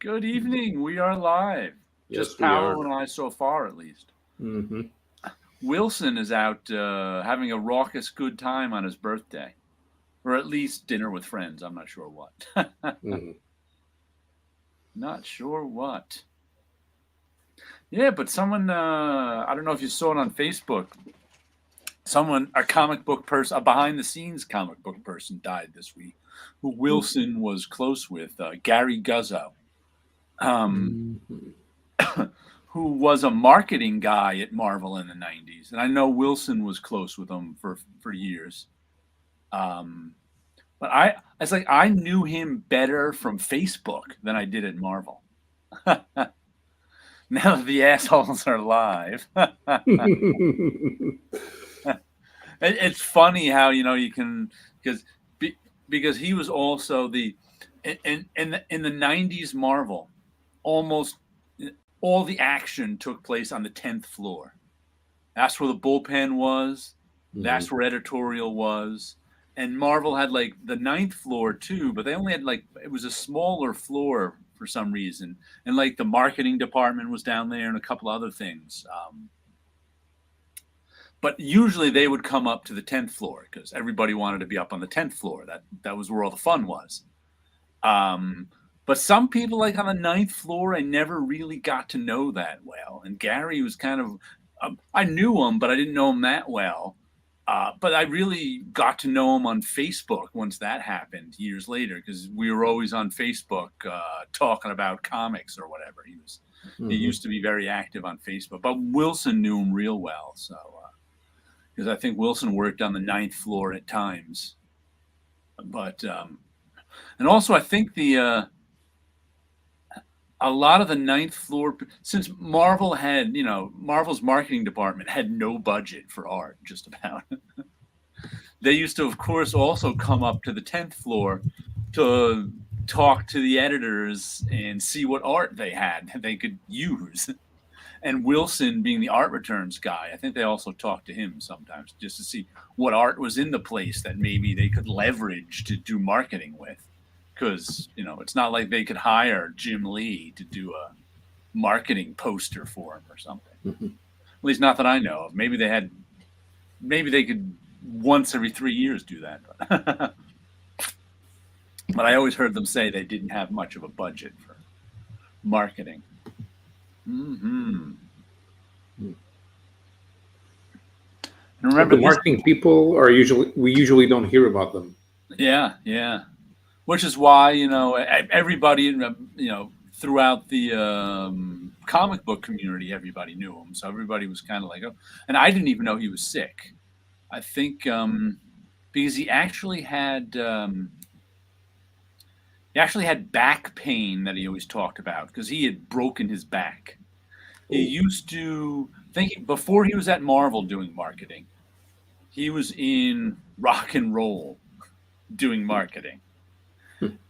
Good evening. We are live. Just Yes, we Paulo are. and I so far, at least. Hmm. Wilson is out having a raucous good time on his birthday, or at least dinner with friends. I'm not sure what. Hmm. Not sure what. Yeah, but someone, I don't know if you saw it on Facebook, a comic book person, a behind the scenes comic book person died this week who Wilson was close with, Gary Guzzo. Um, Hmm. who was a marketing guy at Marvel in the 90s. And I know Wilson was close with him for years. Um, but it's like I knew him better from Facebook than I did at Marvel. Now that the assholes are live. It's funny how, you can, because because he was also in the 90s Marvel, almost all the action took place on the 10th floor. That's where the bullpen was. That's where editorial was. And Marvel had like the 9th floor too, but they only had it was a smaller floor for some reason. And like the marketing department was down there and a couple other things. But usually they would come up to the 10th floor because everybody wanted to be up on the 10th floor. That was where all the fun was. But some people like on the 9th floor, I never really got to know that well. And Gary was kind of, I knew him, but I didn't know him that well. But I really got to know him on Facebook once that happened years later, because we were always on Facebook talking about comics or whatever. He used to be very active on Facebook, but Wilson knew him real well. So, because I think Wilson worked on the 9th floor at times, but, and also I think a lot of the 9th floor, since Marvel had, Marvel's marketing department had no budget for art, just about. They used to, of course, also come up to the 10th floor to talk to the editors and see what art they had that they could use. And Wilson, being the art returns guy, I think they also talked to him sometimes just to see what art was in the place that maybe they could leverage to do marketing with. Because, it's not like they could hire Jim Lee to do a marketing poster for him or something. At least not that I know of. Maybe they could once every 3 years do that. But I always heard them say they didn't have much of a budget for marketing. Mm-hmm. And remember, the marketing people are we usually don't hear about them. Yeah. Which is why, everybody, throughout the comic book community, everybody knew him. So everybody was kind of like, oh, and I didn't even know he was sick. I think because he actually had back pain that he always talked about because he had broken his back. He used to think before he was at Marvel doing marketing, he was in rock and roll doing marketing.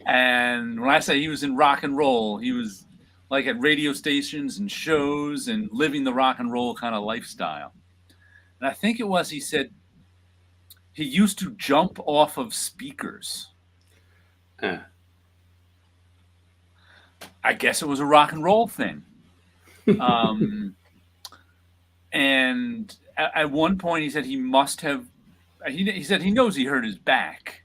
And when I say he was in rock and roll, he was like at radio stations and shows and living the rock and roll kind of lifestyle. And I think it was, he said, he used to jump off of speakers. I guess it was a rock and roll thing. And at one point he said he must have, he said he knows he hurt his back,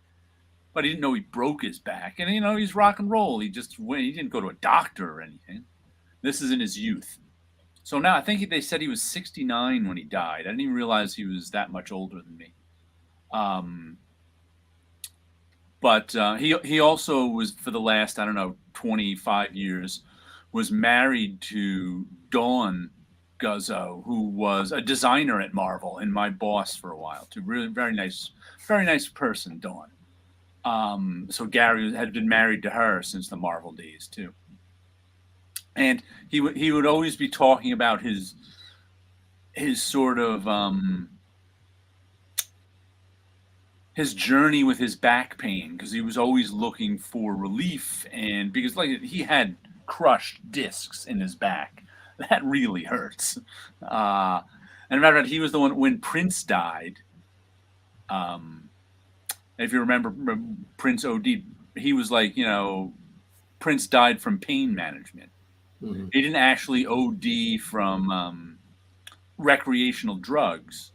but he didn't know he broke his back. And, he's rock and roll. He didn't go to a doctor or anything. This is in his youth. So now I think they said he was 69 when he died. I didn't even realize he was that much older than me. But he also was, for the last, 25 years, was married to Dawn Guzzo, who was a designer at Marvel and my boss for a while too. Really very nice person, Dawn. So Gary had been married to her since the Marvel days too. And he would always be talking about his sort of his journey with his back pain, because he was always looking for relief, and because he had crushed discs in his back. That really hurts. And remember, he was the one when Prince died. If you remember, Prince OD, he was like, Prince died from pain management. Mhm. He didn't actually OD from recreational drugs.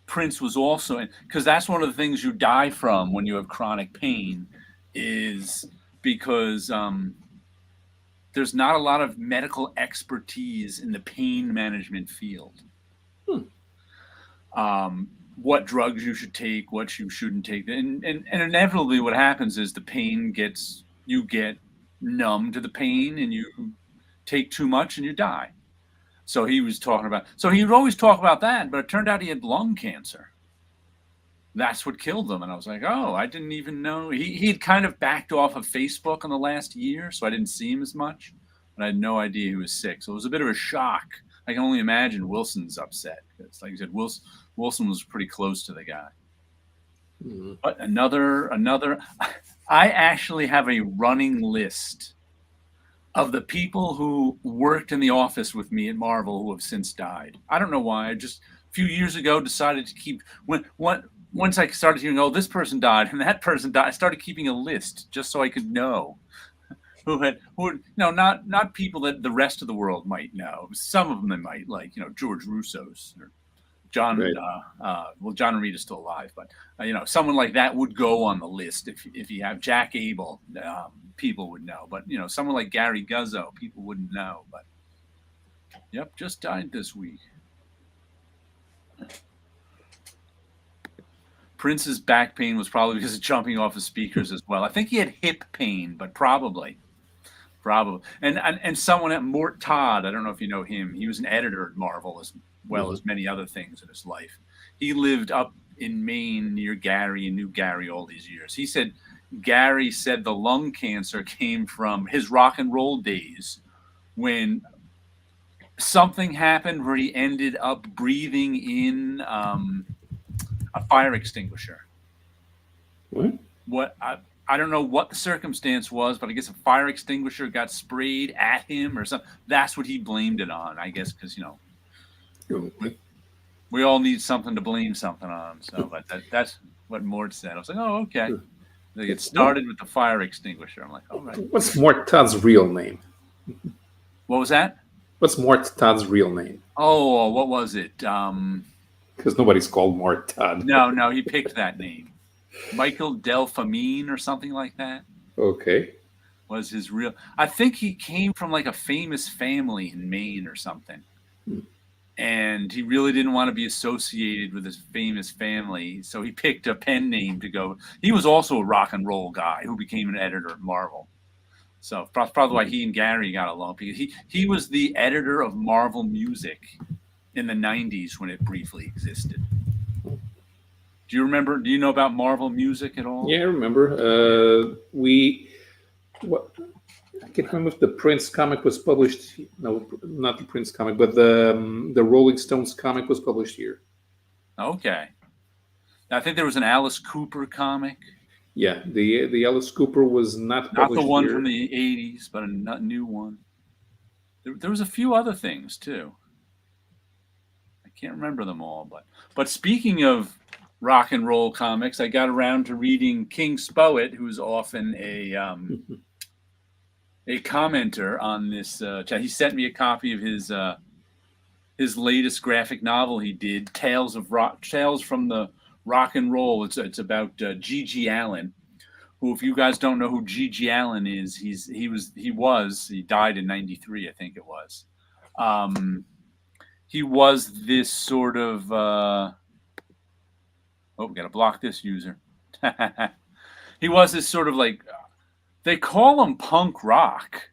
Prince was also, because that's one of the things you die from when you have chronic pain, is because there's not a lot of medical expertise in the pain management field. What drugs you should take, what you shouldn't take, and inevitably what happens is the pain you get numb to the pain, and you take too much and you die. So he was talking about, so he would always talk about that, but it turned out he had lung cancer. That's what killed him. And I was like, oh, I didn't even know. He had kind of backed off of Facebook in the last year, so I didn't see him as much, but I had no idea he was sick. So it was a bit of a shock. I can only imagine Wilson's upset. It's like you said, Wilson was pretty close to the guy. Mm-hmm. But another, I actually have a running list of the people who worked in the office with me at Marvel who have since died. I don't know why. I just a few years ago decided to keep once I started hearing, oh, this person died and that person died, I started keeping a list just so I could know who not people that the rest of the world might know. Some of them they might, like, George Russo's or John. Right. Well, John Reed is still alive, but someone like that would go on the list. If you have Jack Abel, people would know. But someone like Gary Guzzo, people wouldn't know. But yep, just died this week. Prince's back pain was probably because of jumping off of speakers as well. I think he had hip pain, but probably. And someone at Mort Todd, I don't know if you know him. He was an editor at Marvel as well as many other things in his life. He lived up in Maine near Gary and knew Gary all these years. He said Gary said the lung cancer came from his rock and roll days when something happened where he ended up breathing in a fire extinguisher. What I don't know what the circumstance was, but I guess a fire extinguisher got sprayed at him or something. That's what he blamed it on, I guess, because we all need something to blame something on. So, but that's what Mort said. I was like, oh, okay. They get started with the fire extinguisher. I'm like, all right. What's Mort Todd's real name? What was that? What's Mort Todd's real name? Oh, what was it? Because nobody's called Mort Todd. No, he picked that name. Michael Delfamine or something like that. Okay. Was his real. I think he came from like a famous family in Maine or something. And he really didn't want to be associated with his famous family. So he picked a pen name to go. He was also a rock and roll guy who became an editor at Marvel. So probably why he and Gary got along, because he was the editor of Marvel Music in the 90s when it briefly existed. Do you know about Marvel Music at all? Yeah, I remember. I can't remember if the Prince comic was published. No, not the Prince comic, but the Rolling Stones comic was published here. Okay. I think there was an Alice Cooper comic. Yeah, the Alice Cooper was not published. Not the one here. from the 80s, but a new one. There was a few other things too. I can't remember them all, but speaking of rock and roll comics, I got around to reading King Spoet, who's often a commenter on this chat. He sent me a copy of his latest graphic novel he did, Tales from the Rock and Roll. It's about G.G. Allen, who, if you guys don't know who G.G. Allen is, he died in 93, I think it was. He was this sort of we got to block this user. He was this sort of like, they call him punk rock,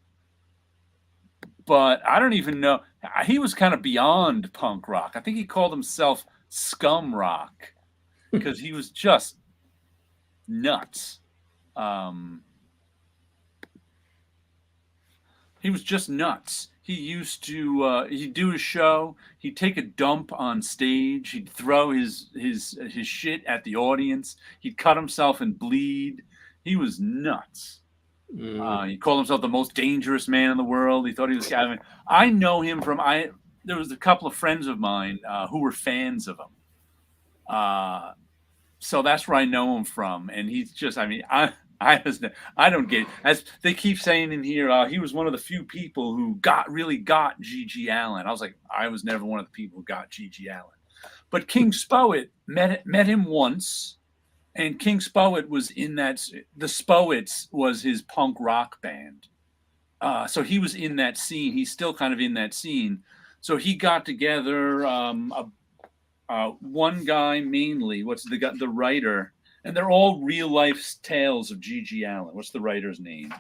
but I don't even know. He was kind of beyond punk rock. I think he called himself scum rock because he was just nuts. He was just nuts. He used to he'd do his show. He'd take a dump on stage. He'd throw his shit at the audience. He'd cut himself and bleed. He was nuts. He called himself the most dangerous man in the world. He thought he was. I mean, I know him from. There was a couple of friends of mine who were fans of him. So that's where I know him from. And he's just. I mean, I I don't get it. As they keep saying in here, he was one of the few people who really got G.G. Allen. I was like, I was never one of the people who got G.G. Allen. But King Spoet met him once, and King Spoet was in that. The Spoets was his punk rock band. So he was in that scene. He's still kind of in that scene. So he got together one guy mainly. What's the writer? And they're all real life tales of G.G. Allen. What's the writer's name?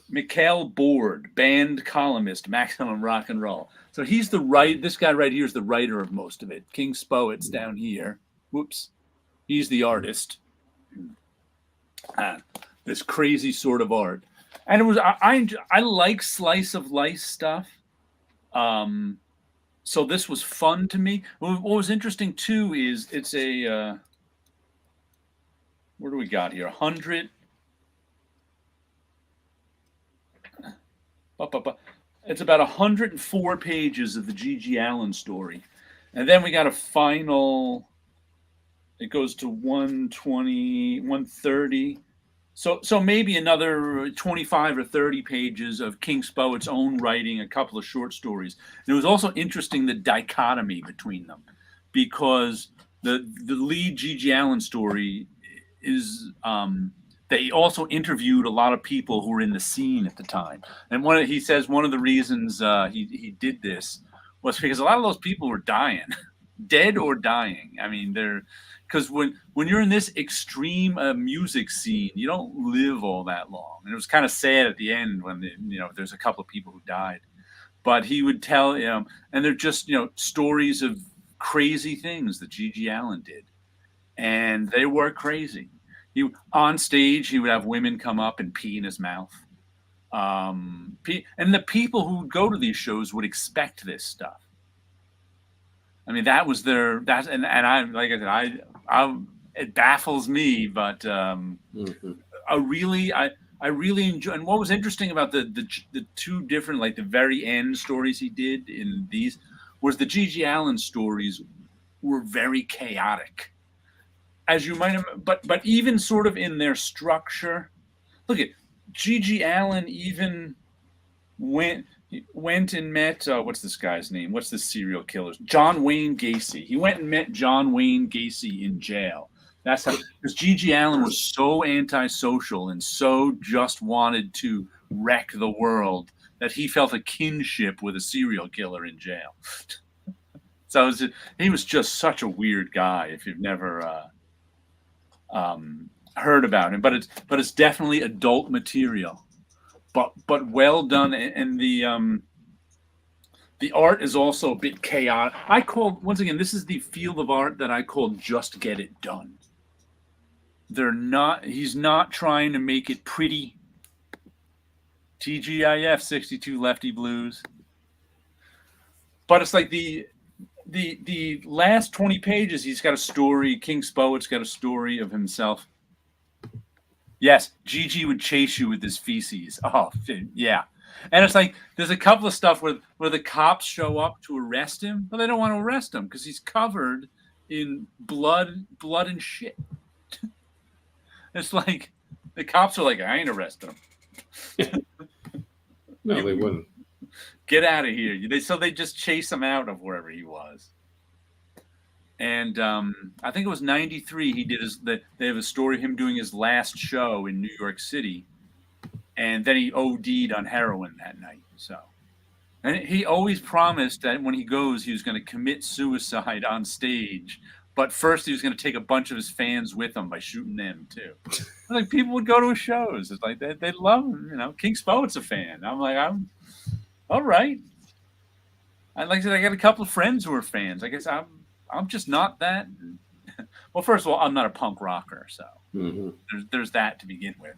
Mikhail Bord, band columnist, Maximum Rock and Roll. So he's this guy right here is the writer of most of it. King Spoet's down here. Whoops. He's the artist. This crazy sort of art. And it was I like slice of life stuff. So this was fun to me. What was interesting too is it's a what do we got here? 100. It's about 104 pages of the G.G. Allen story, and then we got a final. It goes to 120, 130. So maybe another 25 or 30 pages of King Spoet's own writing, a couple of short stories. And it was also interesting the dichotomy between them, because the lead G.G. Allen story is they also interviewed a lot of people who were in the scene at the time. And he says one of the reasons he did this was because a lot of those people were dying, dead or dying. I mean, because when you're in this extreme music scene, you don't live all that long. And it was kind of sad at the end when there's a couple of people who died. But he would tell, and they're just stories of crazy things that G.G. Allen did, and they were crazy. On stage, he would have women come up and pee in his mouth. And the people who would go to these shows would expect this stuff. I mean, that was and I, like I said, it baffles me, but I really enjoy. And what was interesting about the two different, like the very end stories he did in these, was the G.G. Allen stories were very chaotic, as you might have. But even sort of in their structure, look at G.G. Allen even went and met what's this guy's name? What's this serial killer? John Wayne Gacy. He went and met John Wayne Gacy in jail. That's how, because G.G. Allen was so antisocial and so just wanted to wreck the world that he felt a kinship with a serial killer in jail. So he was just such a weird guy. If you've never heard about him, but it's definitely adult material. But well done, and the art is also a bit chaotic. I call, once again, this is the field of art that I call just get it done. He's not trying to make it pretty. TGIF 62 Lefty Blues. But it's like the last 20 pages, he's got a story. King Spoet's got a story of himself. Yes, Gigi would chase you with his feces. Oh, yeah. And it's like there's a couple of stuff where the cops show up to arrest him, but they don't want to arrest him because he's covered in blood and shit. It's like the cops are like, I ain't arresting him. No, they wouldn't. Get out of here. So they just chase him out of wherever he was. And I think it was 93. He did they have a story of him doing his last show in New York City, and then he OD'd on heroin that night. So, and he always promised that when he goes, he was going to commit suicide on stage, but first he was going to take a bunch of his fans with him by shooting them too. Like people would go to his shows. It's like they love him. King Spoet's a fan. I'm like, I'm all right. Like I said, I got a couple of friends who are fans. I guess I'm just not that. Well, first of all, I'm not a punk rocker, so there's that to begin with.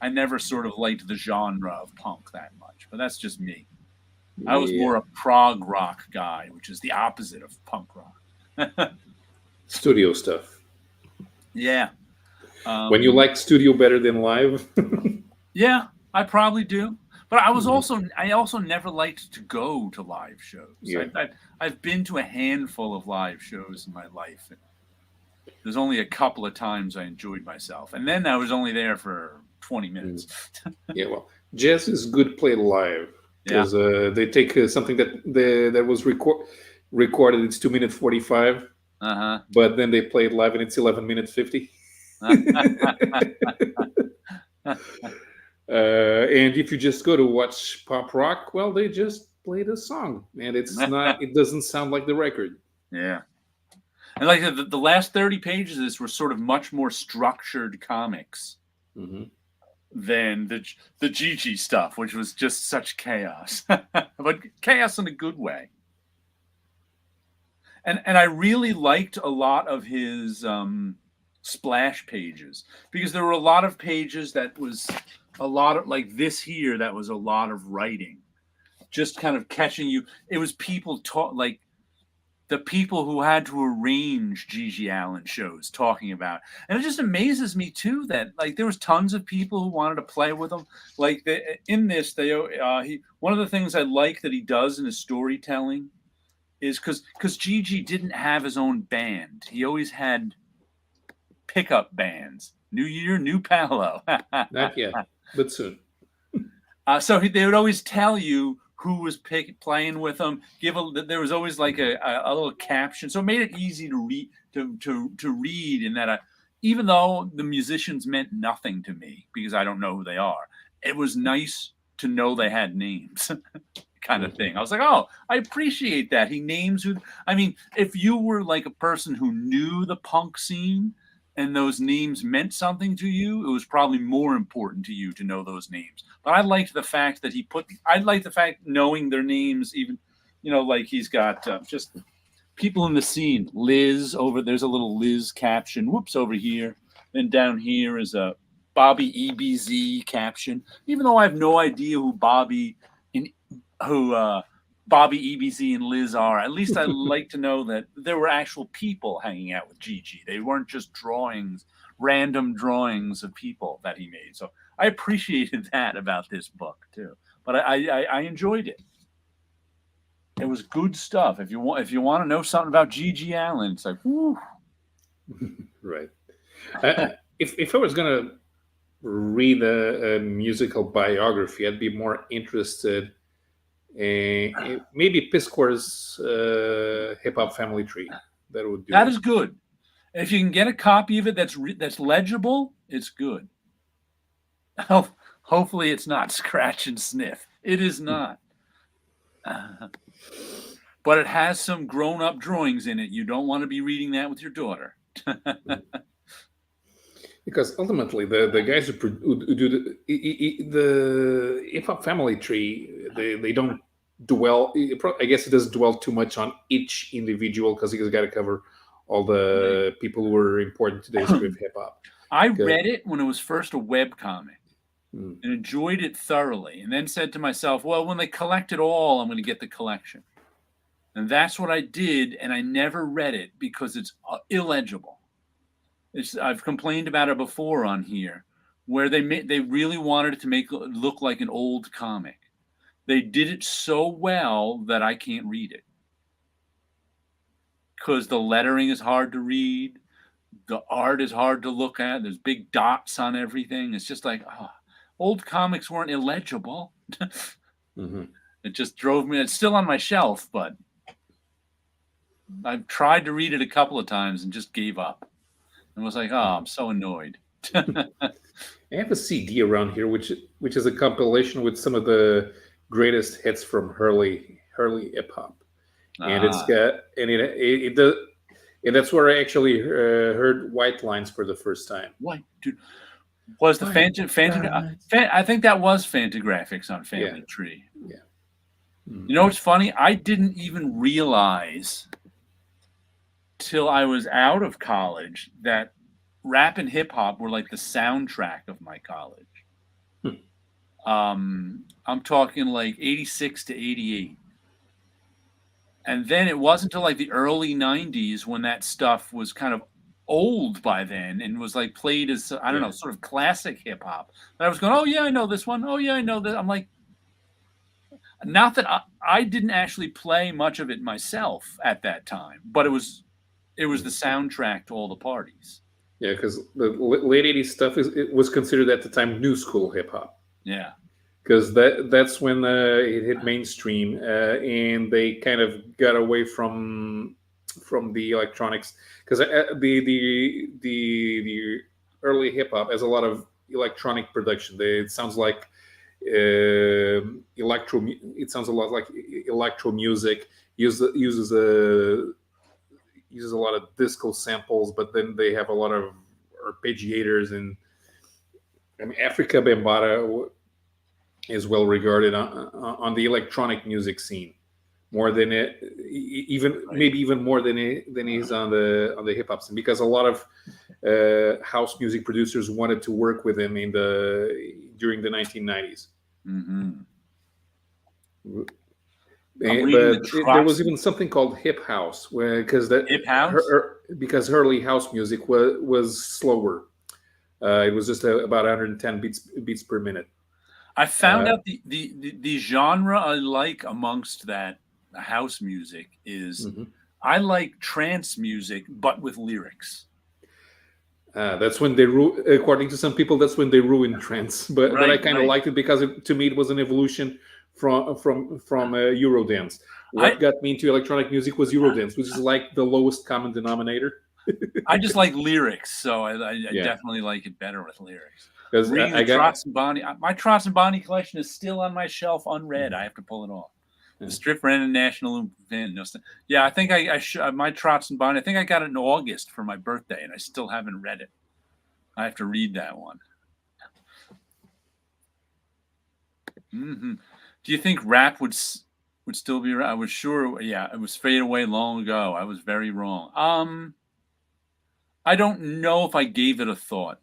I never sort of liked the genre of punk that much, but that's just me. I was more a prog rock guy, which is the opposite of punk rock. Studio stuff. Yeah. When you like studio better than live? Yeah, I probably do. But I also never liked to go to live shows. Yeah. I've been to a handful of live shows in my life. There's only a couple of times I enjoyed myself, and then I was only there for 20 minutes. Yeah, well, jazz is good played live Yeah. because they take something that was recorded. It's 2 minute 45, Uh but then they play it live and it's 11 minute 50. huh. And if you just go to watch pop rock, well, they just play the song, and it's not. It doesn't sound like the record. Yeah. And like the last 30 pages of this were sort of much more structured comics Mm-hmm. than the Gigi stuff, which was just such chaos, but chaos in a good way. And I really liked a lot of his splash pages, because there were a lot of pages that was a lot of, like this here, that was a lot of writing, just kind of catching you. It was people talk, like the people who had to arrange Gigi Allen shows talking about. And it just amazes me too that like there was tons of people who wanted to play with him. Like in this, one of the things I like that he does in his storytelling is because Gigi didn't have his own band. He always had pickup bands. New Year, new Paulo. Not yet, but soon. So they would always tell you who was playing with them. There was always like a little caption, so it made it easy to read. To read, in that even though the musicians meant nothing to me because I don't know who they are, it was nice to know they had names. Kind of thing. I was like, oh, I appreciate that. He names who. I mean, if you were like a person who knew the punk scene and those names meant something to you, it was probably more important to you to know those names. But I liked the fact that I liked the fact knowing their names, even, like he's got just people in the scene. Liz there's a little Liz caption. Whoops, over here. Then down here is a Bobby EBZ caption. Even though I have no idea who Bobby EBZ and Liz are, at least I like to know that there were actual people hanging out with Gigi. They weren't just random drawings of people that he made. So I appreciated that about this book too. But I enjoyed it. It was good stuff. If you want to know something about Gigi Allen, it's like, whoo. Right. If I was gonna read a musical biography, I'd be more interested maybe Piscor's Hip Hop Family Tree. That would do. That is good. If you can get a copy of it that's legible, it's good. Hopefully, it's not scratch and sniff. It is not. But it has some grown-up drawings in it. You don't want to be reading that with your daughter. Because ultimately, the guys who do the Hip Hop Family Tree, they don't dwell. I guess it doesn't dwell too much on each individual because he's got to cover all the people who were important to the history of hip hop. I read it when it was first a webcomic and enjoyed it thoroughly, and then said to myself, well, when they collect it all, I'm going to get the collection. And that's what I did, and I never read it because it's illegible. I've complained about it before on here, where they really wanted it to make it look like an old comic. They did it so well that I can't read it because the lettering is hard to read, the art is hard to look at. There's big dots on everything. It's just like, old comics weren't illegible. It just drove me. It's still on my shelf, but I've tried to read it a couple of times and just gave up. And was like, I'm so annoyed. I have a CD around here, which is a compilation with some of the greatest hits from early hip hop, and it's got it does, and that's where I actually heard White Lines for the first time. What, dude? Was the I think that was Fantagraphics on Family Tree. Yeah. You know what's funny? I didn't even realize till I was out of college that rap and hip hop were like the soundtrack of my college. I'm talking like 86 to 88. And then it wasn't until like the early 90s when that stuff was kind of old by then and was like played as, I don't know, sort of classic hip hop. And I was going, oh yeah, I know this one. Oh yeah, I know that. I'm like, not that I didn't actually play much of it myself at that time, but it was it was the soundtrack to all the parties. Yeah, because the late '80s stuff it was considered at the time new school hip hop, Yeah. because that's when it hit mainstream, and they kind of got away from the electronics, because the early hip hop has a lot of electronic production. It sounds like It sounds a lot like electro music. Uses a lot of disco samples, but then they have a lot of arpeggiators, and I mean Africa Bambaataa is well regarded on the electronic music scene, more than even Right. maybe even more than he's on the hip hop scene, because a lot of house music producers wanted to work with him during the 1990s. Hmm. I'm reading the But there was Trotsky even something called hip house, where Hip House. because early house music was slower. It was just about 110 beats per minute. I found Uh, out the genre I like amongst that house music is mhm. I like trance music, but with lyrics. That's when according to some people, that's when they ruined trance. But I Right, kind of right. liked it because to me it was an evolution from Eurodance. I What got me into electronic music was Eurodance, which is like the lowest common denominator. I just like lyrics, so I Yeah, definitely like it better with lyrics. because Reading the I got Trotz and Bonnie, my Trotz and Bonnie collection is still on my shelf unread. I have to pull it off. The Strip Rent and National Van. Yeah, I think I should my Trotz and Bonnie. I think I got it in August for my birthday, and I still haven't read it. I have to read that one. Hmm. Do you think rap would still be around? I was sure. Yeah, it was fade away long ago. I was very wrong. I don't know if I gave it a thought.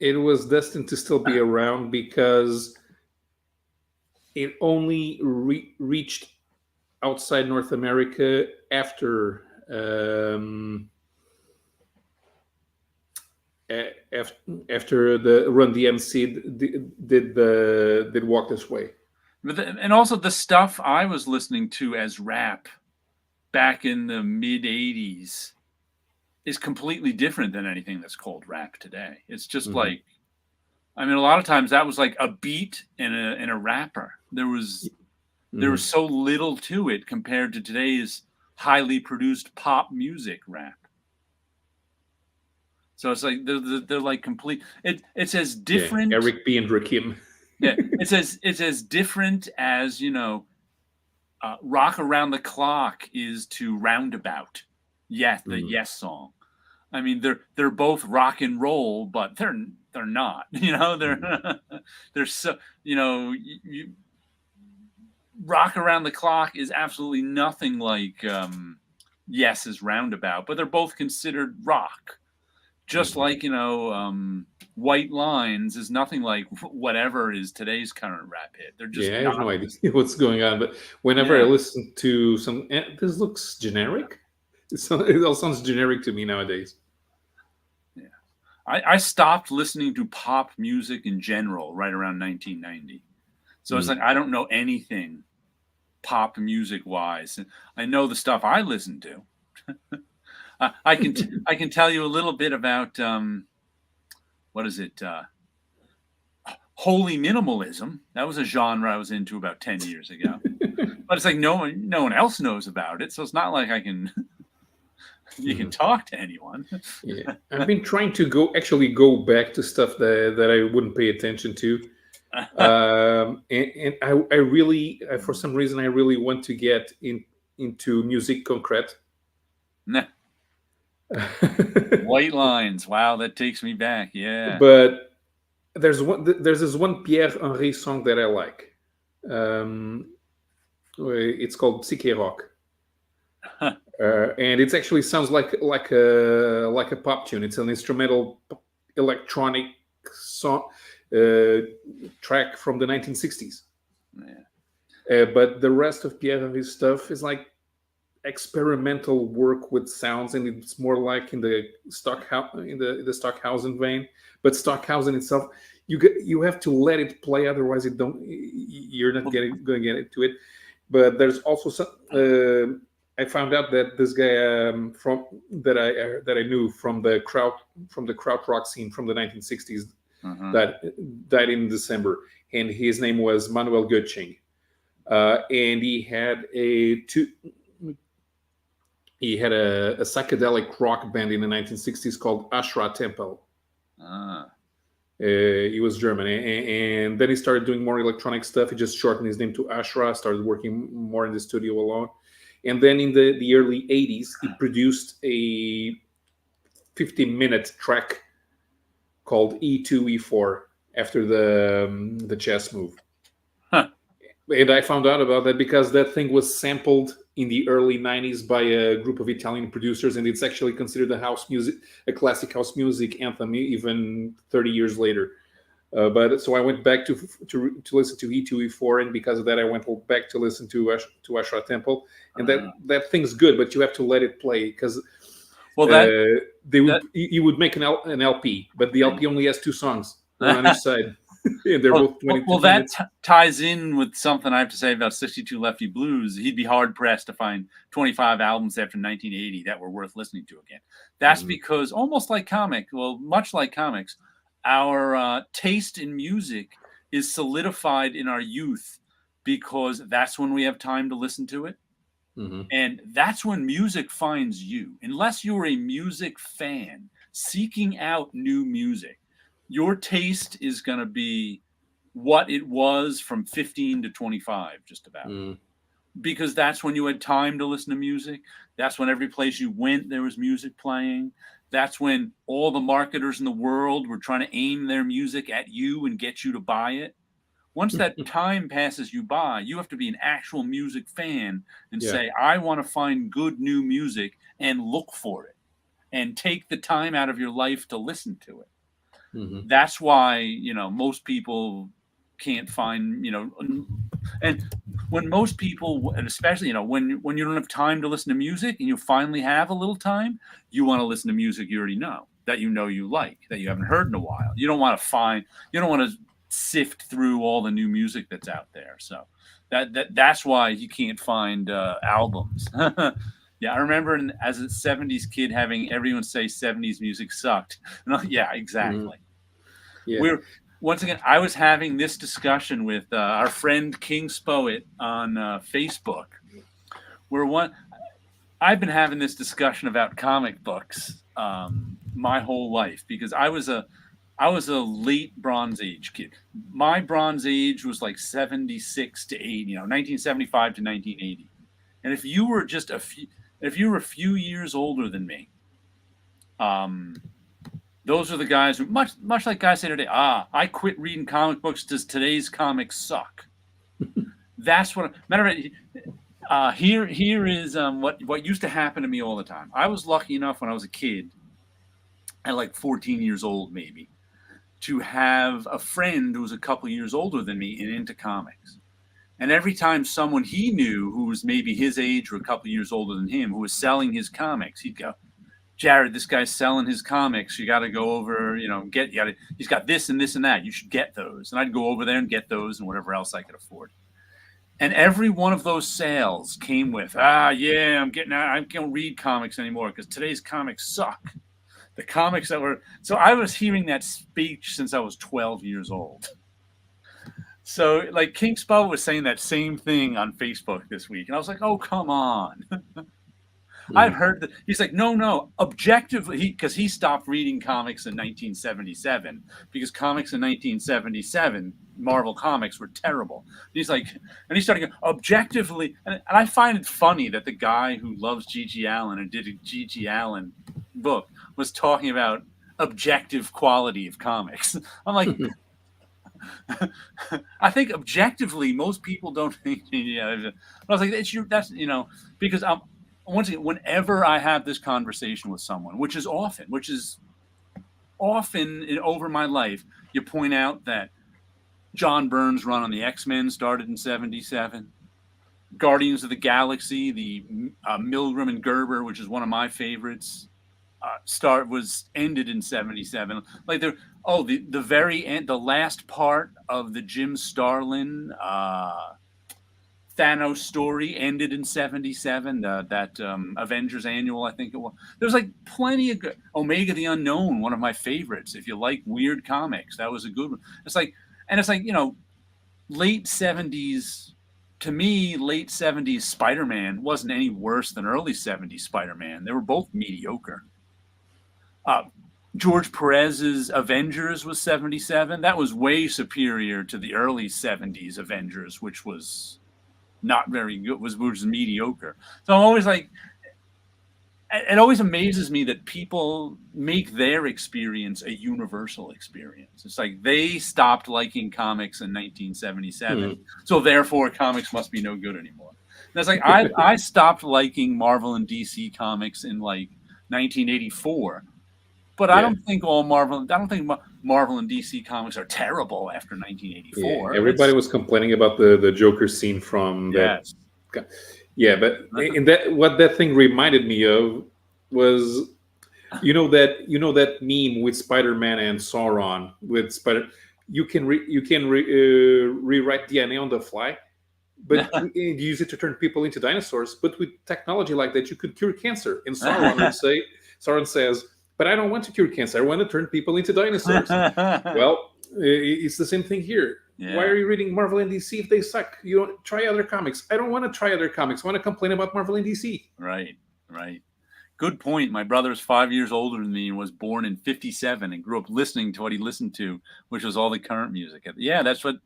it was destined to still be around because it only reached outside North America after the Run DMC did Walk This Way. And also the stuff I was listening to as rap back in the mid '80s is completely different than anything that's called rap today. It's just Mm-hmm. like, I mean, a lot of times that was like a beat and a rapper. There was so little to it compared to today's highly produced pop music rap. So it's like they're like complete. It's as Yeah, different. Eric B and Rakim. Yeah, it's as different as Rock Around the Clock is to Roundabout. Yes, the Mm. Yes song. I mean, they're both rock and roll, but they're not. They're so Rock Around the Clock is absolutely nothing like Yes is Roundabout, but they're both considered rock. Just like White Lines is nothing like whatever is today's current rap hit. They're just Yeah, I have not. no idea what's going on, but whenever I Yeah, listen to some, this looks generic. It all sounds generic to me nowadays. yeah. I stopped listening to pop music in general right around 1990. So it's like Mm. I don't know anything pop music wise. I know the stuff I listen to. I can tell you a little bit about what is it? Holy minimalism. That was a genre I was into about 10 years ago. But it's like no one else knows about it, so it's not like I can you can talk to anyone. Yeah, I've been trying to go back to stuff that I wouldn't pay attention to, and I really, for some reason, I really want to get into music concrete. Nah, White Lines. Wow, that takes me back. Yeah. But there's this one Pierre Henry song that I like. Um, it's called Psyche Rock, and it actually sounds like a pop tune. It's an instrumental electronic song track from the 1960s. Yeah. But the rest of Pierre Henry's stuff is like experimental work with sounds, and it's more like in the Stockhausen vein. But Stockhausen itself, you have to let it play, otherwise you're not going to get into it. But there's also some. I found out that this guy from that I knew from the krautrock scene from the 1960s Uh-huh. that died in December, and his name was Manuel Götsching, and he had a psychedelic rock band in the 1960s called Ashra Temple. Ah. He was German, and then he started doing more electronic stuff. He just shortened his name to Ashra, started working more in the studio alone. And then in the early 80s, he produced a 50-minute track called E2, E4 after the chess move. Huh. And I found out about that because that thing was sampled in the early 90s by a group of Italian producers, and it's actually considered a classic house music anthem, even 30 years later. But so I went back to listen to E2, E4, and because of that, I went back to listen to Ashra Temple, and that thing's good, but you have to let it play because you would make an LP, but the LP only has 2 songs, one on each side. And they're both 22 minutes. That ties in with something I have to say about 62 Lefty Blues. He'd be hard pressed to find 25 albums after 1980 that were worth listening to again. That's because much like comics, our taste in music is solidified in our youth because that's when we have time to listen to it. And that's when music finds you. Unless you're a music fan seeking out new music, your taste is going to be what it was from 15 to 25, just about. Because that's when you had time to listen to music. That's when every place you went, there was music playing. That's when all the marketers in the world were trying to aim their music at you and get you to buy it. Once that time passes you by, you have to be an actual music fan and say, I want to find good new music and look for it and take the time out of your life to listen to it. That's why, most people can't find, and when most people, and especially, when you don't have time to listen to music and you finally have a little time, you want to listen to music you already know, that you like, that you haven't heard in a while. You don't want to sift through all the new music that's out there. So that's why you can't find albums. Yeah, I remember as a 70s kid having everyone say 70s music sucked. Yeah, exactly. Once again, I was having this discussion with our friend King Spoet on Facebook, where I've been having this discussion about comic books my whole life because I was a late Bronze Age kid. My Bronze Age was like 76 to 80, 1975 to 1980. And if you were a few years older than me, those are the guys who, much like guys say today, I quit reading comic books because today's comics suck. That's what. Matter of fact, here is what used to happen to me all the time. I was lucky enough when I was a kid, at like 14 years old maybe, to have a friend who was a couple years older than me and into comics. And every time someone he knew who was maybe his age or a couple years older than him who was selling his comics, he'd go, Jared, this guy's selling his comics. You got to go over, he's got this and this and that. You should get those. And I'd go over there and get those and whatever else I could afford. And every one of those sales came with, I don't read comics anymore because today's comics suck. The comics so I was hearing that speech since I was 12 years old. So like King Spo was saying that same thing on Facebook this week. And I was like, oh, come on. I've heard that. He's like, no, objectively, because he stopped reading comics in 1977 because comics in 1977, Marvel comics were terrible. He's like, and he started going, objectively, and I find it funny that the guy who loves G.G. Allen and did a G.G. Allen book was talking about objective quality of comics. I'm like, I think objectively, most people don't think. I was like, because once again, whenever I have this conversation with someone, which is often over my life, you point out that John Byrne's run on the X-Men started in 77. Guardians of the Galaxy, the Milgram and Gerber, which is one of my favorites, ended in 77. Like the very end, the last part of the Jim Starlin Thanos story ended in 77. That Avengers Annual, I think it was. There's like plenty of good. Omega the Unknown, one of my favorites. If you like weird comics, that was a good one. It's like, and it's like, late 70s. To me, late 70s Spider-Man wasn't any worse than early 70s Spider-Man. They were both mediocre. George Perez's Avengers was 77. That was way superior to the early 70s Avengers, which was not very good, was mediocre. So I'm always like, it always amazes me that people make their experience a universal experience. It's like they stopped liking comics in 1977, so therefore comics must be no good anymore. And it's like I stopped liking Marvel and DC comics in like 1984, but I don't think Marvel and DC comics are terrible after 1984. Yeah, everybody was complaining about the Joker scene from that. Yeah, but in what that thing reminded me of was, that meme with Spider-Man and Sauron with Spider. You can rewrite DNA on the fly, but you use it to turn people into dinosaurs. But with technology like that, you could cure cancer. And Sauron says, "But I don't want to cure cancer. I want to turn people into dinosaurs." Well, it's the same thing here. Yeah. Why are you reading Marvel and DC if they suck? You don't try other comics. I don't want to try other comics. I want to complain about Marvel and DC. Right. Good point. My brother's 5 years older than me and was born in 57 and grew up listening to what he listened to, which was all the current music. Yeah, that's what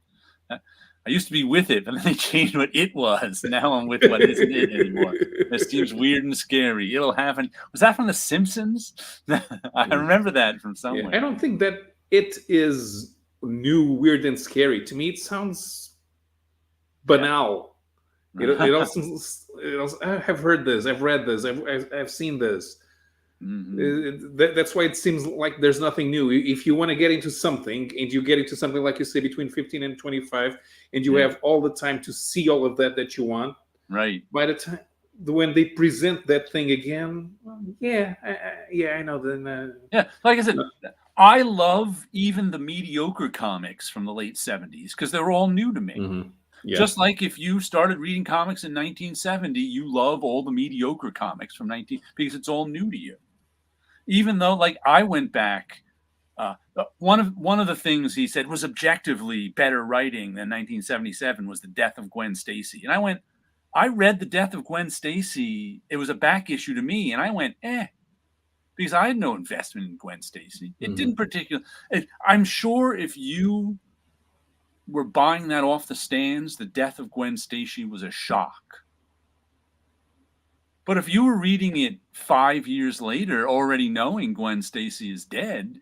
I used to be with it, but then they changed what it was. Now I'm with what isn't it anymore. This seems weird and scary. It'll happen. Was that from The Simpsons? I remember that from somewhere. Yeah, I don't think that it is new, weird, and scary. To me, it sounds banal. It also I have heard this, I've read this, I've seen this. That's why it seems like there's nothing new. If you want to get into something, and you get into something like you say between 15 and 25, and you have all the time to see all of that you want, right? By the time when they present that thing again, I know. Then like I said. I love even the mediocre comics from the late 70s because they were all new to me. Yeah. Just like if you started reading comics in 1970, you love all the mediocre comics from because it's all new to you. Even though, like, I went back, one of the things he said was objectively better writing than 1977 was The Death of Gwen Stacy, and I read The Death of Gwen Stacy. It was a back issue to me, and I went, because I had no investment in Gwen Stacy. It didn't particularly. I'm sure if you were buying that off the stands, The Death of Gwen Stacy was a shock. But if you were reading it 5 years later, already knowing Gwen Stacy is dead,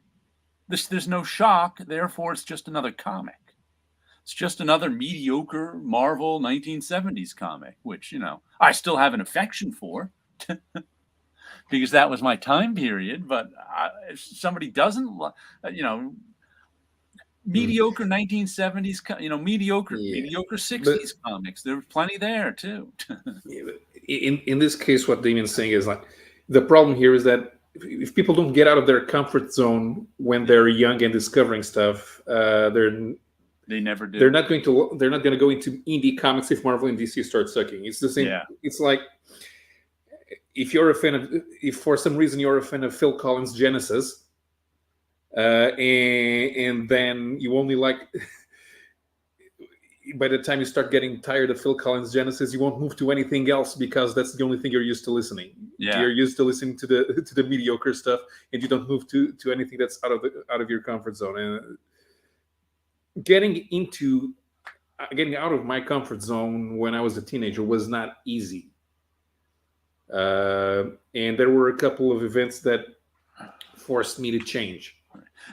there's no shock. Therefore, it's just another comic. It's just another mediocre Marvel 1970s comic, which, I still have an affection for. Because that was my time period, but if somebody doesn't, mediocre 1970s, mediocre 60s comics, there's plenty there too. in this case, what Damien's saying is like the problem here is that if people don't get out of their comfort zone when they're young and discovering stuff, they never do. They're not going to go into indie comics if Marvel and DC start sucking. It's the same. Yeah. It's like, if for some reason you're a fan of Phil Collins' Genesis, and then you only like, by the time you start getting tired of Phil Collins' Genesis, you won't move to anything else because that's the only thing you're used to listening. Yeah. You're used to listening to the mediocre stuff, and you don't move to anything that's out of your comfort zone. And getting out of my comfort zone when I was a teenager was not easy. And there were a couple of events that forced me to change.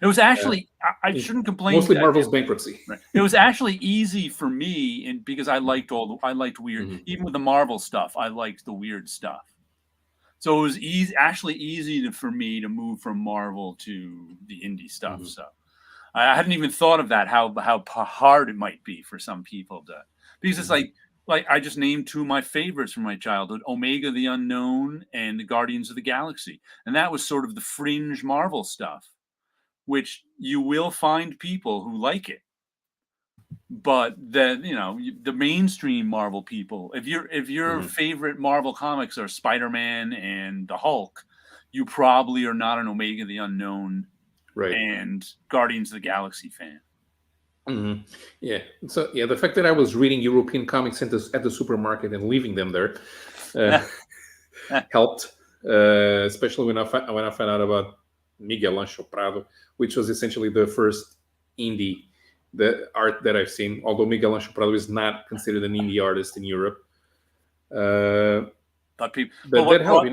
It was actually, I shouldn't complain. Mostly Marvel's bankruptcy. Right. It was actually easy for me, because I liked weird, even with the Marvel stuff, I liked the weird stuff. So it was easy for me to move from Marvel to the indie stuff. So I hadn't even thought of that, how hard it might be for some people because it's like I just named two of my favorites from my childhood, Omega the Unknown and the Guardians of the Galaxy. And that was sort of the fringe Marvel stuff, which you will find people who like it. But then, the mainstream Marvel people, if your favorite Marvel comics are Spider-Man and the Hulk, you probably are not an Omega the Unknown Right. and Guardians of the Galaxy fan. Yeah. So the fact that I was reading European comics at the supermarket and leaving them there helped, especially when I found out about Miguel Ancho Prado, which was essentially the first indie art that I've seen. Although Miguel Ancho Prado is not considered an indie artist in Europe, But people, but that helped.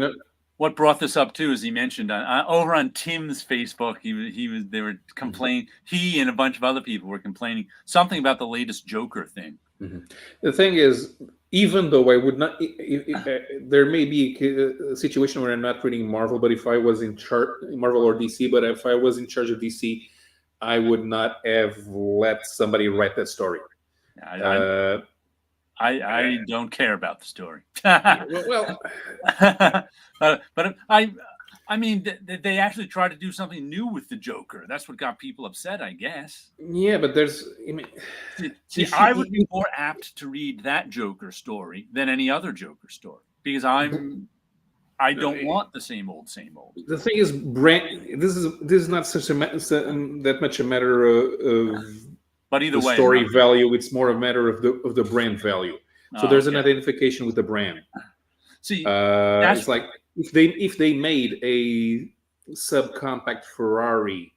What brought this up too is he mentioned over on Tim's Facebook, they were complaining. He and a bunch of other people were complaining something about the latest Joker thing. The thing is, even though I would not, there may be a situation where I'm not reading Marvel, but if I was in charge, Marvel or DC, but if I was in charge of DC, I would not have let somebody write that story. I don't care about the story. Well, but I mean, they actually tried to do something new with the Joker. That's what got people upset, I guess. Yeah, but I would be more apt to read that Joker story than any other Joker story because I don't want the same old. The thing is, this is not that much a matter of. But either way, story value, it's more a matter of the brand value. So there's an identification with the brand. See, it's like if they made a subcompact Ferrari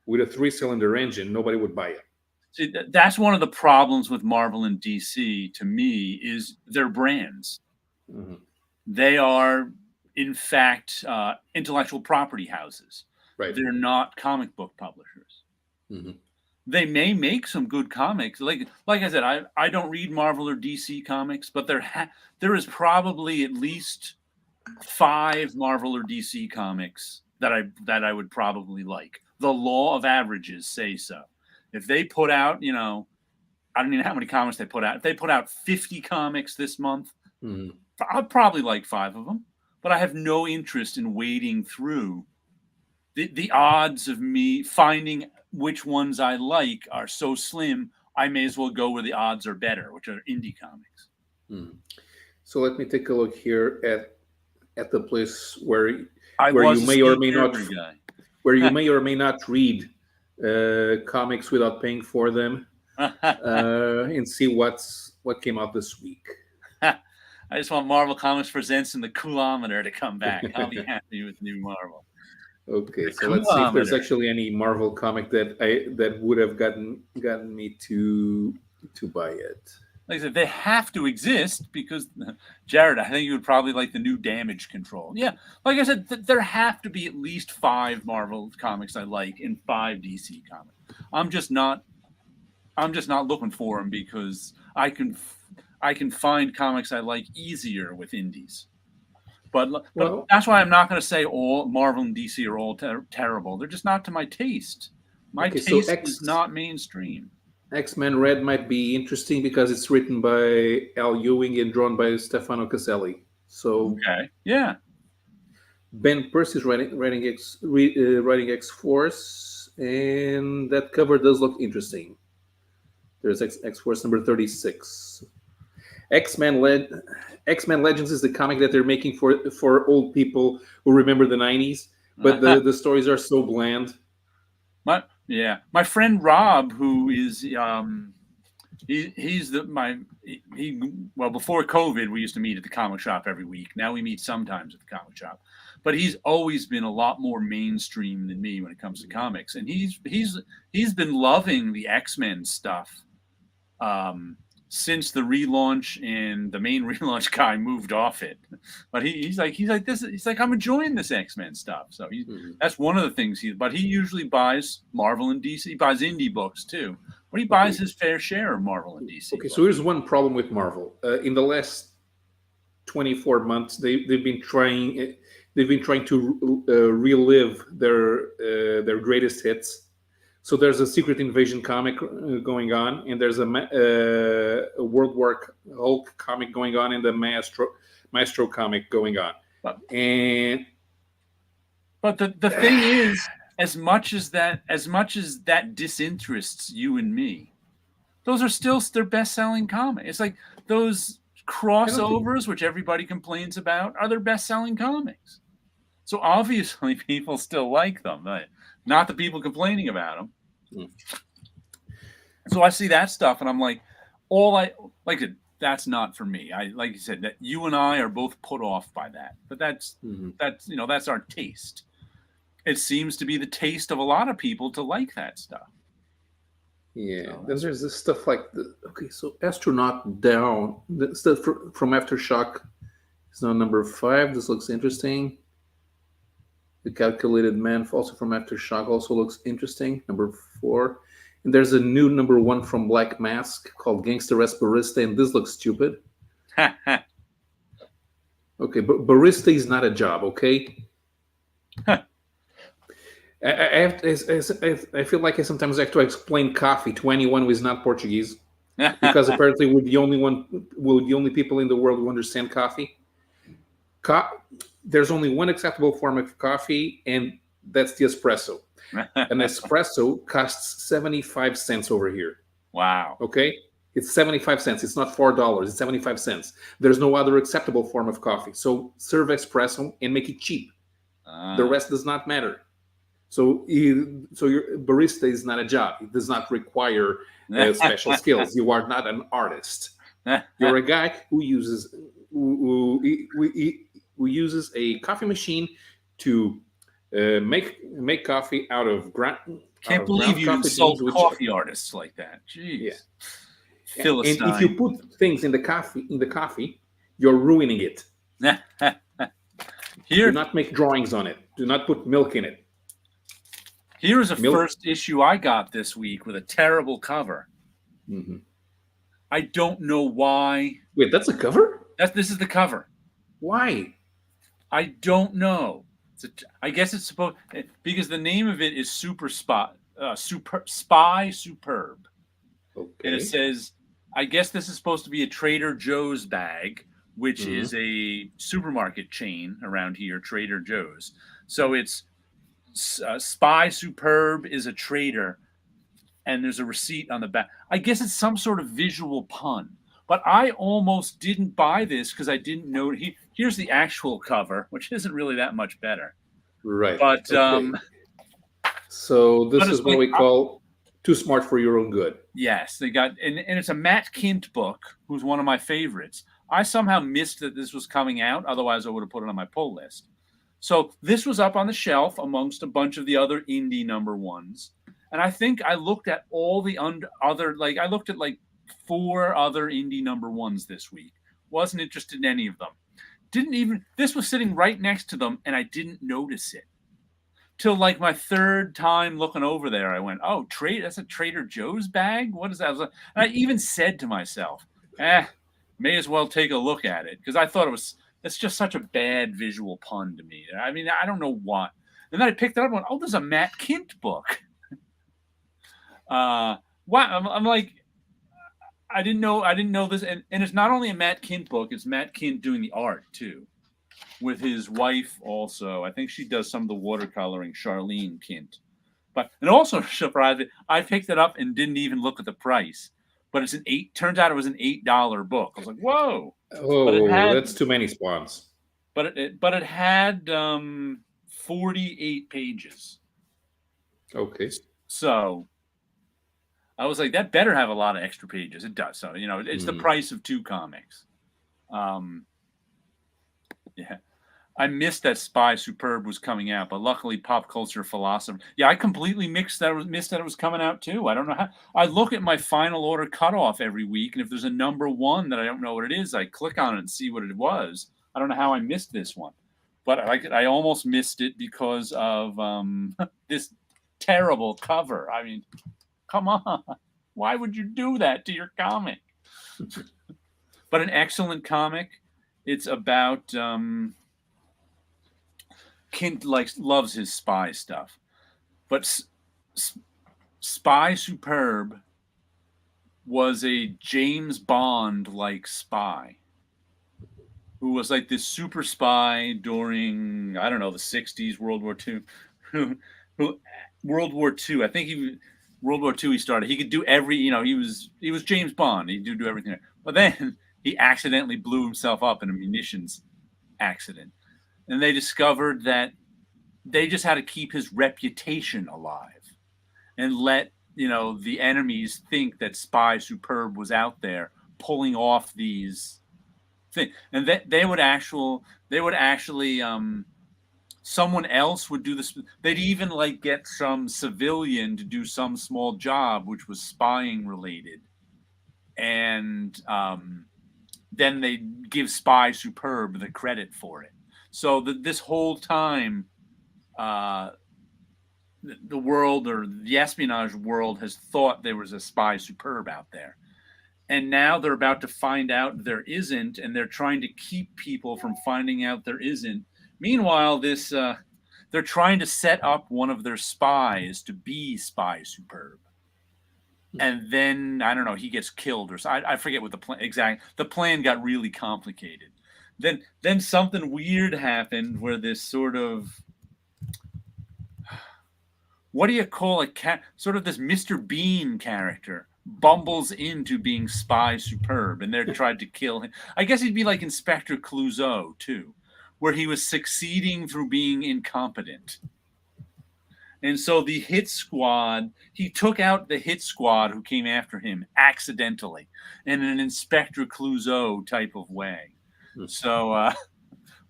with a 3-cylinder engine, nobody would buy it. See, that's one of the problems with Marvel and DC to me is their brands. They are, in fact, intellectual property houses. Right. They're not comic book publishers. They may make some good comics. Like I said, I don't read Marvel or DC comics, but there is probably at least 5 Marvel or DC comics that I would probably like. The law of averages say so. If they put out, I don't know how many comics they put out. If they put out 50 comics this month, I'd probably like 5 of them. But I have no interest in wading through. The odds of me finding which ones I like are so slim, I may as well go where the odds are better, which are indie comics. So let me take a look here at the place where you may or may not read comics without paying for them, and see what came out this week. I just want Marvel Comics Presents and the Coolometer to come back. I'll be happy with new Marvel. Okay, so let's see if there's actually any Marvel comic that would have gotten me to buy it. Like I said, they have to exist because, Jared, I think you would probably like the new Damage Control. Yeah, like I said, there have to be at least 5 Marvel comics I like and 5 DC comics. I'm just not looking for them because I can find comics I like easier with indies. But that's why I'm not going to say all Marvel and DC are all terrible. They're just not to my taste. My taste is not mainstream. X-Men Red might be interesting because it's written by Al Ewing and drawn by Stefano Caselli. So yeah. Ben Percy is writing X-Force, and that cover does look interesting. There's X-Force number 36. X-Men Legends is the comic that they're making for old people who remember the 90s, but the stories are so bland. My friend Rob, who is before COVID we used to meet at the comic shop every week. Now we meet sometimes at the comic shop, but he's always been a lot more mainstream than me when it comes to comics, and he's been loving the X-Men stuff since the relaunch, and the main relaunch guy moved off it. But he's like I'm enjoying this X-Men stuff. So that's one of the things he usually buys Marvel and DC. He buys indie books too, but he buys his fair share of Marvel and DC. Okay, books. So here's one problem with Marvel. In the last 24 months, they've been trying to relive their greatest hits. So there's a Secret Invasion comic going on, and there's a World War Hulk comic going on, and the Maestro comic going on. But the thing is, as much as that disinterests you and me, those are still their best-selling comic. It's like those crossovers, which everybody complains about, are their best-selling comics. So obviously people still like them, right? Not the people complaining about them. Mm. So I see that stuff and I'm like, that's not for me. I like you said that you and I are both put off by that. But that's that's our taste. It seems to be the taste of a lot of people to like that stuff. Yeah. So Then there's this stuff like so Astronaut Down, the stuff from Aftershock is now number 5. This looks interesting. The Calculated Man, also from Aftershock, also looks interesting. Number 4. And there's a new number 1 from Black Mask called Gangster S Barista, and this looks stupid. Okay, but barista is not a job, okay? I feel like I sometimes have to explain coffee to anyone who is not Portuguese, because apparently we're the only people in the world who understand coffee. There's only one acceptable form of coffee, and that's the espresso. An espresso costs 75 cents over here. Wow. Okay? It's 75 cents. It's not $4. It's 75 cents. There's no other acceptable form of coffee. So serve espresso and make it cheap. The rest does not matter. So your barista is not a job. It does not require special skills. You are not an artist. You're a guy who uses a coffee machine to make coffee out of ground. Can't believe you insult coffee artists like that. Jeez. Yeah. Philistine. And if you put things in the coffee, you're ruining it. Do not make drawings on it. Do not put milk in it. Here's a first issue I got this week with a terrible cover. Mm-hmm. I don't know why. Wait, that's a cover? This is the cover. Why? I don't know. I guess it's supposed because the name of it is Spy Superb. Okay. And it says, I guess this is supposed to be a Trader Joe's bag, which is a supermarket chain around here, Trader Joe's. So it's Spy Superb is a trader, and there's a receipt on the back. I guess it's some sort of visual pun. But I almost didn't buy this because I didn't know. Here's the actual cover, which isn't really that much better. Right. But so this is what we call too smart for your own good. Yes, they got, and it's a Matt Kint book, who's one of my favorites. I somehow missed that this was coming out. Otherwise, I would have put it on my pull list. So this was up on the shelf amongst a bunch of the other indie number 1s. And I think I looked at all the I looked at like 4 other indie number 1s this week. Wasn't interested in any of them. This was sitting right next to them, and I didn't notice it. Till like my 3rd time looking over there, I went, oh, that's a Trader Joe's bag? What is that? And I even said to myself, may as well take a look at it. Because I thought it's just such a bad visual pun to me. I mean, I don't know what. And then I picked it up and went, oh, there's a Matt Kint book. Wow. I'm like, I didn't know this. And it's not only a Matt Kint book, it's Matt Kint doing the art too. With his wife also. I think she does some of the watercoloring, Charlene Kint. And also surprised that I picked it up and didn't even look at the price. But turns out it was an $8 book. I was like, whoa. Oh, that's too many spawns. But it had 48 pages. Okay. So I was like, that better have a lot of extra pages. It does. So, it's the price of 2 comics. Yeah. I missed that Spy Superb was coming out, but luckily Pop Culture Philosopher. Yeah, I completely missed that it was coming out too. I don't know how. I look at my final order cutoff every week, and if there's a number 1 that I don't know what it is, I click on it and see what it was. I don't know how I missed this one, but I almost missed it because of this terrible cover. I mean, come on. Why would you do that to your comic? But an excellent comic. It's about Kint loves his spy stuff, but Spy Superb was a James Bond like spy who was like this super spy during the 60s, World War II. World War II. I think World War II, he started. He could do every, he was James Bond. He do everything. But then he accidentally blew himself up in a munitions accident, and they discovered that they just had to keep his reputation alive and let the enemies think that Spy Superb was out there pulling off these things, and that they would actually someone else would do this. They'd even get some civilian to do some small job which was spying related, and then they give Spy Superb the credit for it. So this whole time, the world, or the espionage world, has thought there was a Spy Superb out there. And now they're about to find out there isn't, and they're trying to keep people from finding out there isn't. Meanwhile, they're trying to set up one of their spies to be Spy Superb. And then, I don't know, he gets killed, or I forget what the plan exactly. The plan got really complicated. Then something weird happened where this sort of, what do you call it? Sort of this Mr. Bean character bumbles into being Spy Superb, and they're tried to kill him. I guess he'd be like Inspector Clouseau too, where he was succeeding through being incompetent. And so the hit squad, he took out the hit squad who came after him accidentally in an Inspector Clouseau type of way. So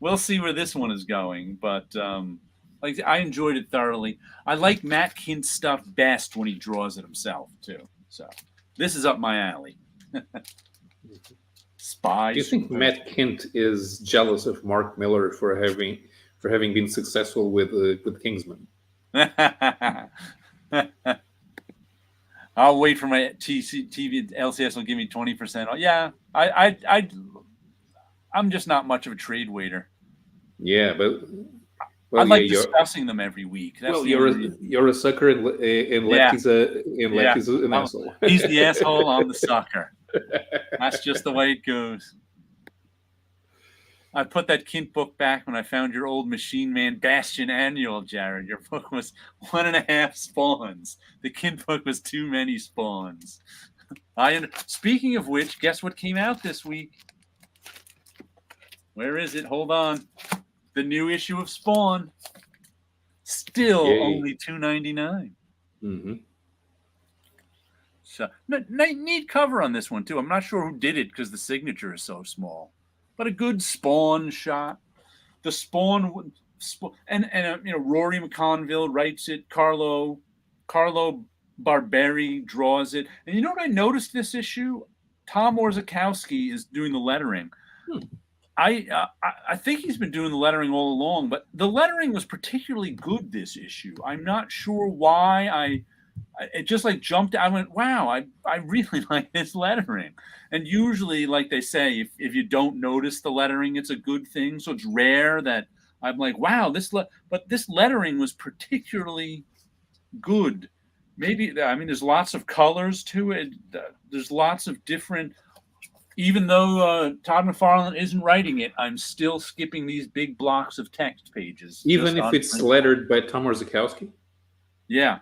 we'll see where this one is going, but I enjoyed it thoroughly. I like Matt Kint's stuff best when he draws it himself too. So this is up my alley. Spy. Do you think Matt Kint is jealous of Mark Miller for having been successful with Kingsman? I'll wait for my TV LCS will give me 20%. Yeah, I'm just not much of a trade waiter. Yeah, but I like discussing them every week. That's you're a sucker, and Lefty's an asshole. He's the asshole. I'm the sucker. That's just the way it goes. I put that Kint book back when I found your old Machine Man Bastion annual, Jared. Your book was 1.5 spawns. The Kint book was too many spawns. Speaking of which, guess what came out this week? Where is it? Hold on. The new issue of Spawn. Still only $2.99. Mm-hmm. So neat cover on this one too. I'm not sure who did it because the signature is so small, but a good Spawn shot. The Spawn and Rory McConville writes it. Carlo Barberi draws it. And you know what I noticed this issue? Tom Orzechowski is doing the lettering. I think he's been doing the lettering all along, but the lettering was particularly good this issue. I'm not sure why. It just jumped. I went, wow, I really like this lettering. And usually, like they say, if you don't notice the lettering, it's a good thing. So it's rare that I'm like, wow, but this lettering was particularly good. Maybe, there's lots of colors to it. There's lots of different. Even though Todd McFarlane isn't writing it, I'm still skipping these big blocks of text pages. Even if it's lettered by Tom Orzechowski? Yeah.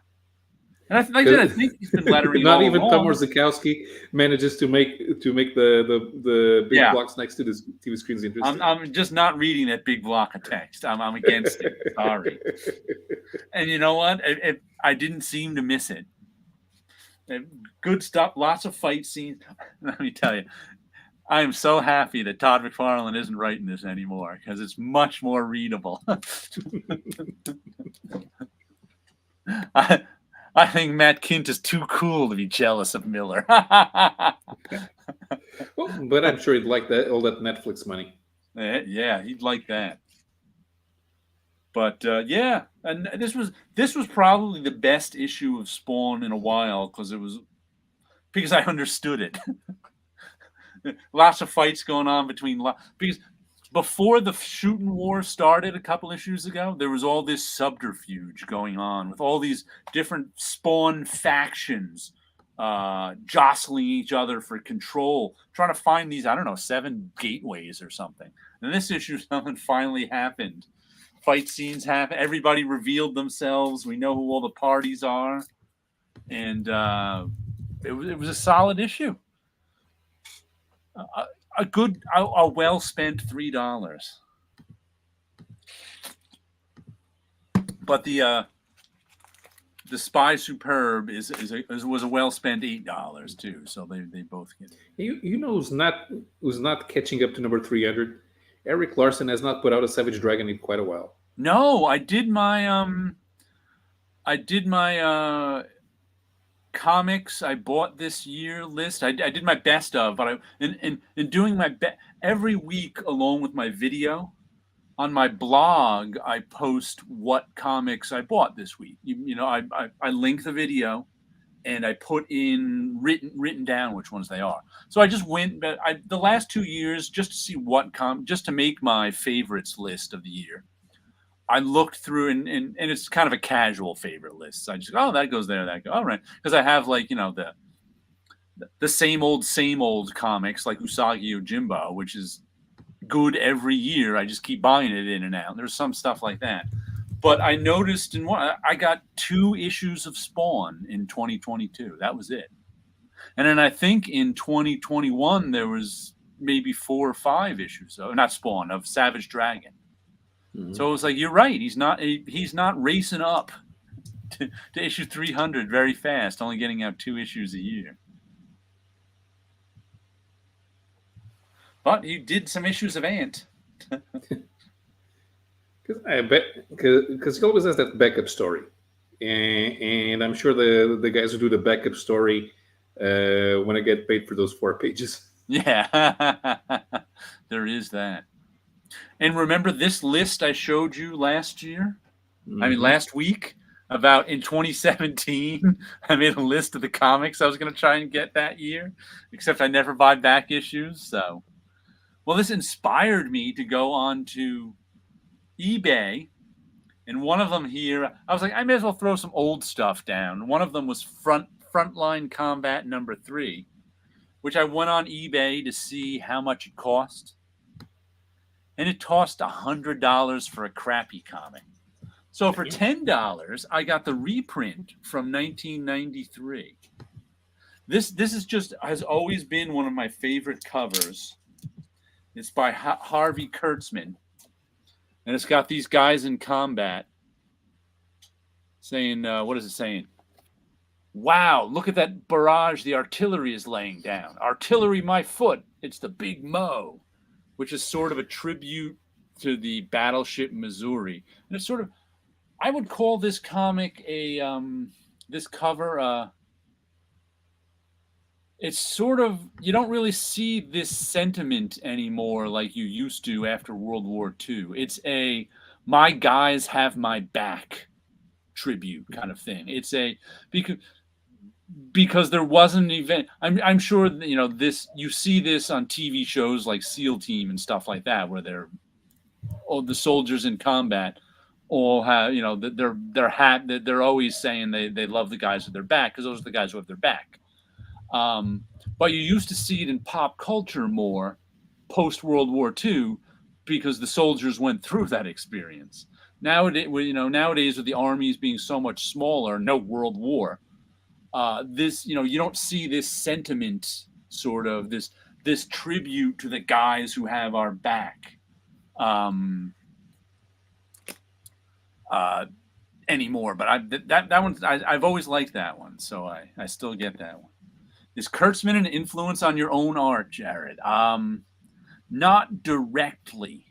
And I think he's been lettering not all even along. Tom Orzechowski manages to make the big blocks next to the TV screens interesting. I'm just not reading that big block of text. I'm against it. Sorry. And you know what? I didn't seem to miss it. Good stuff. Lots of fight scenes. Let me tell you, I am so happy that Todd McFarlane isn't writing this anymore because it's much more readable. I think Matt Kint is too cool to be jealous of Miller. Well, but I'm sure he'd like all that Netflix money. Yeah, he'd like that. But yeah, and this was probably the best issue of Spawn in a while because I understood it. Lots of fights going on because before the shooting war started a couple issues ago, there was all this subterfuge going on with all these different Spawn factions jostling each other for control, trying to find these, 7 gateways or something. And this issue, something finally happened. Fight scenes happen. Everybody revealed themselves. We know who all the parties are. and it was a solid issue. A well spent $3. But the Spy Superb was a well spent $8 too. So they both get. You know who's not catching up to number 300? Eric Larson has not put out a Savage Dragon in quite a while. No, I did my comics I bought this year list. I did my best of, but in doing my every week along with my video on my blog, I post what comics I bought this week. You know, I link the video and I put in written down which ones they are. So I just went the last 2 years just to see just to make my favorites list of the year. I looked through and it's kind of a casual favorite list. So I just that goes there, that goes all right, because I have like the same old comics like Usagi Yojimbo, which is good every year. I just keep buying it in and out. There's some stuff like that. But I noticed I got 2 issues of Spawn in 2022. That was it. And then I think in 2021 there was maybe 4 or 5 issues of not Spawn, of Savage Dragon. Mm-hmm. So it was like, you're right. He's not racing up to issue 300 very fast, only getting out 2 issues a year. But he did some issues of Ant. Because he always has that backup story, and I'm sure the guys who do the backup story want to get paid for those 4 pages. Yeah, there is that. And remember this list I showed you last year? Mm-hmm. I mean, last week, about in 2017, I made a list of the comics I was going to try and get that year, except I never buy back issues. So, well, this inspired me to go on to eBay, and one of them here, I was like, I may as well throw some old stuff down. One of them was Frontline Combat number 3, which I went on eBay to see how much it cost. And it cost $100 for a crappy comic. So for $10, I got the reprint from 1993. This has always been one of my favorite covers. It's by Harvey Kurtzman. And it's got these guys in combat saying, what is it saying? Wow, look at that barrage the artillery is laying down. Artillery, my foot. It's the Big Mo, which is sort of a tribute to the battleship Missouri. And it's sort of, I would call this comic this cover, it's sort of, you don't really see this sentiment anymore like you used to after World War II. It's a my guys have my back tribute kind of thing. It's a because there wasn't an event. I'm sure this, you see this on TV shows like SEAL Team and stuff like that, where the soldiers in combat all have they're always saying they love the guys with their back because those are the guys who have their back. But you used to see it in pop culture more post World War II because the soldiers went through that experience. Nowadays with the armies being so much smaller, no World War, you don't see this sentiment, sort of this tribute to the guys who have our back anymore. But that one, I've always liked that one, so I still get that one. Is Kurtzman an influence on your own art, Jared? Not directly,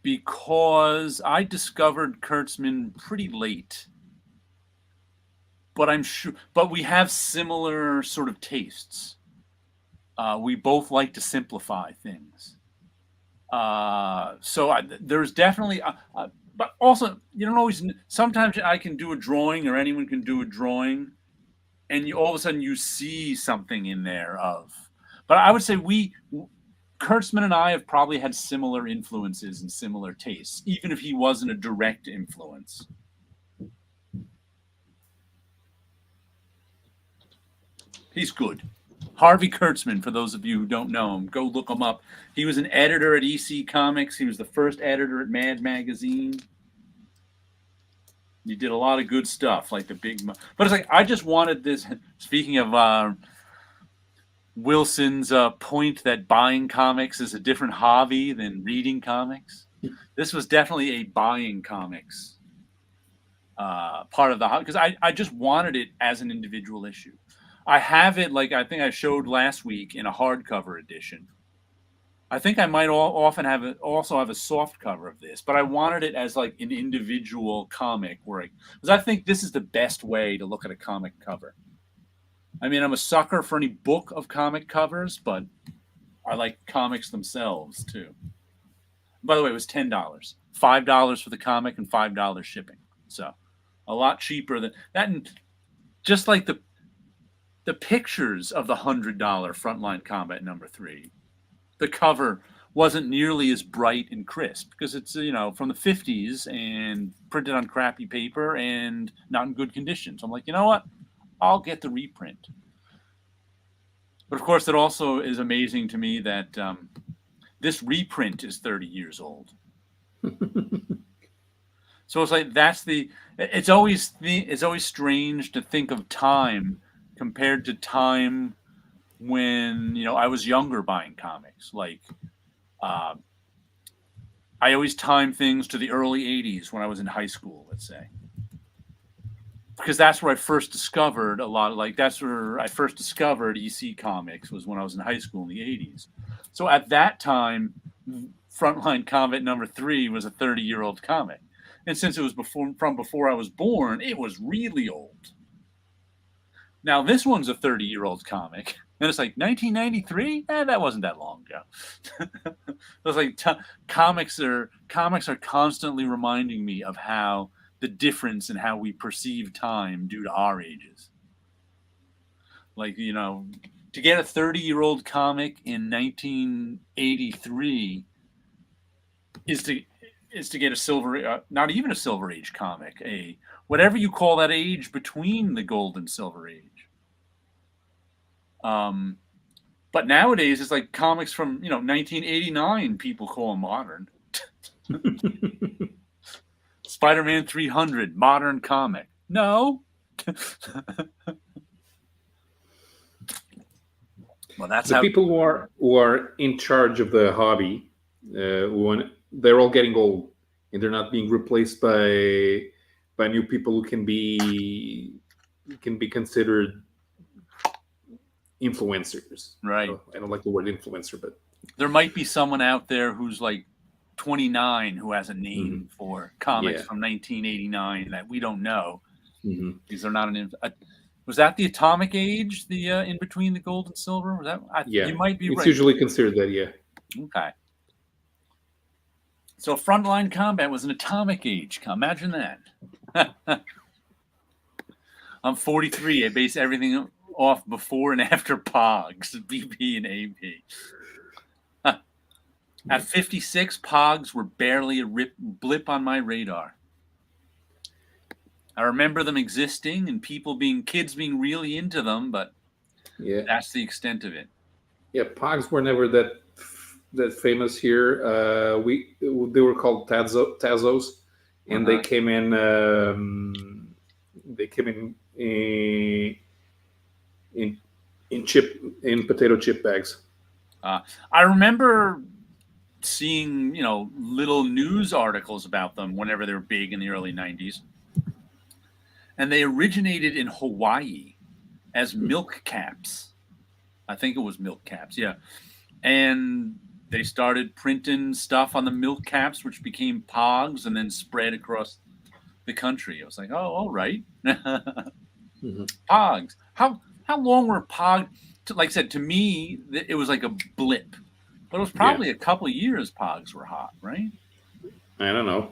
because I discovered Kurtzman pretty late. But I'm sure. But we have similar sort of tastes. We both like to simplify things. There's definitely. But also, you don't always. Sometimes I can do a drawing, or anyone can do a drawing, and all of a sudden you see something in there of. But I would say Kurtzman and I have probably had similar influences and similar tastes, even if he wasn't a direct influence. He's good. Harvey Kurtzman, for those of you who don't know him, go look him up. He was an editor at EC Comics. He was the first editor at Mad Magazine. You did a lot of good stuff, like the big. But it's like I just wanted this. Speaking of Wilson's point that buying comics is a different hobby than reading comics, this was definitely a buying comics part of the hobby because I just wanted it as an individual issue. I have it like I think I showed last week in a hardcover edition. I think I might often have it also have a soft cover of this, but I wanted it as like an individual comic where because I think this is the best way to look at a comic cover. I mean, I'm a sucker for any book of comic covers, but I like comics themselves too. By the way, it was $10, $5 for the comic and $5 shipping, so a lot cheaper than that. And just like the pictures of the $100 Frontline Combat #3. The cover wasn't nearly as bright and crisp because it's from the 50s and printed on crappy paper and not in good condition. So I'm like, you know what? I'll get the reprint. But of course, it also is amazing to me that this reprint is 30 years old. So it's like it's always strange to think of time compared to time when I was younger buying comics. Like I always time things to the early 80s when I was in high school, let's say, because that's where I first discovered that's where I first discovered EC Comics was when I was in high school in the 80s. So at that time, Frontline Combat #3 was a 30-year-old comic, and since it was before I was born, it was really old. Now this one's a 30-year-old comic. And it's like 1993. That wasn't that long ago. It was like comics are constantly reminding me of how the difference in how we perceive time due to our ages. Like to get a 30-year-old comic in 1983 is to get a silver, not even a Silver Age comic, a whatever you call that age between the Gold and Silver Age. But nowadays it's like comics from 1989 people call them modern. Spider-Man 300 modern comic. No. Well, that's the people who are in charge of the hobby when they're all getting old and they're not being replaced by new people who can be considered influencers. Right. I don't like the word influencer, but there might be someone out there who's like 29 who has a name for comics from 1989 that we don't know because they're not was that the Atomic Age, the in between the Gold and Silver? Was that? You might be right. It's usually considered that, yeah. Okay. So Frontline Combat was an Atomic Age. Imagine that. I'm 43. I base everything off before and after Pogs, BP and AP. At 56, Pogs were barely a blip on my radar. I remember them existing and kids being really into them, but that's the extent of it. Yeah, Pogs were never that famous here. They were called Tazos, and they came in. In potato chip bags. I remember seeing little news articles about them whenever they were big in the early 90s, and they originated in Hawaii as milk caps. I think it was milk caps, yeah. And they started printing stuff on the milk caps, which became Pogs, and then spread across the country. I was like, oh, all right. Pogs. How long were Pogs? Like I said, to me, it was like a blip. But it was probably a couple of years Pogs were hot, right? I don't know.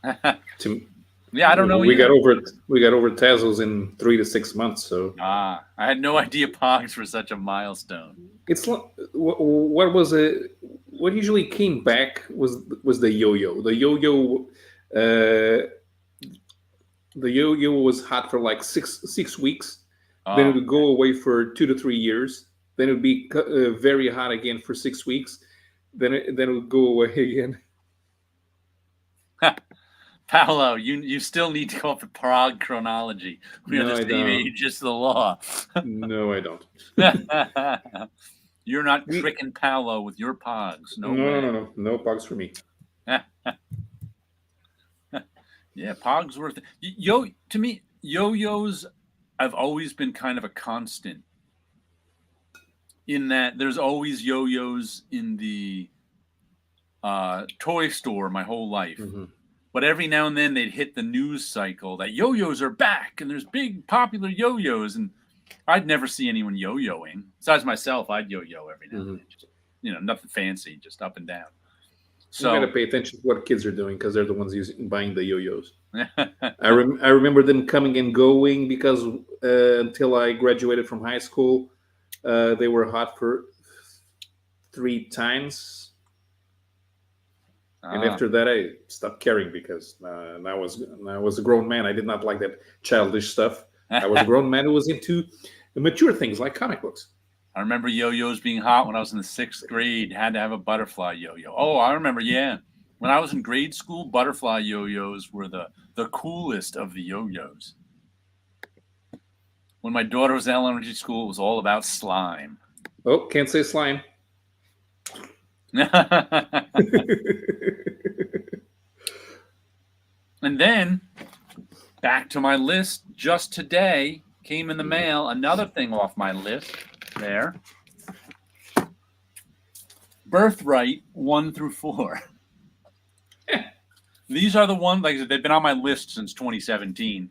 I don't know. We got over Tazos in 3 to 6 months. So I had no idea Pogs were such a milestone. It's what was it? What usually came back was the yo-yo. The yo-yo was hot for like six weeks. Then it would go away for 2 to 3 years. Then it would be very hot again for 6 weeks. Then it would go away again. Paulo, you still need to go off the Prague chronology. We're No, the I same don't. age as the law. No, I don't. You're not We tricking Paulo with your pogs. No no, no, way. no, no, no pugs for me. Yeah, pogs worth it. To me, yo-yos I've always been kind of a constant in that there's always yo-yos in the toy store my whole life. Hmm. But every now and then they'd hit the news cycle that yo-yos are back and there's big popular yo-yos, and I'd never see anyone yo-yoing. Besides myself, I'd yo-yo every now and Hmm. then. Just, nothing fancy, just up and down. We got to So pay attention to what kids are doing because they're the ones buying the yo-yos. I remember them coming and going because until I graduated from high school, they were hot for 3 times, and after that I stopped caring because I was a grown man. I did not like that childish stuff. I was a grown man who was into mature things like comic books. I remember yo-yos being hot when I was in the 6th grade. Had to have a butterfly yo-yo. Oh, I remember, yeah. When I was in grade school, butterfly yo-yos were the coolest of the yo-yos. When my daughter was in elementary school, it was all about slime. Oh, can't say slime. And then, back to my list, just today came in the mail another thing off my list there. Birthright 1 through 4. These are the ones, like I said, they've been on my list since 2017.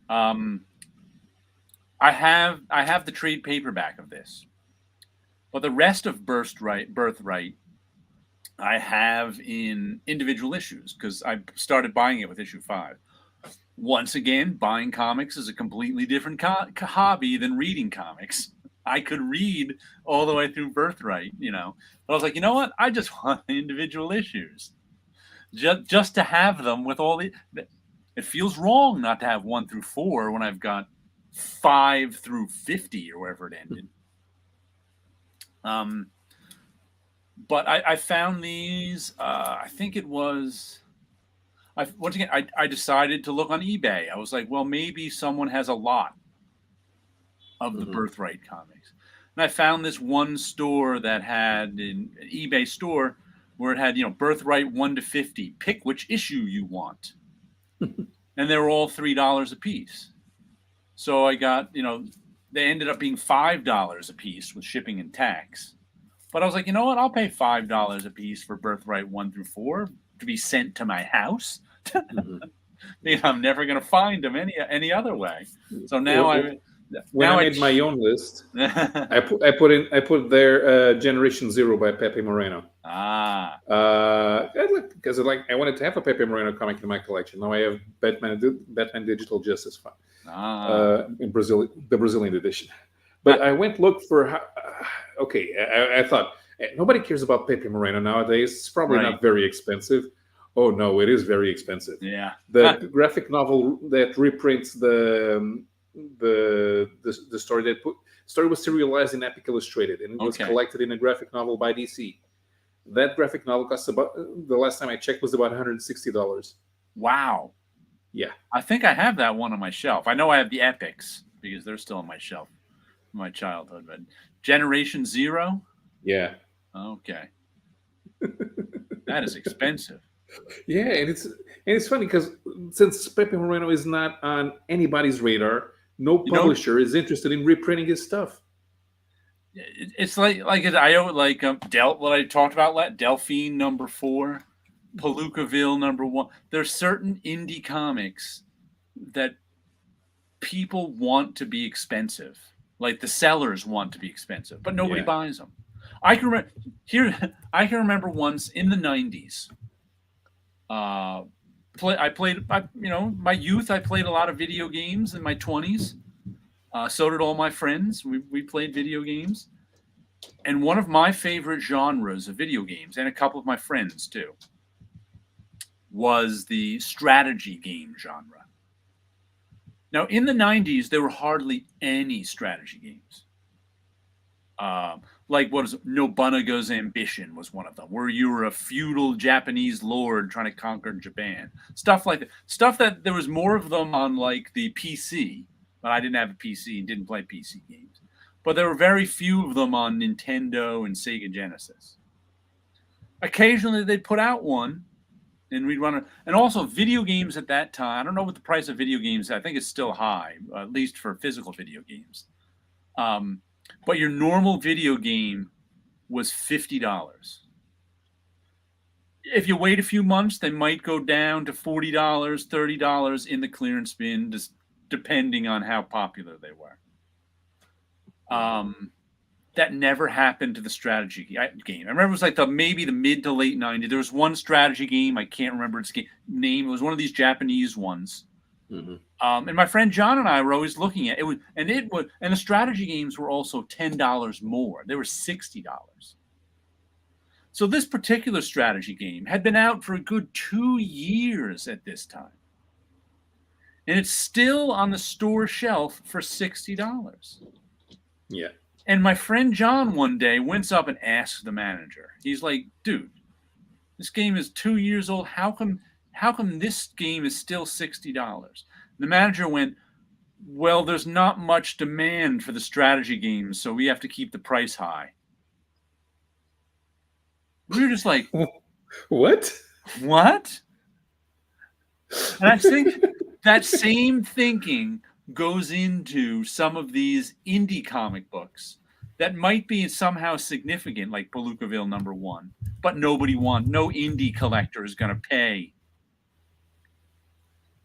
I have the trade paperback of this, but the rest of Birthright I have in individual issues because I started buying it with issue 5. Once again, buying comics is a completely different hobby than reading comics. I could read all the way through Birthright, but I was like, you know what? I just want individual issues, just to have them with all the. It feels wrong not to have 1 through 4 when I've got 5 through 50 or wherever it ended. But I found these. I think it was. Once again, I decided to look on eBay. I was like, well, maybe someone has a lot of the Birthright comics. And I found this one store that had an eBay store where it had, Birthright 1 to 50. Pick which issue you want. And they were all $3 a piece. So I got, they ended up being $5 a piece with shipping and tax. But I was like, you know what? I'll pay $5 a piece for Birthright 1 through 4 to be sent to my house. I'm never going to find them any other way. So now I made my own list, I put there Generation Zero by Pepe Moreno. Because I wanted to have a Pepe Moreno comic in my collection. Now I have Batman Digital Justice Fund in Brazil, the Brazilian edition. But I went look for. I thought nobody cares about Pepe Moreno nowadays. It's probably not very expensive. Oh no, it is very expensive. Yeah, the graphic novel that reprints the story story was serialized in Epic Illustrated and it was collected in a graphic novel by DC. That graphic novel costs about, the last time I checked, was about $160. Wow. Yeah, I think I have that one on my shelf. I know I have the Epics because they're still on my shelf from my childhood. But Generation Zero. Yeah. Okay. That is expensive. Yeah, and it's funny because since Pepe Moreno is not on anybody's radar, no publisher is interested in reprinting his stuff. It's what I talked about, Delphine #4, Palookaville #1. There's certain indie comics that people want to be expensive, like the sellers want to be expensive, but nobody buys them. I can remember once in the 90s. My youth, I played a lot of video games in my 20s. So did all my friends. We played video games. And one of my favorite genres of video games, and a couple of my friends too, was the strategy game genre. Now, in the 90s, there were hardly any strategy games. like what is it? Nobunaga's Ambition was one of them, where you were a feudal Japanese lord trying to conquer Japan. Stuff like that. Stuff that there was more of them on like the PC, but I didn't have a PC and didn't play PC games. But there were very few of them on Nintendo and Sega Genesis. Occasionally they'd put out one and we'd run it. And also video games at that time, I don't know what the price of video games, I think it's still high, at least for physical video games. But your normal video game was $50. If you wait a few months, they might go down to $40, $30 in the clearance bin, just depending on how popular they were. That never happened to the strategy game. I remember it was like maybe the mid to late 90s. There was one strategy game. I can't remember its name. It was one of these Japanese ones. Mm-hmm. And my friend John and I were always looking at it. And the strategy games were also $10 more. They were $60. So this particular strategy game had been out for a good 2 years at this time. And it's still on the store shelf for $60. Yeah. And my friend John one day went up and asked the manager. He's like, dude, this game is 2 years old. How come this game is still $60? The manager went, well, there's not much demand for the strategy games, so we have to keep the price high. We were just like, what? And I think that same thinking goes into some of these indie comic books that might be somehow significant, like Palookaville #1, but no indie collector is going to pay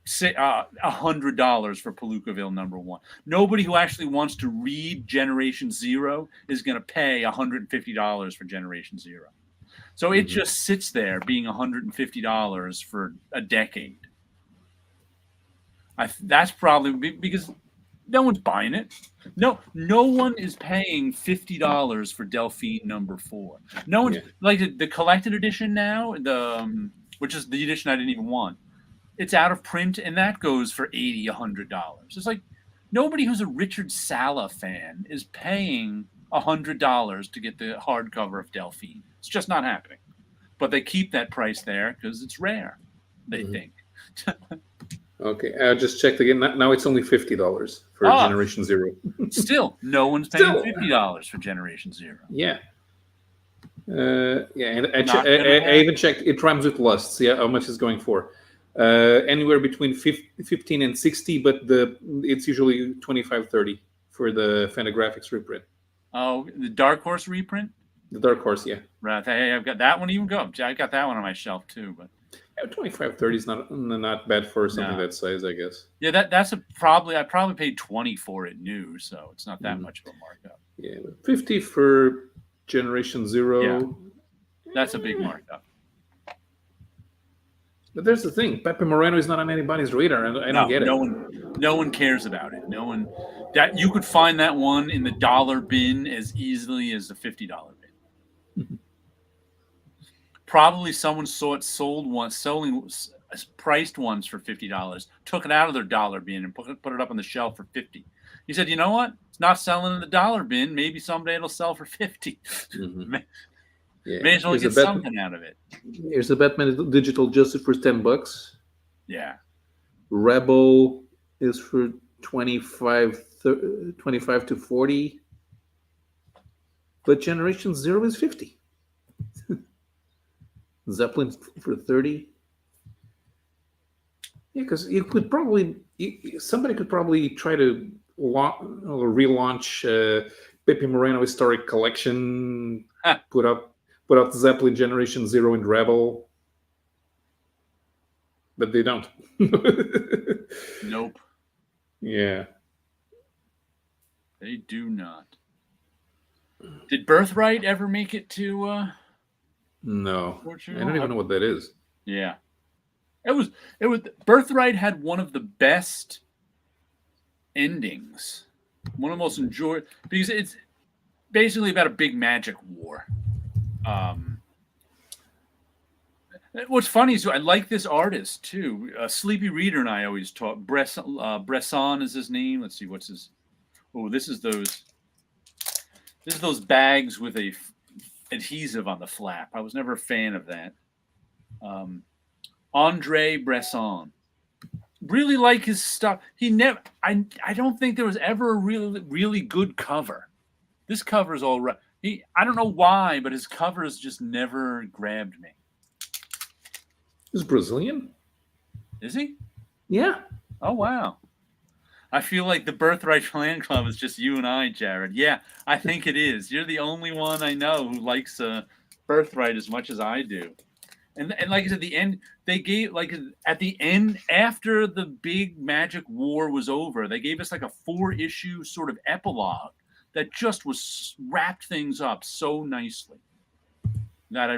$100 for Palookaville #1. Nobody who actually wants to read Generation Zero is going to pay $150 for Generation Zero. So it just sits there being $150 for a decade. That's probably because no one's buying it. No one is paying $50 for Delphine #4. No one's like the collected edition now, which is the edition I didn't even want. It's out of print, and that goes for $80, $100. It's like nobody who's a Richard Sala fan is paying $100 to get the hardcover of Delphine. It's just not happening. But they keep that price there because it's rare, they think. Okay, I just checked again. Now it's only $50 for Generation Zero. Still, no one's paying $50 for Generation Zero. Yeah. And I even checked. It rhymes with Lust. See how much it's going for. Anywhere between 15 and 60, but it's usually 25, 30 for the Fantagraphics reprint. Oh, the Dark Horse reprint? The Dark Horse, yeah. Right. Hey, I've got that one even go. I got that one on my shelf too, but 25, 30 is not bad for something that size, I guess. Yeah, that's I probably paid 20 for it new, so it's not that much of a markup. Yeah, 50 for Generation Zero. Yeah, that's a big markup. But there's the thing: Pepe Moreno is not on anybody's radar, and I don't get it. No one cares about it. No one that you could find that one in the dollar bin as easily as the $50 bin. Probably someone saw it priced once for $50, took it out of their dollar bin and put it up on the shelf for $50. He said, "You know what? It's not selling in the dollar bin. Maybe someday it'll sell for $50." Yeah. May as well get something out of it. Here's the Batman Digital Justice for $10. Yeah. Rebel is for 25 to 40. But Generation Zero is 50. Zeppelin for 30. Yeah, because somebody could probably try to relaunch Pepe Moreno Historic Collection, put out Zeppelin Generation Zero and Rebel, but they don't. Nope. Yeah. They do not. Did Birthright ever make it to? No, I don't even know what that is. Yeah, it was. Birthright had one of the best endings, one of the most enjoyed, because it's basically about a big magic war. What's funny is I like this artist too. Sleepy Reader and I always talk. Bresson is his name. Let's see, what's his? Oh, this is those. This is those bags with a adhesive on the flap. I was never a fan of that. Andre Bresson. Really like his stuff. He never. I don't think there was ever a really good cover. This cover's all right. I don't know why, but his covers just never grabbed me. He's Brazilian. Is he? Yeah. Oh wow. I feel like the Birthright Fan Club is just you and I, Jared. Yeah, I think it is. You're the only one I know who likes Birthright as much as I do. And like I said, the end they gave at the end after the big Magic War was over, they gave us like a 4-issue sort of epilogue that just wrapped things up so nicely. That I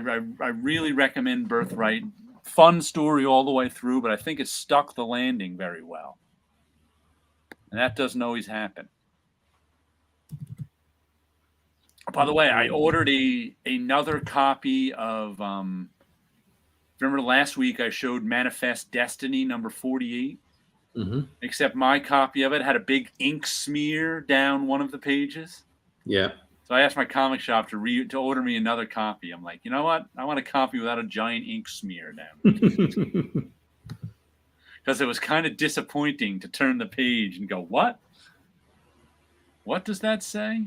really recommend Birthright. Fun story all the way through, but I think it stuck the landing very well. And that doesn't always happen. By the way, I ordered another copy of remember last week I showed Manifest Destiny number 48? Mm-hmm. Except my copy of it had a big ink smear down one of the pages. Yeah. So I asked my comic shop to order me another copy. I'm like, you know what? I want a copy without a giant ink smear down. Because it was kind of disappointing to turn the page and go, what? What does that say?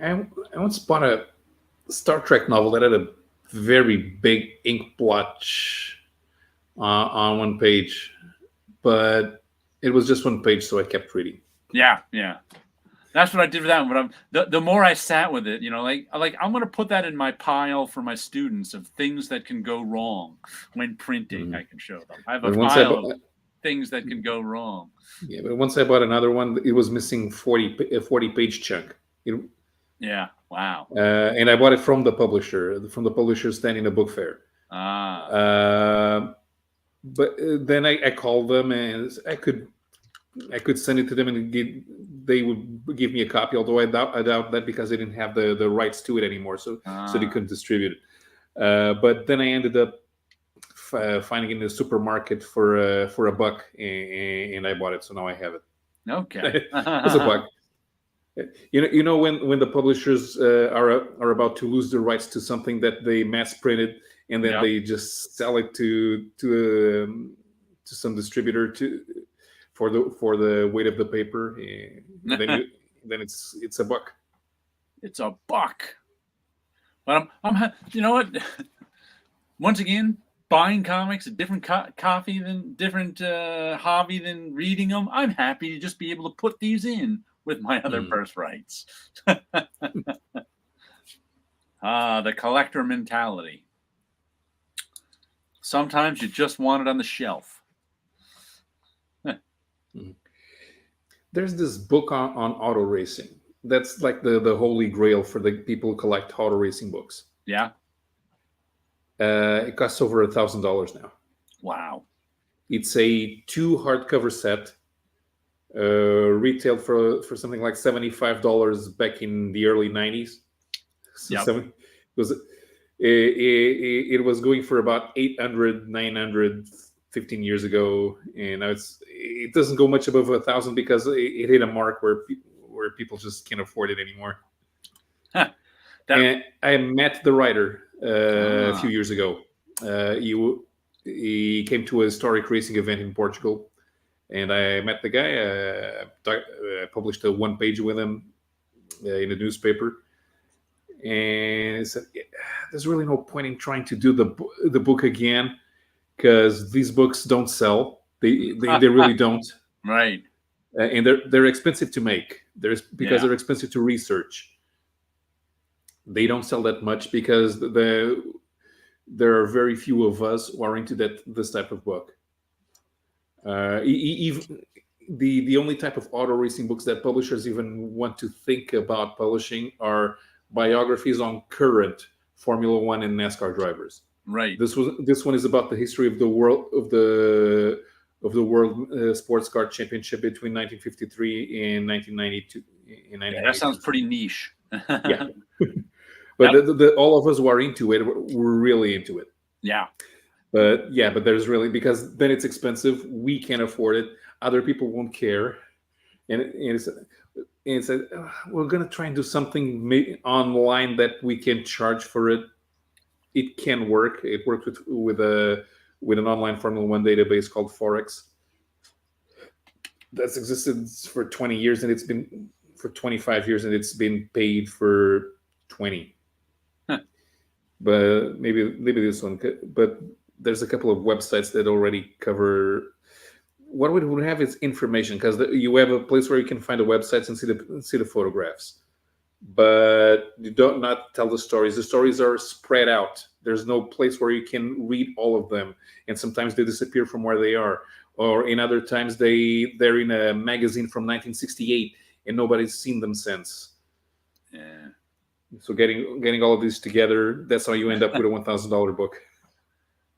I once bought a Star Trek novel that had a very big ink blotch on one page, but it was just one page, so I kept reading. Yeah. That's what I did with that one. But the more I sat with it, like I'm going to put that in my pile for my students of things that can go wrong when printing. Mm-hmm. I can show them. I have a pile of things that can go wrong. Yeah, but once I bought another one, it was missing 40-page chunk. Yeah. Wow. And I bought it from the publisher standing in a book fair. But then I called them and I could send it to them and they would give me a copy. Although I doubt that because they didn't have the rights to it anymore, so they couldn't distribute it. But then I ended up finding it in the supermarket for $1, and I bought it. So now I have it. Okay, it was $1. You know when the publishers are about to lose the rights to something that they mass printed and then they just sell it to some distributor for the weight of the paper, and then it's $1. It's $1. But I'm you know what? Once again, buying comics, a different hobby than reading them. I'm happy to just be able to put these in with my other birthrights. The collector mentality. Sometimes you just want it on the shelf. There's this book on auto racing. That's like the holy grail for the people who collect auto racing books. Yeah. It costs over $1,000 now. Wow. It's a 2 hardcover set. Retailed for something like $75 back in the early 90s. So it was going for about 800, 900 15 years ago, and now it doesn't go much above 1,000 because it hit a mark where people just can't afford it anymore. And I met the writer a few years ago. He came to a historic racing event in Portugal. And I met the guy. I published a 1-page with him in a newspaper, and he said, "There's really no point in trying to do the book again because these books don't sell. They really don't. Right? And they're expensive to make. They're expensive to research. They don't sell that much because there are very few of us who are into this type of book." Even the only type of auto racing books that publishers even want to think about publishing are biographies on current Formula One and NASCAR drivers. Right. This one is about the history of the world sports car championship between 1953 and 1992. That sounds pretty niche. Yeah. But all of us who are into it, we're really into it. Yeah. But there's really, because then it's expensive. We can't afford it. other people won't care, and it's like, we're gonna try and do something online that we can charge for it. It can work. It worked with an online Formula One database called Forex that's existed for 20 years, and it's been for 25 years, and it's been paid for 20. Huh. But maybe this one. But there's a couple of websites that already cover. What we would have is information, because you have a place where you can find the websites and see the photographs, but you don't not tell the stories. The stories are spread out. There's no place where you can read all of them, and sometimes they disappear from where they are, or in other times they're in a magazine from 1968 and nobody's seen them since. Yeah. So getting all of these together, that's how you end up with a $1,000 book.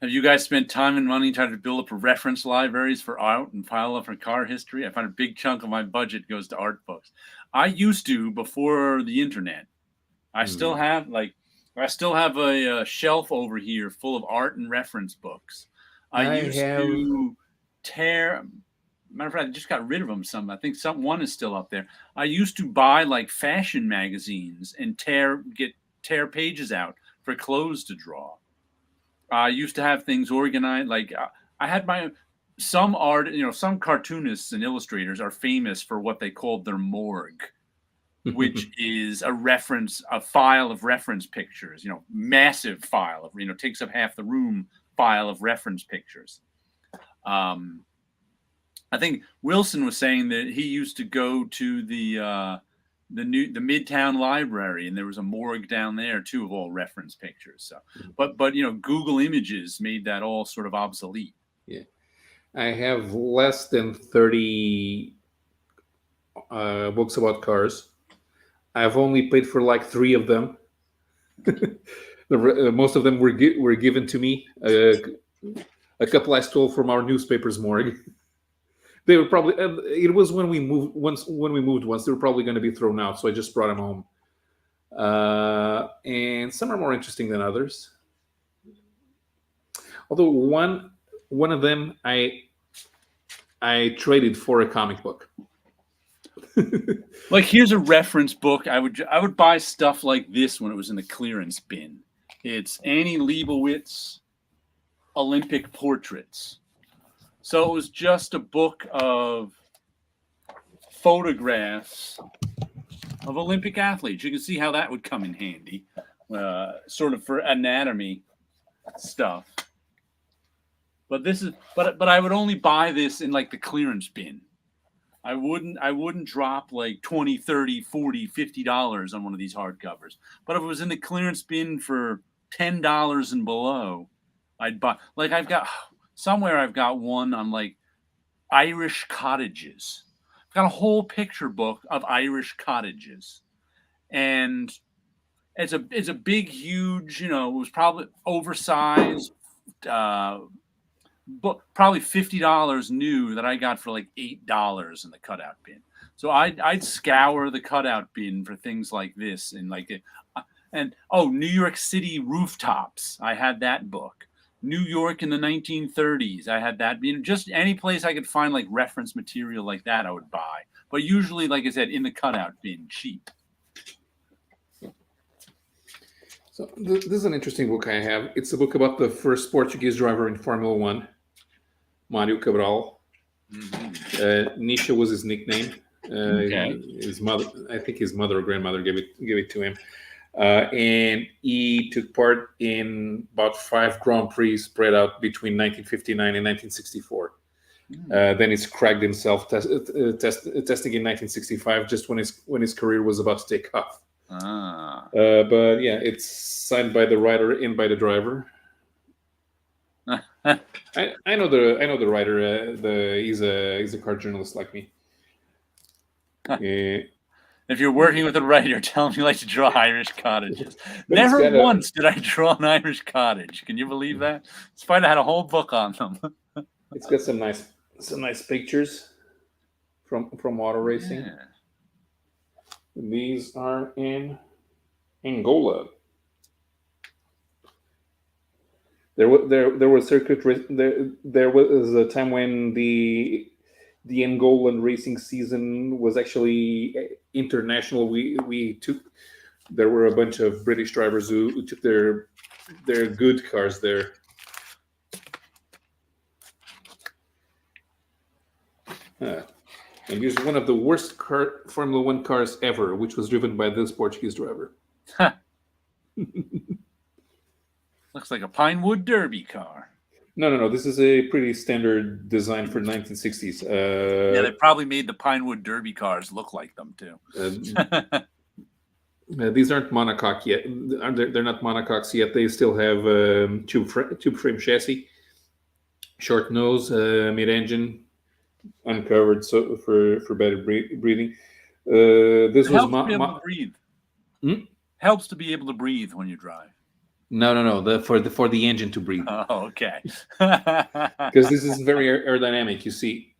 Have you guys spent time and money trying to build up a reference libraries for art and file up for car history? I find a big chunk of my budget goes to art books. I used to before the internet. I still have a shelf over here full of art and reference books. I used to tear. Matter of fact, I just got rid of them. I think one is still up there. I used to buy like fashion magazines and tear pages out for clothes to draw. I used to have things organized. Like I had some art. Some cartoonists and illustrators are famous for what they called their morgue, which is a file of reference pictures. Massive file of takes up half the room file of reference pictures. I think Wilson was saying that he used to go to the Midtown Library, and there was a morgue down there too of all reference pictures. So, but Google Images made that all sort of obsolete. Yeah, I have less than 30 books about cars. I've only paid for like 3 of them. Most of them were given to me. A couple I stole from our newspaper's morgue. They were probably. It was when we moved once. They were probably going to be thrown out, so I just brought them home. And some are more interesting than others. Although one of them I traded for a comic book. Like, here's a reference book. I would buy stuff like this when it was in the clearance bin. It's Annie Leibovitz Olympic Portraits. So it was just a book of photographs of Olympic athletes. You can see how that would come in handy, sort of for anatomy stuff. But I would only buy this in like the clearance bin. I wouldn't drop like $20, $30, $40, $50 on one of these hardcovers. But if it was in the clearance bin for $10 and below, I'd buy. Like I've got one on like Irish cottages. I've got a whole picture book of Irish cottages, and it's a big, huge. It was probably oversized. But probably $50 new that I got for like $8 in the cutout bin. So I'd scour the cutout bin for things like this and New York City rooftops. I had that book. New York in the 1930s. I had that. Just any place I could find like reference material like that, I would buy. But usually, like I said, in the cutout bin, cheap. So this is an interesting book I have. It's a book about the first Portuguese driver in Formula One, Mário Cabral. Nisha was his nickname. Okay. His mother, I think his mother or grandmother gave it to him. And he took part in about 5 Grand Prix spread out between 1959 and 1964. Then he's cracked himself testing in 1965, just when his career was about to take off. But yeah, it's signed by the writer and by the driver. I know the writer. He's a car journalist like me. If you're working with a writer, tell him you like to draw Irish cottages. Never once did I draw an Irish cottage. Can you believe that? Despite I had a whole book on them. It's got some nice pictures from auto racing. Yeah. These are in Angola. There was circuit. There was a time when the the Angolan racing season was actually international. We took there were a bunch of British drivers who took their good cars there. And here's one of the worst Formula One cars ever, which was driven by this Portuguese driver. Looks like a Pinewood Derby car. No. This is a pretty standard design for 1960s. Yeah, they probably made the Pinewood Derby cars look like them too. These aren't monocoque yet. They're not monocoques yet. They still have tube frame chassis, short nose, mid-engine, uncovered, so for better breathing. This was helps to be able to breathe. Helps to be able to breathe when you drive. No. For the engine to breathe. Oh, okay. Because this is very aerodynamic. You see,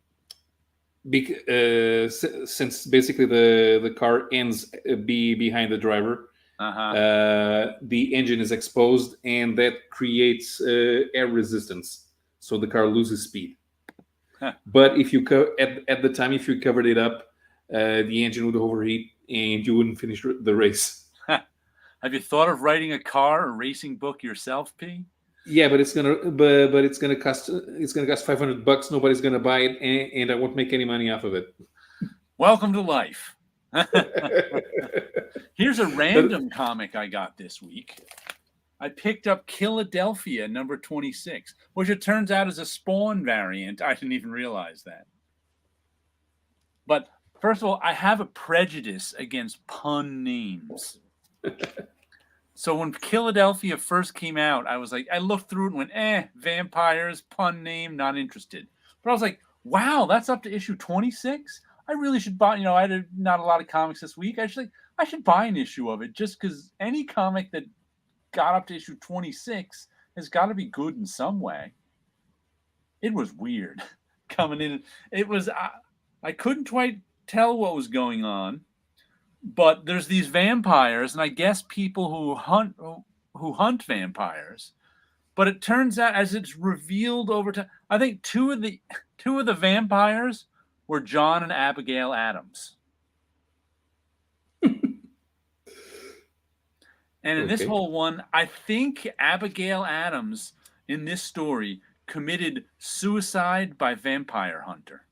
since basically the car ends behind the driver, the engine is exposed, and that creates air resistance, so the car loses speed. But if you at the time, if you covered it up, the engine would overheat and you wouldn't finish the race. Have you thought of writing a car or racing book yourself, P? Yeah, but it's gonna cost $500. Nobody's gonna buy it, and I won't make any money off of it. Welcome to life. Here's a random comic I got this week. I picked up Philadelphia number 26, which it turns out is a Spawn variant. I didn't even realize that. But first of all, I have a prejudice against pun names. So when Philadelphia first came out, I was like, I looked through it and went, vampires, pun name, not interested. But I was like, wow, that's up to issue 26? I really should buy, I had not a lot of comics this week. I should buy an issue of it, just because any comic that got up to issue 26 has got to be good in some way. It was weird coming in. It was, I couldn't quite tell what was going on. But there's these vampires, and I guess people who hunt vampires. But it turns out, as it's revealed over time, I think two of the vampires were John and Abigail Adams. And in this whole one, I think Abigail Adams in this story committed suicide by vampire hunter.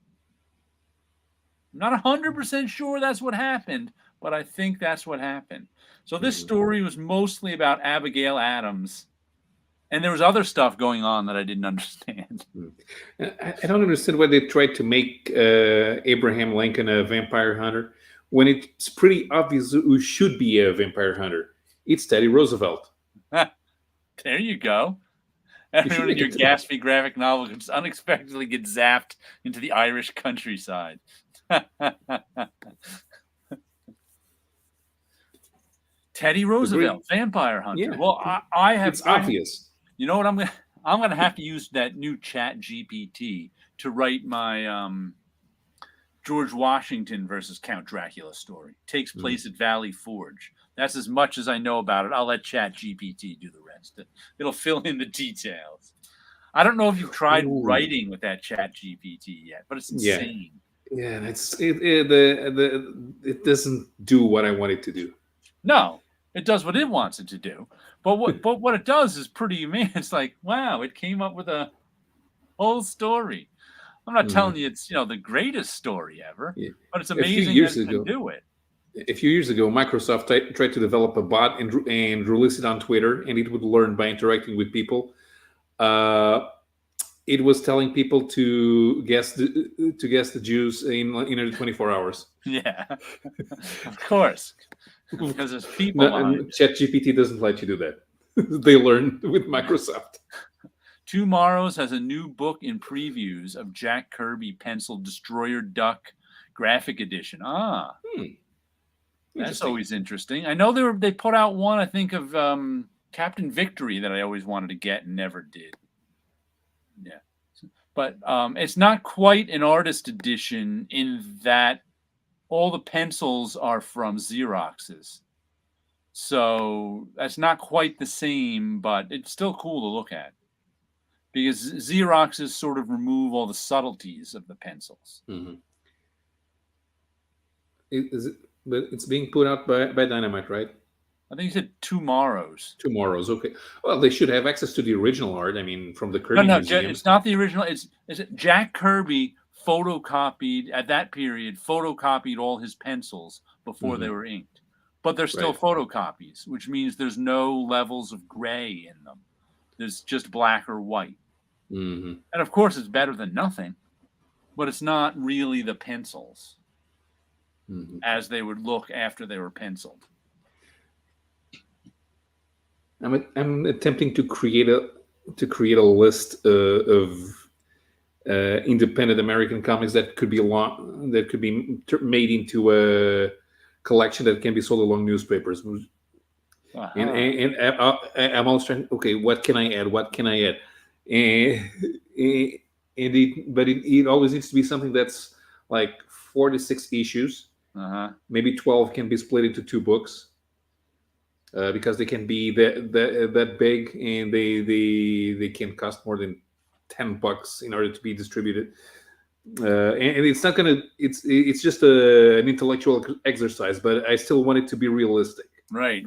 I'm not 100% sure that's what happened, but I think that's what happened. So this story was mostly about Abigail Adams, and there was other stuff going on that I didn't understand. I don't understand why they tried to make Abraham Lincoln a vampire hunter when it's pretty obvious who should be a vampire hunter. It's Teddy Roosevelt. There you go. Everyone in your Gatsby graphic novel could just unexpectedly get zapped into the Irish countryside. Teddy Roosevelt, vampire hunter. Yeah. Well, I have. It's obvious. You know what I'm gonna have to use that new Chat GPT to write my George Washington versus Count Dracula story. Takes place at Valley Forge. That's as much as I know about it. I'll let Chat GPT do the rest. It'll fill in the details. I don't know if you've tried writing with that Chat GPT yet, but it's insane. Yeah, it doesn't do what I want it to do. No, it does what it wants it to do. But what it does is pretty amazing. It's like, wow, it came up with a whole story. I'm not telling you it's the greatest story ever, but it's amazing that it can do it. A few years ago, Microsoft tried to develop a bot and release it on Twitter, and it would learn by interacting with people. It was telling people to guess the Jews in under 24 hours. Yeah, of course, because there's people. ChatGPT doesn't let you do that. They learn with Microsoft. Tomorrow's has a new book in previews of Jack Kirby pencil Destroyer Duck graphic edition. That's always interesting. I know they put out one, I think, of Captain Victory that I always wanted to get and never did. Yeah. But it's not quite an artist edition in that all the pencils are from Xeroxes. So that's not quite the same, but it's still cool to look at. because Xeroxes sort of remove all the subtleties of the pencils. Mm-hmm. But it's being put out by Dynamite, right? I think you said Tomorrow's. Tomorrow's okay. Well, they should have access to the original art. I mean, from the Kirby No, Museum. it's not the original. It's Jack Kirby photocopied at that period. Photocopied all his pencils before they were inked, but they're still photocopies, which means there's no levels of gray in them. There's just black or white. Mm-hmm. And of course, it's better than nothing, but it's not really the pencils as they would look after they were penciled. I'm attempting to create a list of independent American comics that could be made into a collection that can be sold along newspapers. And I'm always trying. Okay, what can I add? What can I add? But it always needs to be something that's like 4 to 6 issues. Maybe 12 can be split into 2 books. Because they can be that big, and they can cost more than $10 in order to be distributed. And it's not gonna. It's just an intellectual exercise, but I still want it to be realistic. Right.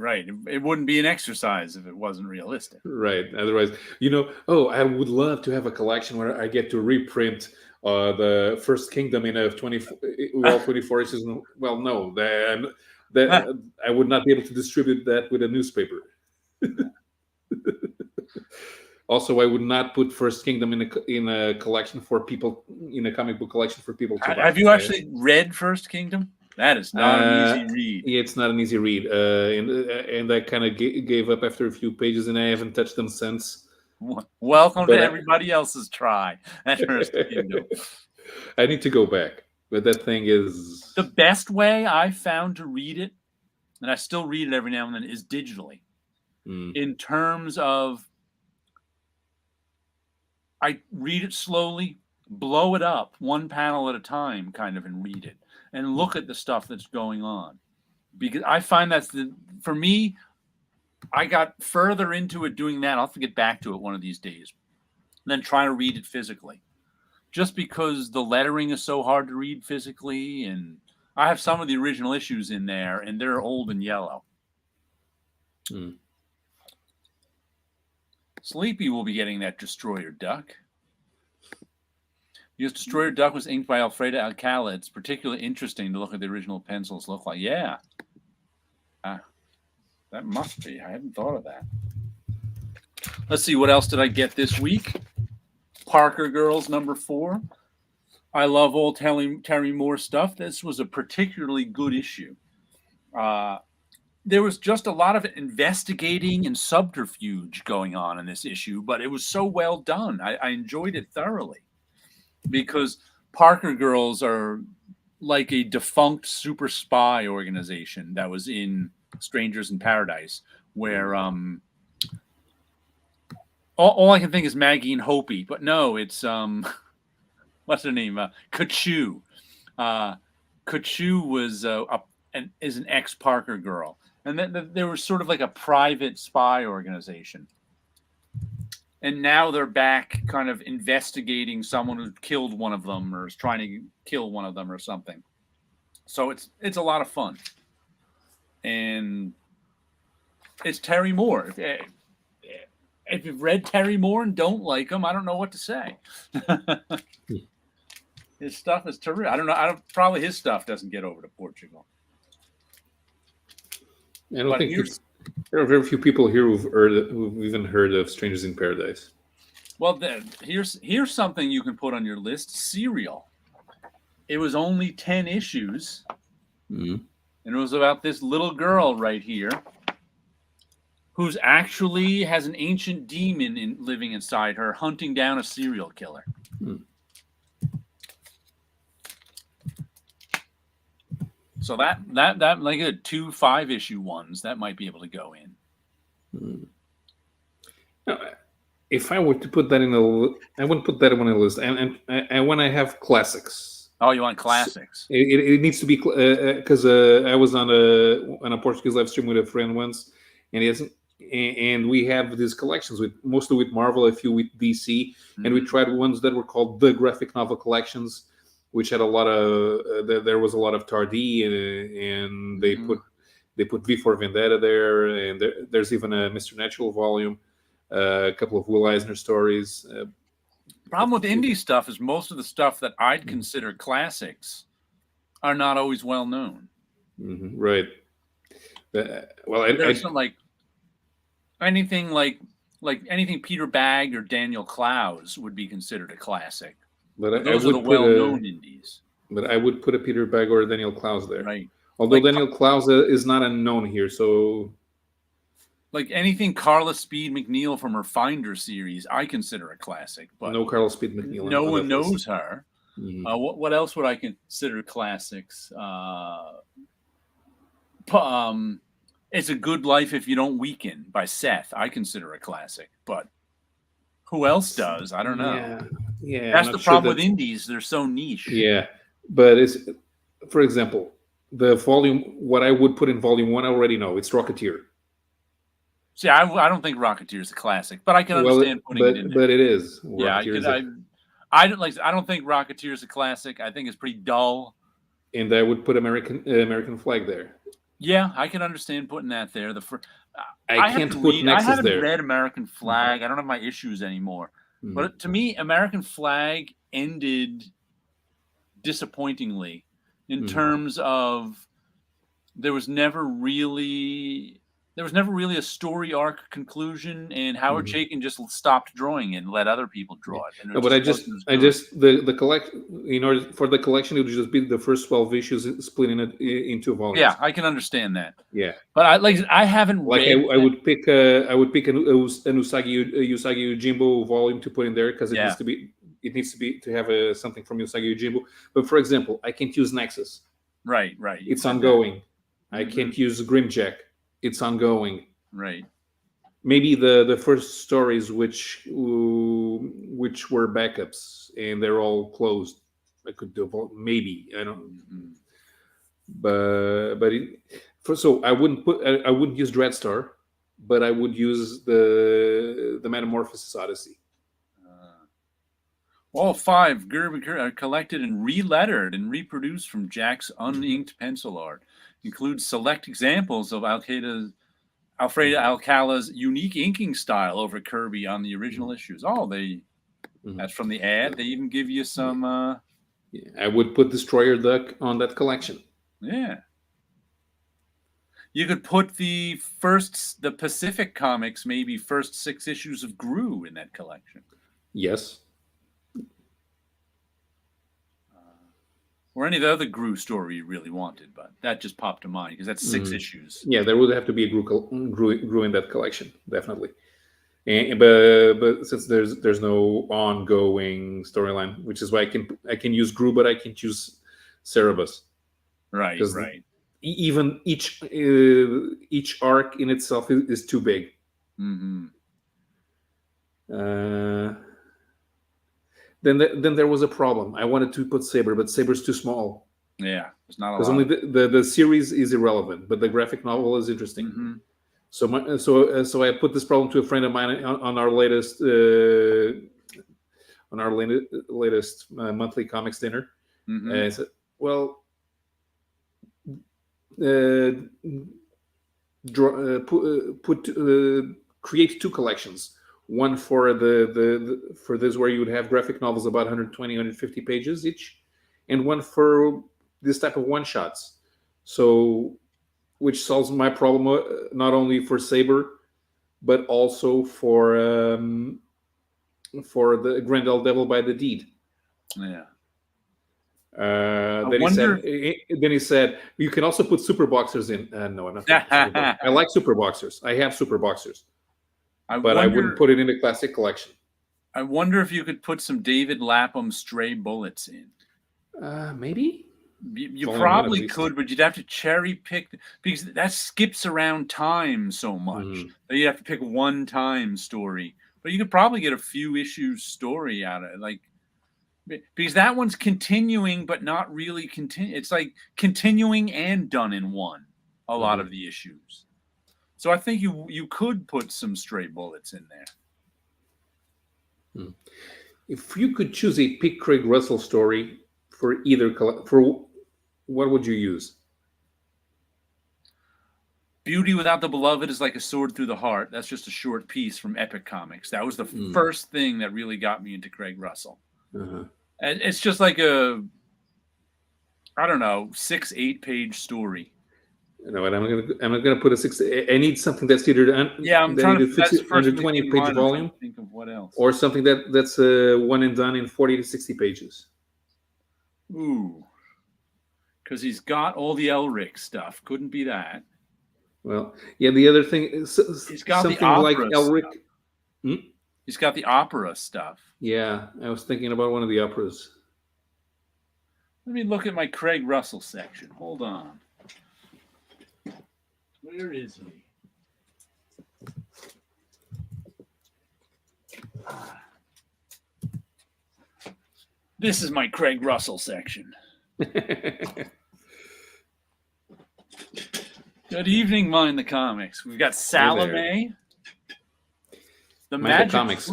It wouldn't be an exercise if it wasn't realistic. Right. Otherwise, I would love to have a collection where I get to reprint the First Kingdom in a 24 issues. Well, no, that I would not be able to distribute that with a newspaper. Also, I would not put First Kingdom in a collection for people, in a comic book collection for people to buy. Have you actually read First Kingdom? That is not an easy read. Yeah, it's not an easy read, and I kind of gave up after a few pages, and I haven't touched them since. Welcome to everybody else's try at First Kingdom. I need to go back, but that thing is... The best way I found to read it, and I still read it every now and then, is digitally. In terms of, I read it slowly, blow it up one panel at a time, kind of, and read it, and look at the stuff that's going on. Because I find for me, I got further into it doing that. I'll have to get back to it one of these days. Then try to read it physically. Just because the lettering is so hard to read physically, and I have some of the original issues in there, and they're old and yellow. Sleepy will be getting that Destroyer Duck. Because Destroyer Duck was inked by Alfredo Alcala. It's particularly interesting to look at the original pencils look like. Yeah. That must be. I hadn't thought of that. Let's see. What else did I get this week? Parker Girls #4. I love all Terry Moore stuff. This was a particularly good issue. There was just a lot of investigating and subterfuge going on in this issue, but it was so well done. I enjoyed it thoroughly because Parker Girls are like a defunct super spy organization that was in Strangers in Paradise, where all I can think is Maggie and Hopi, but no, it's what's her name? Kachu. Kachu was is an ex-Parker girl. And then there was sort of like a private spy organization. And now they're back kind of investigating someone who killed one of them or is trying to kill one of them or something. So it's a lot of fun. And it's Terry Moore. If you've read Terry Moore and don't like him, I don't know what to say. His stuff is terrific. I don't know. Probably his stuff doesn't get over to Portugal. I don't think there are very few people here who've even heard of Strangers in Paradise. Well, here's something you can put on your list: Serial. It was only 10 issues, and it was about this little girl right here, who's actually has an ancient demon living inside her, hunting down a serial killer. So that like a 2 5-issue ones that might be able to go in. Now, if I were to put that I wouldn't put that on a list. And when I have classics. Oh, you want classics? It needs to be because I was on a Portuguese live stream with a friend once, and and we have these collections with mostly with Marvel, a few with DC, and we Mhm. tried ones that were called the graphic novel collections, which had a lot of there was a lot of Tardy, and Mhm. they put V for Vendetta there, and there's even a Mr. Natural volume, a couple of Will Eisner stories. Problem with indie stuff is most of the stuff that I'd Mhm. consider classics are not always well known. Right. Well, There's some anything like anything Peter Bagg or Daniel Clowes would be considered a classic. But but I those are the would put a well-known indies, but I would put a Peter Bagg or a Daniel Clowes there. right? Although Like Daniel Clowes is not unknown here, so like anything Carla Speed McNeil from her Finder series, I consider a classic. But no Carl Speed McNeil no on one that list. knows her. Mhm. What else would I consider classics? It's a Good Life If You Don't Weaken by Seth. I consider a classic, but who else does? I don't know. Yeah, yeah, I'm That's the not sure problem with that. indies; they're so niche. Yeah, but it's, for example, the volume. What I would put in volume one, I already know. It's Rocketeer. See, I don't think Rocketeer is a classic, but I can Well, understand putting it in there. but it is. Yeah, I Rocketeer could. is a, I don't like. I don't think Rocketeer is a classic. I think it's pretty dull. and I would put American Flag there. Yeah, I can understand putting that there. I I have to can't put read. I Nexus haven't there. read American Flag. I don't have my issues anymore. Mhm. But to me, American Flag ended disappointingly in Mhm. terms of there was never really a story arc conclusion, and Howard Mhm. Chaykin just stopped drawing it and let other people Yeah. draw it, and No, it but just wasn't as I good. just the collect in order for the collection, it would just be the first 12 issues split into Yeah, volumes. I can understand that. Yeah, But I haven't like read I that. would pick an Usagi Yojimbo volume to put in there because Yeah, it needs to be to have something from Usagi Yojimbo. But for example, I can't use Nexus. right. You It's said that. ongoing. I Hmm. can't use Grimjack. It's ongoing. Right. Maybe the first stories which were backups and they're all closed. I could do maybe I don't, Hmm. but so I wouldn't use Dreadstar, but I would use the Metamorphosis Odyssey. All five Gerber are collected and relettered and reproduced from Jack's uninked pencil art. Includes select examples of Alfredo Alcala's unique inking style over Kirby on the original issues. Oh, that's from the ad. They even give you some. Yeah, I would put Destroyer Duck on that collection. Yeah, you could put the Pacific Comics, maybe first 6 issues of Gru in that collection. Yes. Or any of the other Gru story you really wanted, but that just popped to mind because that's 6 issues. Yeah, there would have to be a Gru in that collection, definitely. And, but since there's no ongoing storyline, which is why I can use Gru, but I can't use Cerebus. Right. Even each arc in itself is too big. Mm-hmm. Then there was a problem. I wanted to put Saber, but Saber's too small. Yeah, there's not a Because lot. Only the series is irrelevant, but the graphic novel is interesting. Mm-hmm. So I put this problem to a friend of mine on our latest monthly comics dinner. Mm-hmm. And I said, "Well, create 2 collections. One for for this where you would have graphic novels about 120, 150 pages each, and one for this type of one shots. So, which solves my problem not only for Saber, but also for the Grendel Devil by the Deed." Yeah. Then he said, "You can also put super boxers in." No, I'm not. I like super boxers. I have super boxers, I wouldn't put it in the classic collection. I wonder if you could put some David Lapham Stray Bullets in. Maybe. You probably could, but you'd have to cherry pick because that skips around time so much that you'd have to pick one time story. But you could probably get a few issues story out of it, because that one's continuing but not really continue. It's like continuing and done in one. A lot of the issues. So I think you could put some stray bullets in there. If you could choose a pick Craig Russell story for for what would you use? Beauty Without the Beloved is like a sword through the heart. That's just a short piece from Epic Comics. That was the first thing that really got me into Craig Russell. Uh-huh. And it's just like a, I don't know, 6-8 page story. No, and I'm not gonna put a 6. I need something that's either I'm trying to. That's the first 120-page volume, think of what else, or something that's one and done in 40 to 60 pages. Ooh, because he's got all the Elric stuff. Couldn't be that. Well, yeah. The other thing is he's got something the opera like Elric. He's got the opera stuff. Yeah, I was thinking about one of the operas. Let me look at my Craig Russell section. Hold on. Where is he? This is my Craig Russell section. Good evening, Mind the Comics. We've got Salome. The Magic Comics.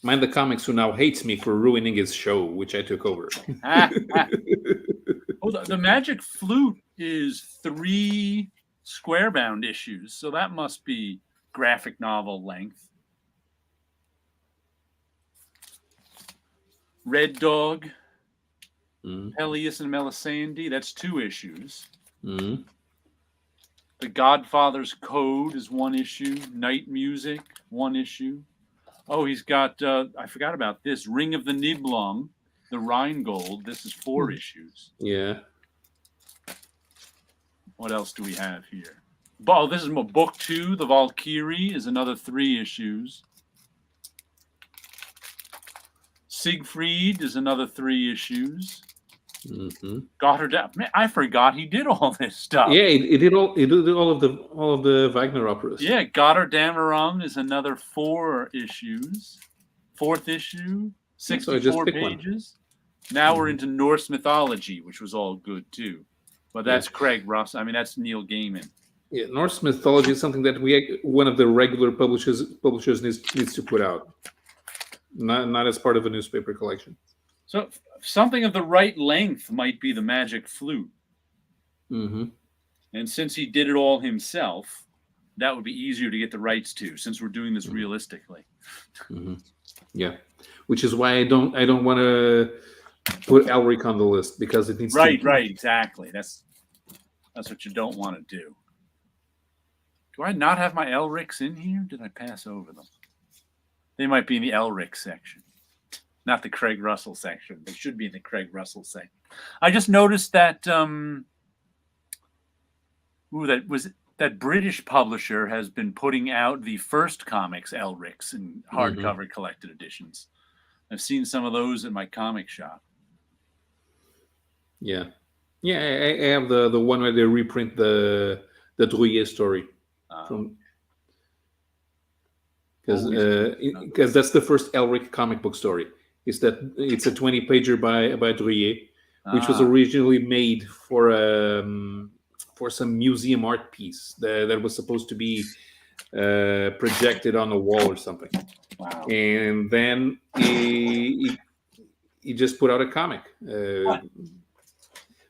Mind the Comics, who now hates me for ruining his show, which I took over. The Magic Flute is 3 square-bound issues, so that must be graphic novel length. Red Dog, Peleus and Melisande, that's 2 issues. The Godfather's Code is 1 issue. Night Music, 1 issue. Oh, he's got, I forgot about this, Ring of the Nibelung, the Rheingold. This is 4 issues. Yeah. What else do we have here? Oh, this is book 2. The Valkyrie is another 3 issues. Siegfried is another 3 issues. Gotterdam. Man, I forgot he did all this stuff. Yeah, he did all. He did all of the Wagner operas. Yeah, Gotterdammerung is another 4 issues. 4th issue, 64 pages. Now we're into Norse mythology, which was all good too. But that's Craig Russell. I mean, that's Neil Gaiman. Yeah, Norse mythology is something that one of the regular publishers needs to put out, not as part of a newspaper collection. So something of the right length might be the Magic Flute. And since he did it all himself, that would be easier to get the rights to, since we're doing this realistically. Yeah, which is why I don't want to put Elric on the list, because it needs right, exactly. That's what you don't want to do. Do I not have my Elrics in here? Did I pass over them? They might be in the Elric section, not the Craig Russell section. They should be in the Craig Russell section. I just noticed that that British publisher has been putting out the first comics Elrics in hardcover collected editions. I've seen some of those in my comic shop. Yeah, I have the one where they reprint the Drouillet story from, because that's the first Elric comic book story. It's a 20-pager by Drouillet, which was originally made for some museum art piece that was supposed to be projected on a wall or something. Wow. And then he just put out a comic.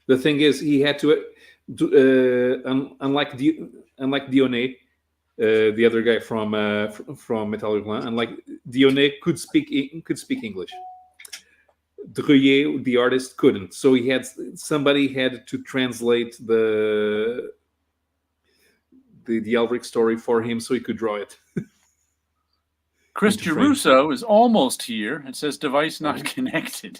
The thing is, he had to unlike Dionne, the other guy from Metal Hurlant, unlike Dionne could speak English. Drouillet, the artist, couldn't, so somebody had to translate the Elric story for him so he could draw it. Chris Geruso is almost here. It says device not connected.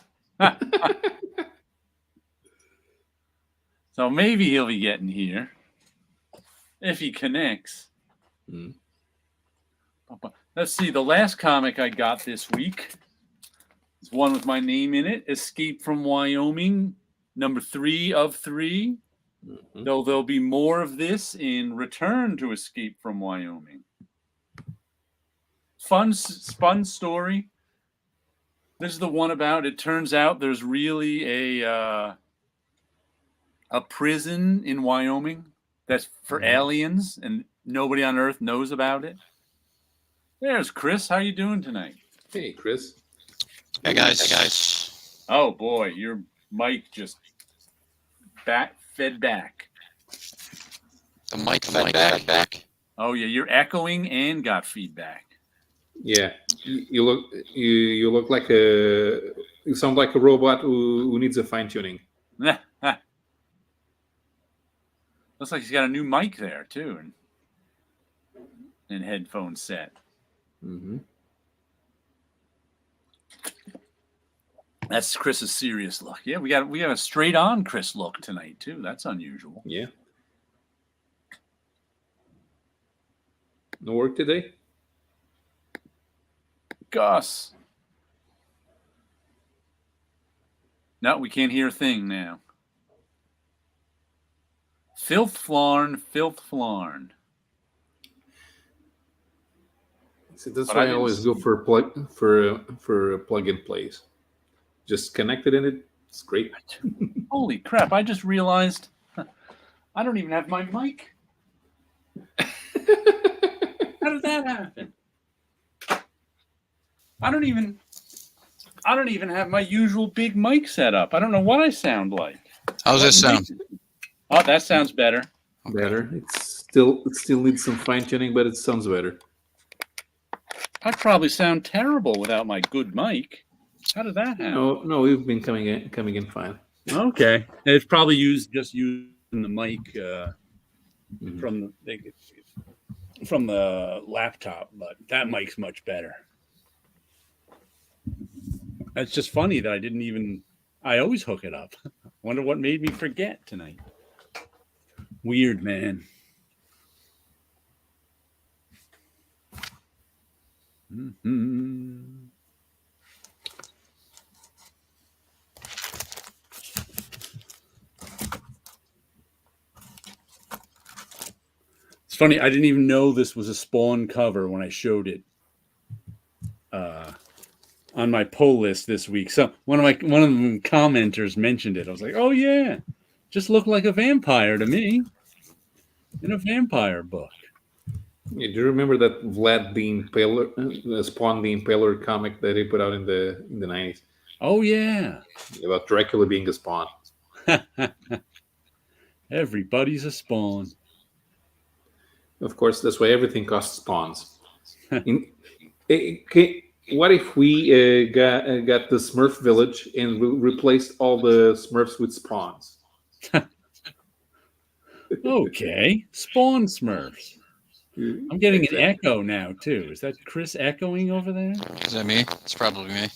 So maybe he'll be getting here if he connects. Let's see. The last comic I got this week is one with my name in it. Escape from Wyoming, number 3 of 3. Though there'll be more of this in Return to Escape from Wyoming. Fun story. This is the one about, it turns out there's really a prison in Wyoming that's for aliens, and Nobody on Earth knows about it. There's Chris. How you doing tonight? Hey, Chris. Hey guys. Oh boy, your mic just fed back. The mic fed back. Oh yeah, you're echoing and got feedback. Yeah, you look like you sound like a robot who needs a fine tuning. Looks like he's got a new mic there too, and headphone set. Mm-hmm. That's Chris's serious look. Yeah, we got a straight on Chris look tonight too. That's unusual. Yeah. No work today? Gus. No, we can't hear a thing now. Filth flarn. See, that's But why I I didn't always see- go for a plug and plays. Just connect it in it. It's great. Holy crap! I just realized I don't even have my mic. How did that happen? I don't even have my usual big mic set up. I don't know what I sound like. How's this sound? Oh, that sounds better. Better. It still needs some fine tuning, but it sounds better. I probably sound terrible without my good mic. How did that happen? No, we've been coming in fine. Okay, it's probably just using the mic from the laptop, but that mic's much better. That's just funny that I always hook it up. Wonder what made me forget tonight. Weird, man. Mm-hmm. It's funny, I didn't even know this was a Spawn cover when I showed it on my pull list this week. So one of the commenters mentioned it. I was like, "Oh yeah, just looked like a vampire to me in a vampire book." Yeah, do you remember that Vlad the Impaler, Spawn the Impaler comic that he put out in the 90s Oh yeah, about Dracula being a Spawn? everybody's a Spawn. Of course, that's why everything costs spawns. What if we got the Smurf village and replaced all the Smurfs with spawns? Okay, Spawn Smurfs. I'm getting an echo now too. Is that Chris echoing over there? Is that me? It's probably me.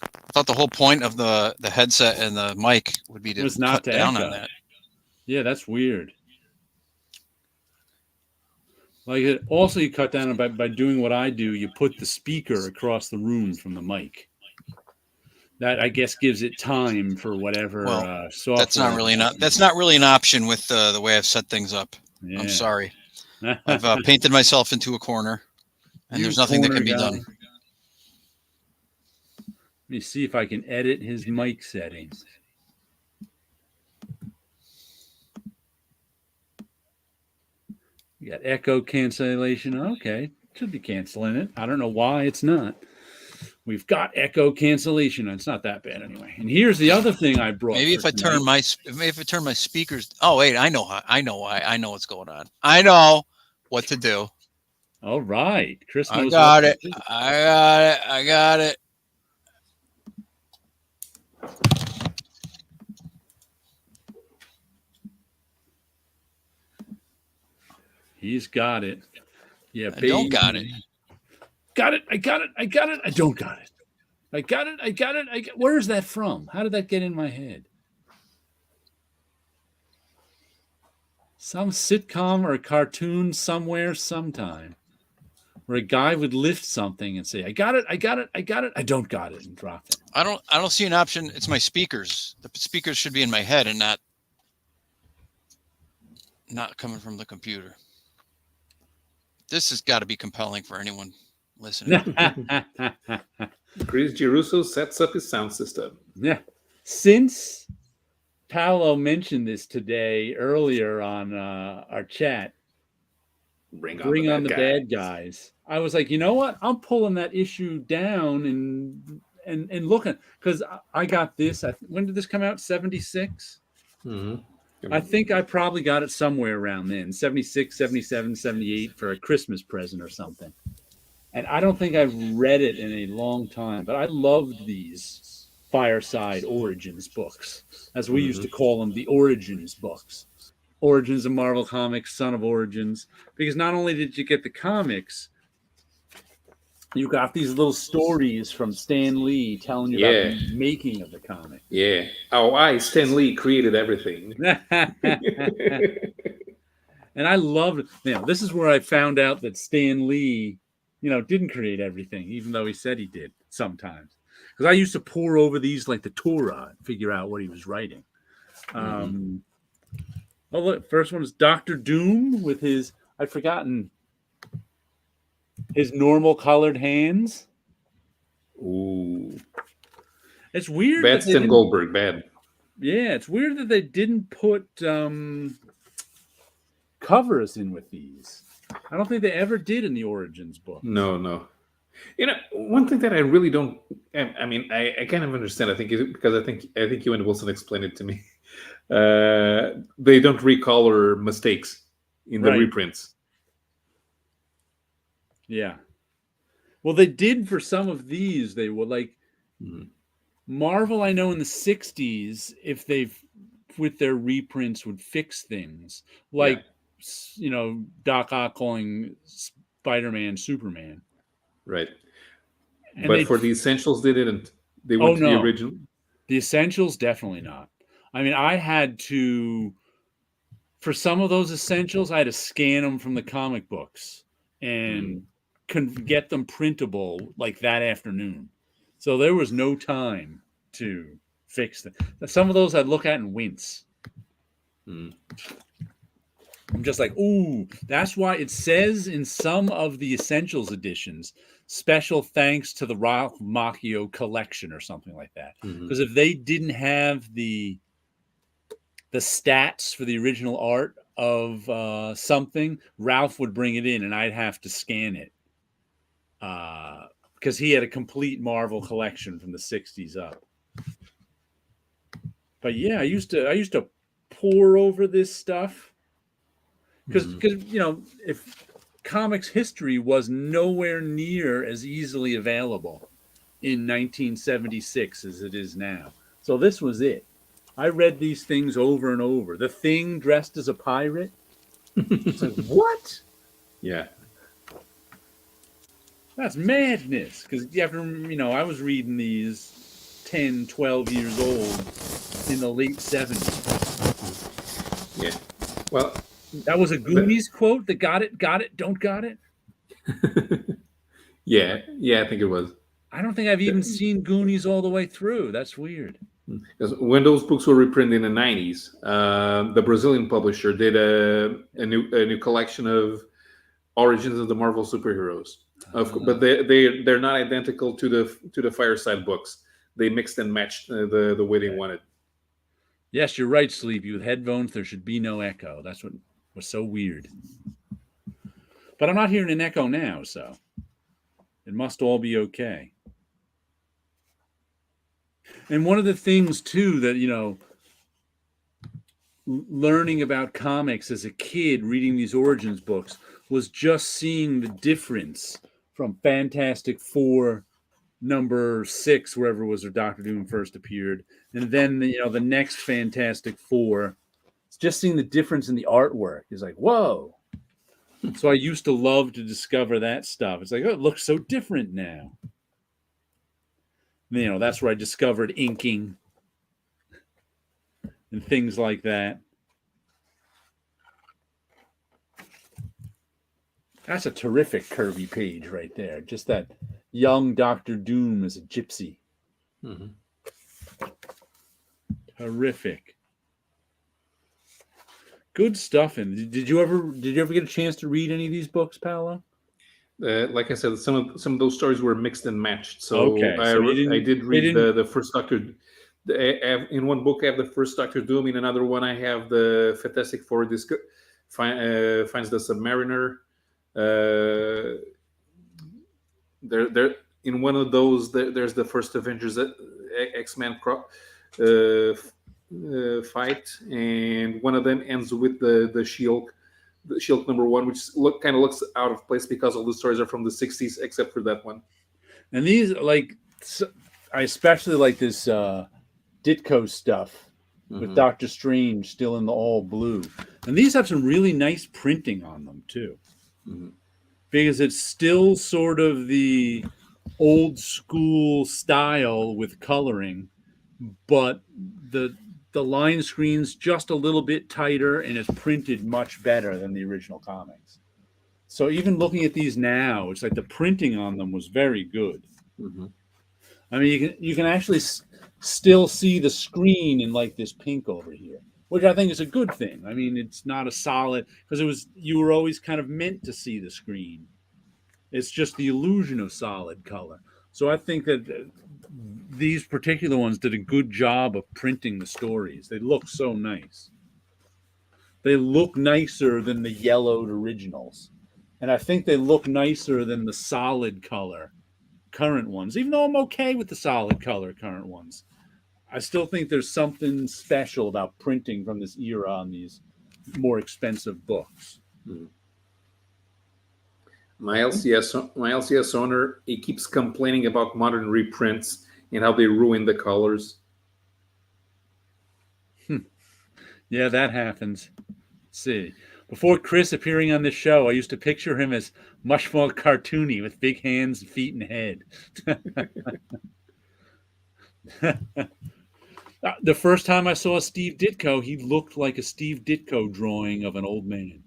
I thought the whole point of the headset and the mic would be to Was not cut to down echo. on that. Yeah, that's weird. Like also, you cut down by doing what I do. You put the speaker across the room from the mic. That I guess gives it time for whatever software. That's not really an option with the way I've set things up. Yeah. I'm sorry. I've painted myself into a corner, and there's nothing that can be done. Let me see if I can edit his mic settings. You got echo cancellation. Okay, should be canceling it. I don't know why it's not. We've got echo cancellation. It's not that bad anyway. And here's the other thing I brought. Maybe if I turn my speakers. Oh wait, I know why. I know what's going on. I know what to do. All right, Chris knows. I got it. He's got it. Yeah, I don't got it. Got it. I got it. I got it. I don't got it. I got it. I got it. Where is that from? How did that get in my head? Some sitcom or a cartoon somewhere, sometime, where a guy would lift something and say, "I got it. I got it. I got it. I don't got it," and drop it. I don't see an option. It's my speakers. The speakers should be in my head and not coming from the computer. This has got to be compelling for anyone listening. Chris Girusso sets up his sound system. Yeah. Since Paulo mentioned this today earlier on our chat, Bring on the bad guys. I was like, you know what? I'm pulling that issue down and looking, because I got this. When did this come out? 76? Mm-hmm. I think I probably got it somewhere around then, 76, 77, 78 for a Christmas present or something. And I don't think I've read it in a long time, but I loved these Fireside Origins books, as we used to call them, the Origins books. Origins of Marvel Comics, Son of Origins, because not only did you get the comics, you got these little stories from Stan Lee telling you about the making of the comic. Yeah. Oh, Stan Lee created everything. And I loved it. This is where I found out that Stan Lee, didn't create everything, even though he said he did sometimes. Because I used to pore over these like the Torah and figure out what he was writing. Oh, look, first one is Dr. Doom with his, I'd forgotten, his normal colored hands. Ooh. It's weird. Bad Stan Goldberg, bad. Yeah, it's weird that they didn't put covers in with these. I don't think they ever did in the Origins book. No. One thing that I really don't, I mean, I kind of understand. I think you and Wilson explained it to me. They don't recolor mistakes in the reprints. Yeah. Well, they did for some of these. They were like Marvel. I know in the 60s, if they've with their reprints would fix things like Doc Ock calling Spider-Man Superman. Right. And but for the Essentials, they didn't. They went to the original. The Essentials, definitely not. I mean, I had to, for some of those Essentials, I had to scan them from the comic books and get them printable like that afternoon. So there was no time to fix them. Some of those I'd look at and wince. I'm just like, ooh, that's why it says in some of the Essentials editions, special thanks to the Ralph Macchio collection or something like that. Because if they didn't have the stats for the original art of something, Ralph would bring it in and I'd have to scan it. Because he had a complete Marvel collection from the 60s up. But yeah, I used to pore over this stuff. Because if comics history was nowhere near as easily available in 1976 as it is now. So this was it. I read these things over and over. The Thing dressed as a pirate. It's like, what? Yeah. That's madness. Because you have to, I was reading these 10, 12 years old in the late 70s. Yeah. Well, that was a Goonies quote. The got it, don't got it. Yeah, I think it was. I don't think I've even seen Goonies all the way through. That's weird. When those books were reprinted in the 90s, the Brazilian publisher did a new collection of Origins of the Marvel superheroes. But they're not identical to the Fireside books. They mixed and matched the way they wanted. Yes, you're right, Sleepy. With headphones, there should be no echo. That's what was so weird. But I'm not hearing an echo now, so it must all be okay. And one of the things, too, that, learning about comics as a kid, reading these Origins books, was just seeing the difference from Fantastic Four number 6, wherever it was where Dr. Doom first appeared, and then, the next Fantastic Four. It's just seeing the difference in the artwork is like, whoa. So I used to love to discover that stuff. It's like, oh, it looks so different now. That's where I discovered inking and things like that. That's a terrific Kirby page right there. Just that young Dr. Doom as a gypsy. Terrific. Good stuff. And did you ever get a chance to read any of these books, Paulo? Like I said, some of those stories were mixed and matched. So okay, I did read the first Doctor. In one book, I have the first Doctor Doom. In another one, I have the Fantastic Four finds the Submariner. Uh, there in one of those there's the first Avengers X-Men fight, and one of them ends with the Shield. The Shield #1, which kind of looks out of place because all the stories are from the '60s, except for that one. And these, like, I especially like this Ditko stuff with Doctor Strange still in the all blue. And these have some really nice printing on them, too. Because it's still sort of the old school style with coloring, but the line screen's just a little bit tighter and it's printed much better than the original comics. So even looking at these now, it's like the printing on them was very good. I mean, you can actually still see the screen in like this pink over here, which I think is a good thing. I mean, it's not a solid, because you were always kind of meant to see the screen. It's just the illusion of solid color. So I think that these particular ones did a good job of printing the stories. They look so nice. They look nicer than the yellowed originals. And I think they look nicer than the solid color current ones. Even though I'm okay with the solid color current ones, I still think there's something special about printing from this era on these more expensive books. My LCS owner, he keeps complaining about modern reprints and how they ruin the colors. Yeah, that happens. Let's see. Before Chris appearing on this show, I used to picture him as much more cartoony with big hands, feet, and head. The first time I saw Steve Ditko, he looked like a Steve Ditko drawing of an old man.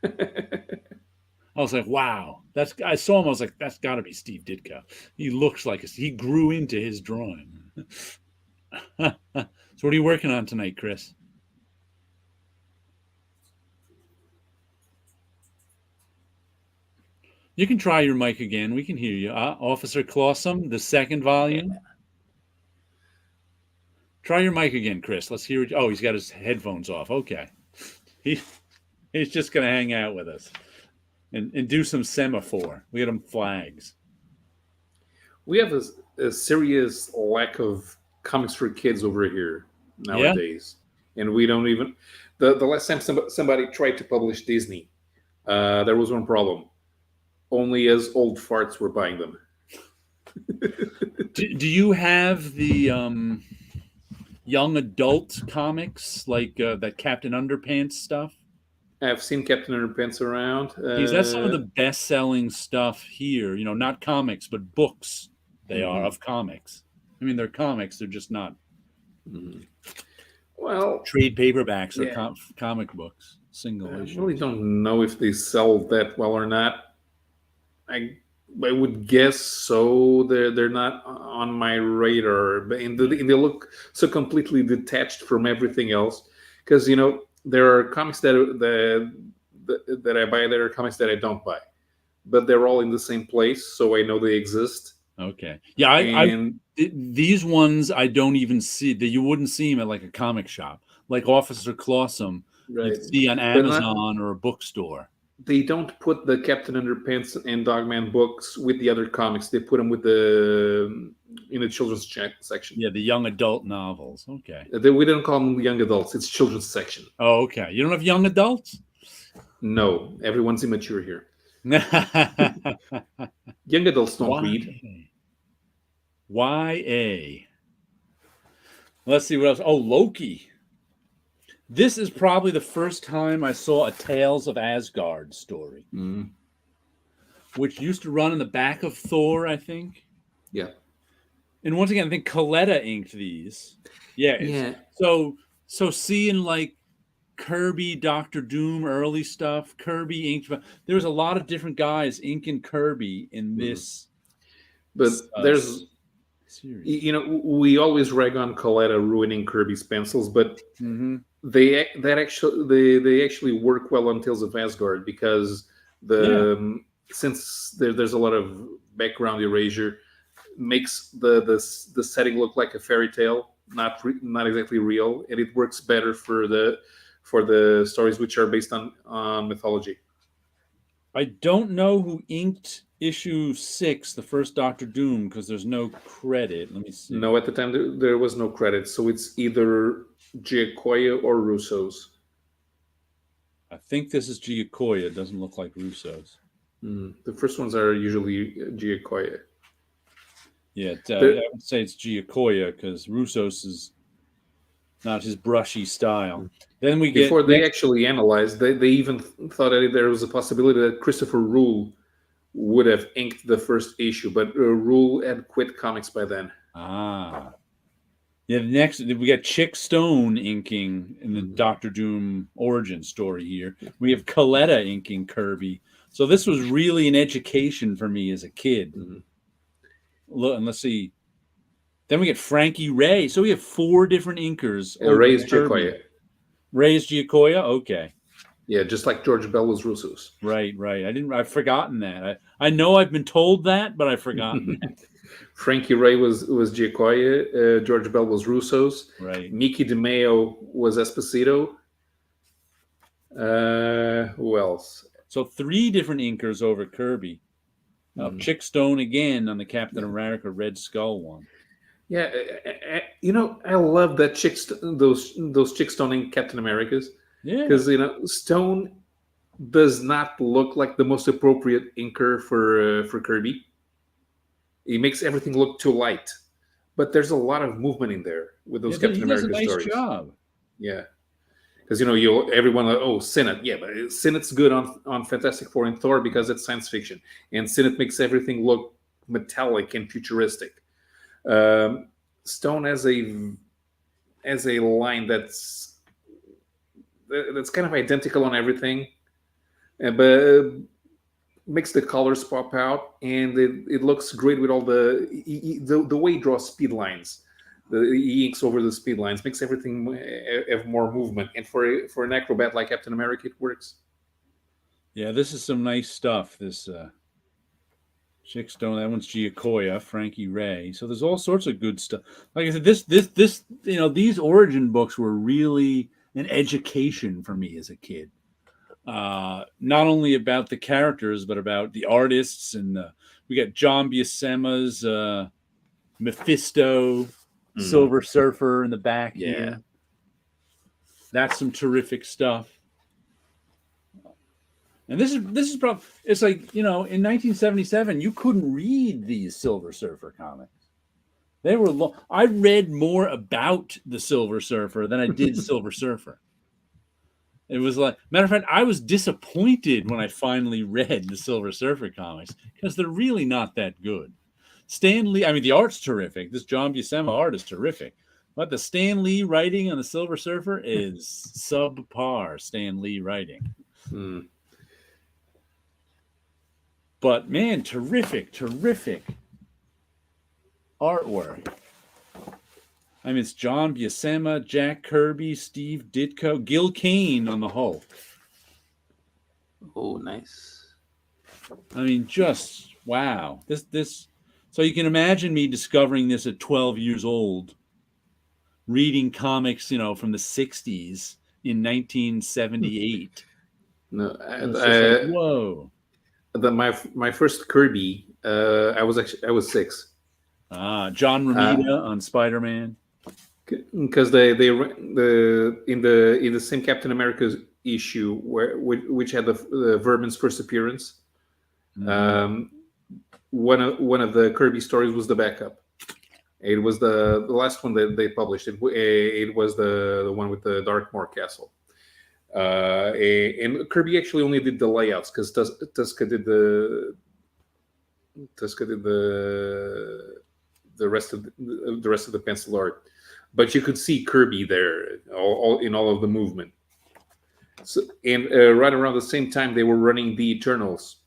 I was like, wow. I saw him, I was like, that's got to be Steve Ditko. He looks like he grew into his drawing. So what are you working on tonight, Chris? You can try your mic again. We can hear you. Officer Clawsome, the second volume. Try your mic again, Chris. Let's hear it. Oh, he's got his headphones off. Okay. He's just going to hang out with us and do some semaphore. We get him flags. We have a serious lack of comics for kids over here nowadays. Yeah. And we don't even... The last time somebody tried to publish Disney, there was one problem. Only as old farts were buying them. Do you have the young adult comics, like that Captain Underpants stuff? I've seen Captain Underpants around. That's some of the best-selling stuff here. You know, not comics, but books. They are of comics. I mean, they're comics. They're just not well trade paperbacks or comic books. Single issue. I really don't know if they sell that well or not. I would guess so. They're not on my radar, and they look so completely detached from everything else. Because there are comics that I buy, there are comics that I don't buy, but they're all in the same place, so I know they exist. Okay, yeah, these ones I don't even see. That you wouldn't see them at like a comic shop, like Officer Clawsome. Right. You'd see on Amazon or a bookstore. They don't put the Captain Underpants and Dogman books with the other comics. They put them with in the children's section. Yeah, the young adult novels. Okay. We don't call them young adults. It's children's section. Oh, okay. You don't have young adults? No, everyone's immature here. Young adults don't read. YA. Let's see what else. Oh, Loki. This is probably the first time I saw a Tales of Asgard story, which used to run in the back of Thor, I think. Yeah. And once again, I think Coletta inked these. Yeah. So seeing like Kirby, Doctor Doom, early stuff, Kirby inked. There was a lot of different guys inking Kirby in this. But there's... series. We always rag on Coletta ruining Kirby's pencils, but they actually work well on Tales of Asgard because since there's a lot of background erasure, makes the setting look like a fairy tale, not exactly real, and it works better for the stories which are based on mythology. I don't know who inked issue 6, the first Doctor Doom, because there's no credit. Let me see. No, at the time there was no credit, so it's either Giacoya or Russo's. I think this is Giacoya. It doesn't look like Russo's. The first ones are usually Giacoya. Yeah, I would say it's Giacoya because Russo's is not his brushy style. Then we get Before they actually analyzed, they even thought that there was a possibility that Christopher Rule would have inked the first issue, but Rule had quit comics by then. Ah. Yeah, next we got Chick Stone inking in the Doctor Doom origin story here. We have Coletta inking Kirby. So this was really an education for me as a kid. Look, and let's see. Then we get Frankie Ray. So we have 4 different inkers. Ray's Giacoya. Ray's Giacoya? Okay. Yeah, just like George Bell was Russo's. Right. I've forgotten that. I know I've been told that, but I've forgotten that. Frankie Ray was Giacoya. George Bell was Russo's. Right. Mickey DeMeo was Esposito. Who else? So 3 different inkers over Kirby. Chick Stone again on the Captain America Red Skull one. Yeah, I love that those Chick Stone ink Captain Americas. Yeah, because Stone does not look like the most appropriate inker for Kirby. He makes everything look too light, but there's a lot of movement in there with those Captain America stories. He does a nice stories. job. Yeah, because everyone Sinnott, yeah, but Sinnott's good on Fantastic Four and Thor because it's science fiction, and Sinnott makes everything look metallic and futuristic. Stone has a line that's kind of identical on everything, but makes the colors pop out, and it looks great with all the way he draws speed lines. He inks over the speed lines, makes everything have more movement, and for an acrobat like Captain America, it works. Yeah, this is some nice stuff. This Chick Stone, that one's Giacoya, Frankie Ray. So there's all sorts of good stuff. Like I said, this these origin books were really an education for me as a kid. Not only about the characters, but about the artists. And we got John Buscema's Mephisto, Silver Surfer in the back here. That's some terrific stuff. And this is probably, it's like, in 1977, you couldn't read these Silver Surfer comics. They were long. I read more about the Silver Surfer than I did Silver Surfer. It was like, matter of fact, I was disappointed when I finally read the Silver Surfer comics because they're really not that good. Stan Lee, I mean, the art's terrific. This John Buscema art is terrific. But the Stan Lee writing on the Silver Surfer is subpar Stan Lee writing. But man, terrific artwork. I mean, it's John Buscema, Jack Kirby, Steve Ditko, Gil Kane on the Hulk. Oh, nice. I mean, just wow. This. So you can imagine me discovering this at 12 years old, reading comics, from the 60s in 1978. No, like, whoa. My first Kirby, I was 6. John Romita on Spider-Man. Because in the same Captain America issue which had the Vermin's first appearance, one of the Kirby stories was the backup. It was the last one that they published. It was the one with the Darkmoor Castle. And Kirby actually only did the layouts because Tuska did the rest of the pencil art, but you could see Kirby there all in all of the movement. So, and right around the same time, they were running the Eternals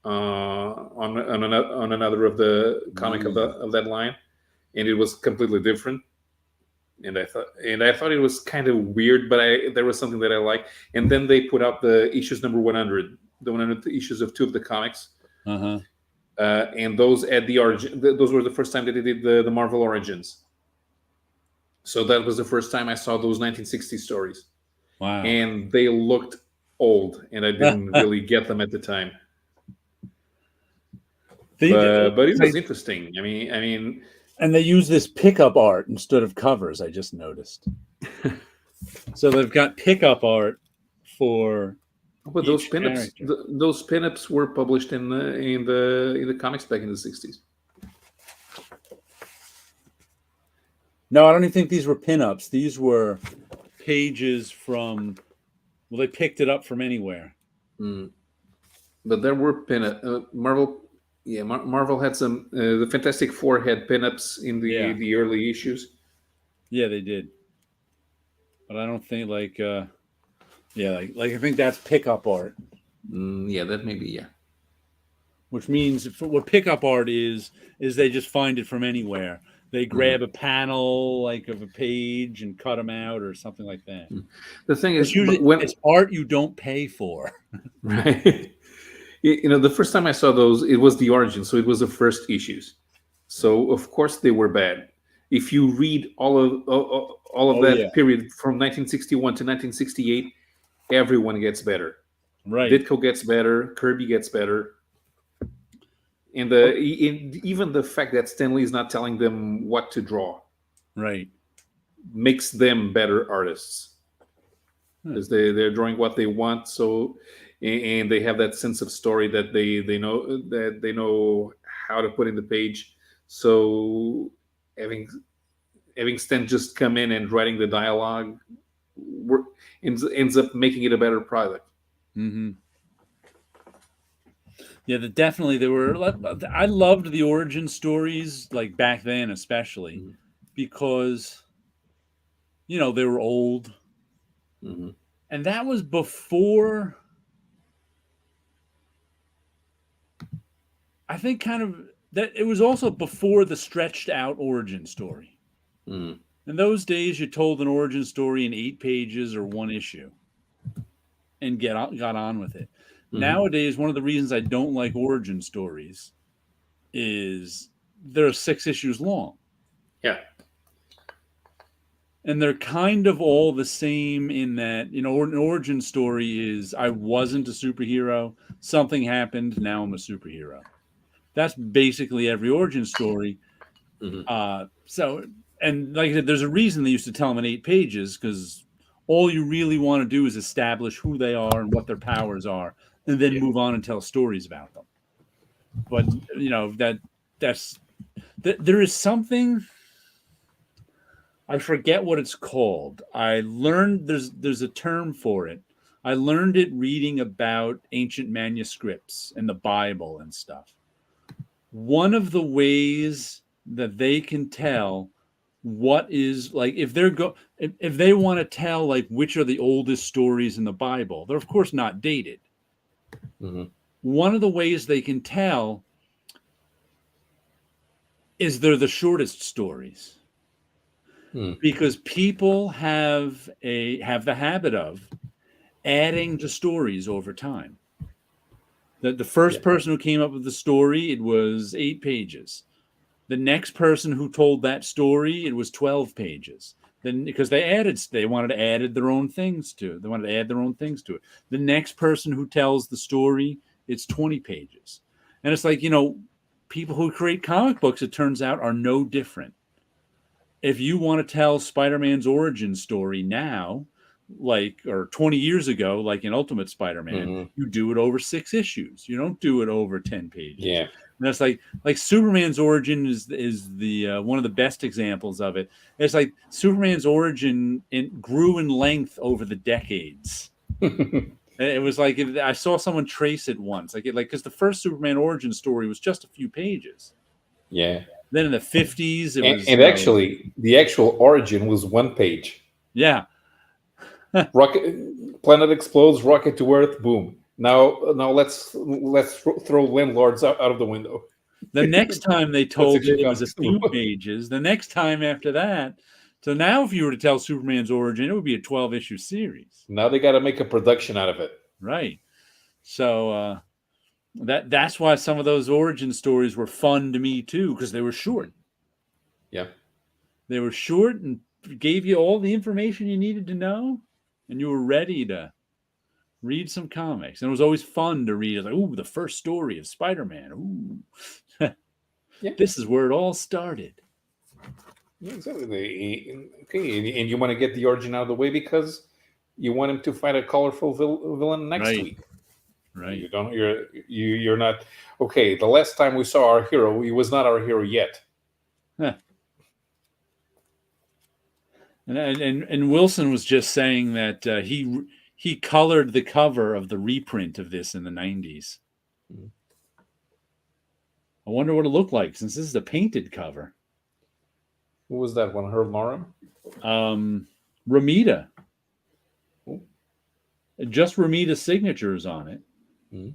on another of the comic of that line, and it was completely different. And I thought it was kind of weird, but there was something that I liked. And then they put out the issues number 100, the 100 issues of 2 of the comics. And those at the origin, those were the first time that they did the Marvel Origins. So that was the first time I saw those 1960 stories. Wow! And they looked old, and I didn't really get them at the time. They- But it was interesting. I mean, and they use this pickup art instead of covers. I just noticed. So they've got pickup art for. but those Each pinups, character. those pinups were published in the comics back in the 60s. No, I don't even think these were pinups. These were pages from. Well, they picked it up from anywhere. Mm. But there were Marvel. Yeah, Marvel had some. The Fantastic Four had pinups in the early issues. Yeah, they did. But I don't think like I think that's pickup art, Yeah, that may be, yeah. which means what pickup art is they just find it from anywhere. They grab a panel like of a page and cut them out or something like that. The thing is, It's usually when it's art you don't pay for. right, the first time I saw those, it was the origin, so it was the first issues. So of course they were bad. If you read all of that period from 1961 to 1968, everyone gets better. Right. Ditko gets better. Kirby gets better. And even the fact that Stan Lee is not telling them what to draw, right, makes them better artists because they're drawing what they want. So, and they have that sense of story that they know how to put in the page. So, having Stan just come in and writing the dialogue ends up making it a better product. Mm-hmm. Yeah, definitely there were. I loved the origin stories, like back then, especially because they were old, and that was before. I think kind of that it was also before the stretched out origin story. In those days, you told an origin story in 8 pages or 1 issue, and got on with it. Nowadays, one of the reasons I don't like origin stories is they're 6 issues long. Yeah. And they're kind of all the same in that, an origin story is I wasn't a superhero, something happened, now I'm a superhero. That's basically every origin story. And like I said, there's a reason they used to tell them in 8 pages, because all you really want to do is establish who they are and what their powers are, and then move on and tell stories about them. But there is something, I forget what it's called. I learned there's a term for it. I learned it reading about ancient manuscripts and the Bible and stuff. One of the ways that they can tell what is, like, if they want to tell like which are the oldest stories in the Bible, they're of course not dated. One of the ways they can tell is they're the shortest stories, because people have the habit of adding to stories over time. The first person who came up with the story, it was 8 pages. The next person who told that story, it was 12 pages. Then, because they wanted to add their own things to it. They wanted to add their own things to it. The next person who tells the story, it's 20 pages. And it's like, people who create comic books, it turns out, are no different. If you want to tell Spider-Man's origin story now, or 20 years ago, like in Ultimate Spider-Man, you do it over 6 issues. You don't do it over 10 pages. Yeah. And that's like Superman's origin is the one of the best examples of it. It's like Superman's origin grew in length over the decades. It was like I saw someone trace it once, because the first Superman origin story was just a few pages. Yeah. Then in the 50s, and actually, the actual origin was 1 page. Yeah. Rocket, planet explodes, rocket to Earth, boom. Now let's throw landlords out of the window. The next time they told it was a few pages. The next time after that. So now if you were to tell Superman's origin, it would be a 12-issue series. Now they got to make a production out of it. Right. So that's why some of those origin stories were fun to me too, because they were short. Yeah. They were short and gave you all the information you needed to know, and you were ready to Read some comics. And it was always fun to read. It's like, ooh, the first story of Spider-Man. Ooh. Yeah. This is where it all started. Yeah, exactly. Okay, and you want to get the origin out of the way because you want him to fight a colorful villain next Right. week. Right. You're not okay. The last time we saw our hero, he was not our hero yet. And Wilson was just saying that he colored the cover of the reprint of this in the 90s. Mhm. I wonder what it looked like since this is a painted cover. Who was that one? Herb Morum? Ramita. Ooh. Just Ramita's signature is on it. Mhm.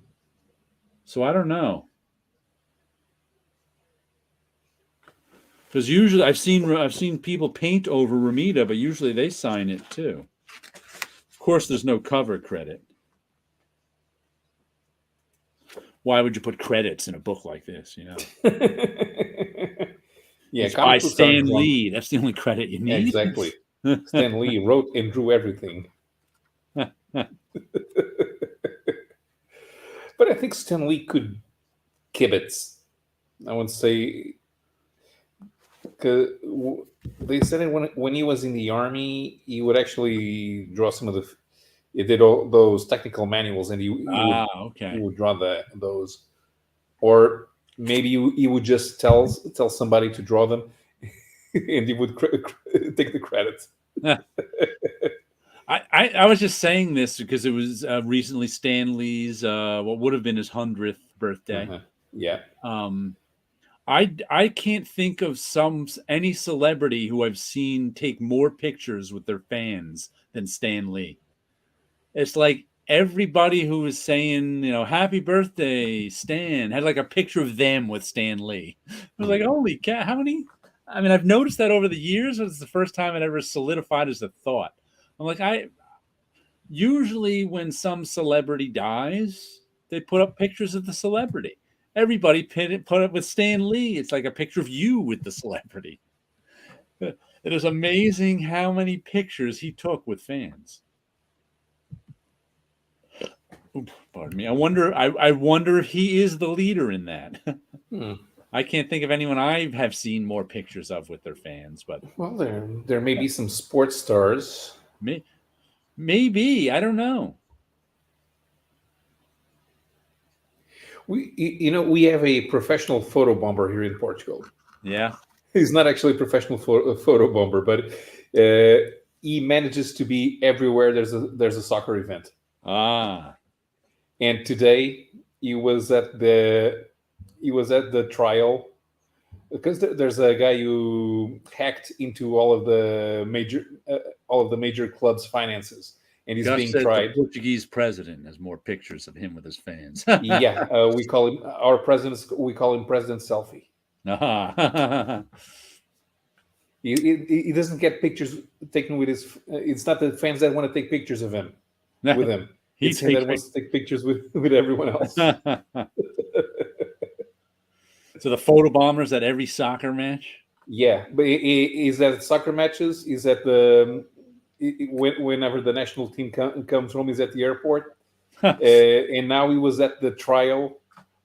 So I don't know. Because usually I've seen people paint over Ramita, but usually they sign it too. Of course, there's no cover credit. Why would you put credits in a book like this? You know, Yeah, it's by comic books Stan aren't drawn- Lee. That's the only credit you need. Exactly. Stan Lee wrote and drew everything. But I think Stan Lee could kibitz. I would say, because they said it when he was in the army, he would actually draw some of the. He did all those technical manuals, and he Okay. would draw those, or maybe he would just tell somebody to draw them, and he would take the credit. I was just saying this because it was recently Stan Lee's what would have been his 100th birthday. Uh-huh. Yeah. I can't think of any celebrity who I've seen take more pictures with their fans than Stan Lee. It's like everybody who was saying, you know, happy birthday, Stan, had like a picture of them with Stan Lee. I was like, holy cow, how many? I mean, I've noticed that over the years, but it's the first time it ever solidified as a thought. I'm like, usually when some celebrity dies, they put up pictures of the celebrity. Everybody put up with Stan Lee. It's like a picture of you with the celebrity. It is amazing how many pictures he took with fans. Oops, pardon me. I wonder if he is the leader in that. I can't think of anyone I have seen more pictures of with their fans, but well, there may be some sports stars. Maybe, I don't know. We have a professional photo bomber here in Portugal. Yeah. He's not actually a professional photo bomber, but he manages to be everywhere there's a soccer event. And today he was at the trial because there's a guy who hacked into all of the major clubs' finances, and he's being tried. The Portuguese president has more pictures of him with his fans. Yeah, we call him President Selfie. He doesn't get pictures taken with his. It's not the fans that want to take pictures of him with him. It's him that wants to take pictures with everyone else. So the photo bombers at every soccer match. Yeah, but he's at soccer matches. He's at the whenever the national team comes home. He's at the airport, and now he was at the trial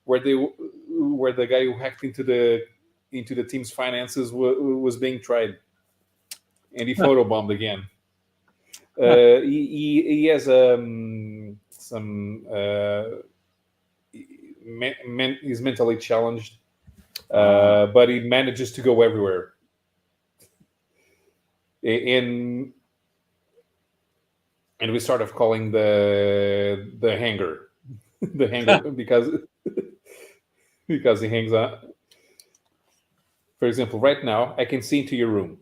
where the guy who hacked into the team's finances was being tried, and he photobombed again. He has he's mentally challenged, but he manages to go everywhere. And we sort of calling the hanger the hanger because he hangs out. For example, right now I can see into your room.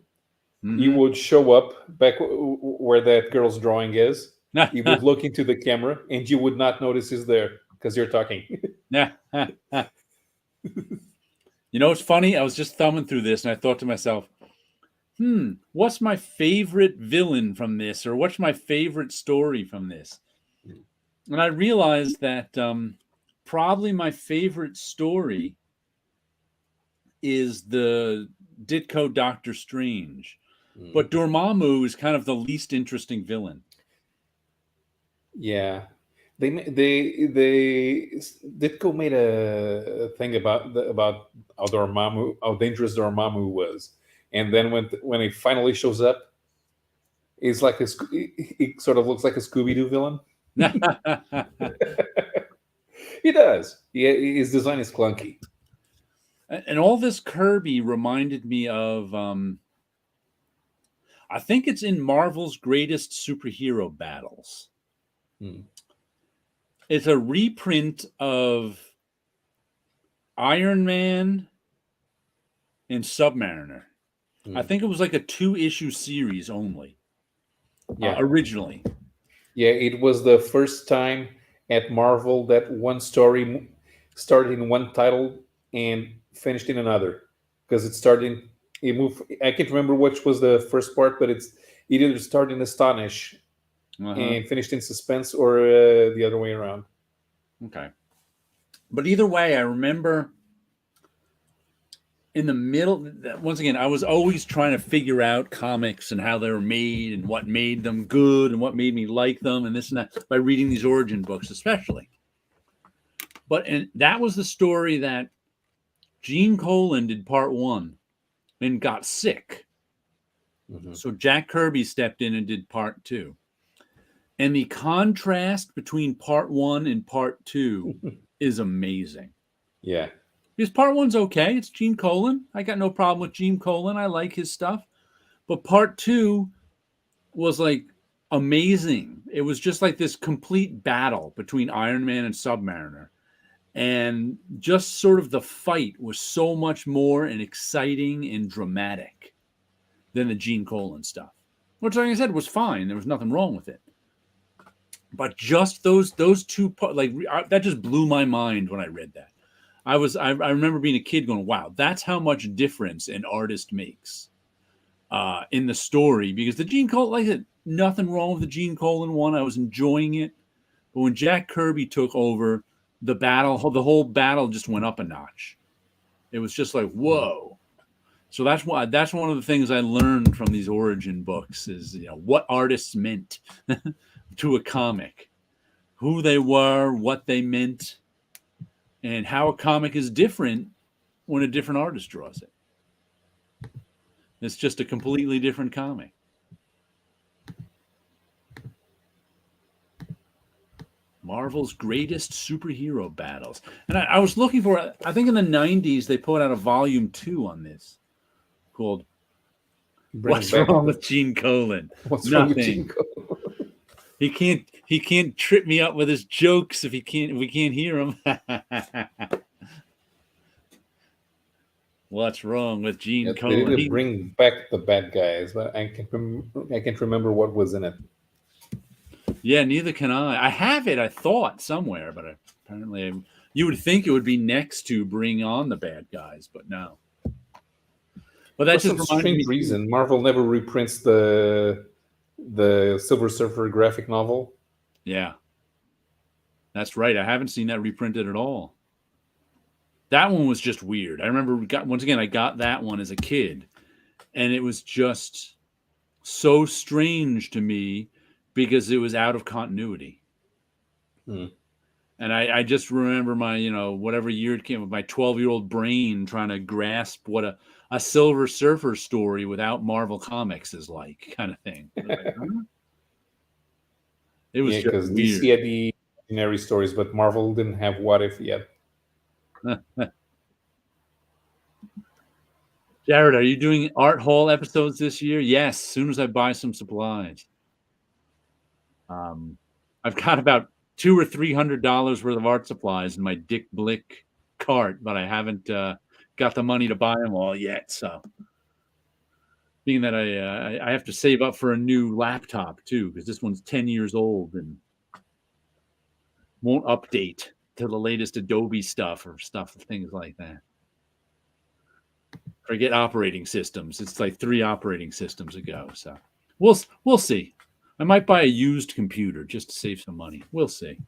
Mm-hmm. You would show up back where that girl's drawing is. You would look into the camera and you would not notice he's there because you're talking. Yeah. You know, it's funny. I was just thumbing through this and I thought to myself, what's my favorite villain from this? Or what's my favorite story from this? And I realized that probably my favorite story is the Ditko Doctor Strange. But Dormammu is kind of the least interesting villain. Yeah. Ditko made a thing about how dangerous Dormammu was, and then when he finally shows up, he's like he sort of looks like a Scooby Doo villain. He does. His design is clunky. And all this Kirby reminded me of, I think it's in Marvel's Greatest Superhero Battles. It's a reprint of Iron Man and Submariner. I think it was like a 2-issue series only. Originally. Yeah, it was the first time at Marvel that one story started in one title and finished in another, because it moved. I can't remember which was the first part, but it either started in Astonish and finished in Suspense, or the other way around. Okay. But either way, I remember in the middle, once again, I was always trying to figure out comics and how they were made and what made them good and what made me like them and this and that by reading these origin books, especially. And that was the story that Gene Colan did part 1 and got sick. So Jack Kirby stepped in and did part 2. And the contrast between part 1 and part 2 is amazing. Yeah. Because part 1's okay. It's Gene Colan. I got no problem with Gene Colan. I like his stuff. But part 2 was like amazing. It was just like this complete battle between Iron Man and Submariner. And just sort of the fight was so much more and exciting and dramatic than the Gene Colan stuff. Which, like I said, was fine. There was nothing wrong with it. But just those two, that just blew my mind when I read that. I remember being a kid going, wow, that's how much difference an artist makes in the story. Because the Gene Colan, like I said, nothing wrong with the Gene Colan one. I was enjoying it. But when Jack Kirby took over, the whole battle just went up a notch. It was just like, whoa. So that's one of the things I learned from these origin books is, what artists meant to a comic, who they were, what they meant, and how a comic is different when a different artist draws it. It's just a completely different comic. Marvel's Greatest Superhero Battles. And I was looking for, I think in the 90s, they put out a volume 2 on this called What's Wrong with Gene Colan? What's wrong with Gene Colan? He can't trip me up with his jokes if we can't hear him. What's wrong with Gene Colan? They didn't bring back the bad guys, but I can't remember what was in it. Yeah, neither can I. I have it, I thought, somewhere, but apparently you would think it would be next to Bring On the Bad Guys, but no. But that's just for some strange reason, Marvel never reprints the Silver Surfer graphic novel. Yeah, that's right. I haven't seen that reprinted at all. That one was just weird. I remember, I got that one as a kid, and it was just so strange to me because it was out of continuity. And I just remember my, whatever year it came, with my 12-year-old brain trying to grasp what a Silver Surfer story without Marvel Comics is like, kind of thing. It was just because DC had the imaginary stories, but Marvel didn't have What If yet. Jared, are you doing art hall episodes this year? Yes, as soon as I buy some supplies. I've got about $200 or $300 worth of art supplies in my Dick Blick cart, but I haven't got the money to buy them all yet. So, being that I have to save up for a new laptop too, because this one's 10 years old and won't update to the latest Adobe stuff or things like that. Forget operating systems. It's like 3 operating systems ago. So we'll see. I might buy a used computer just to save some money. We'll see.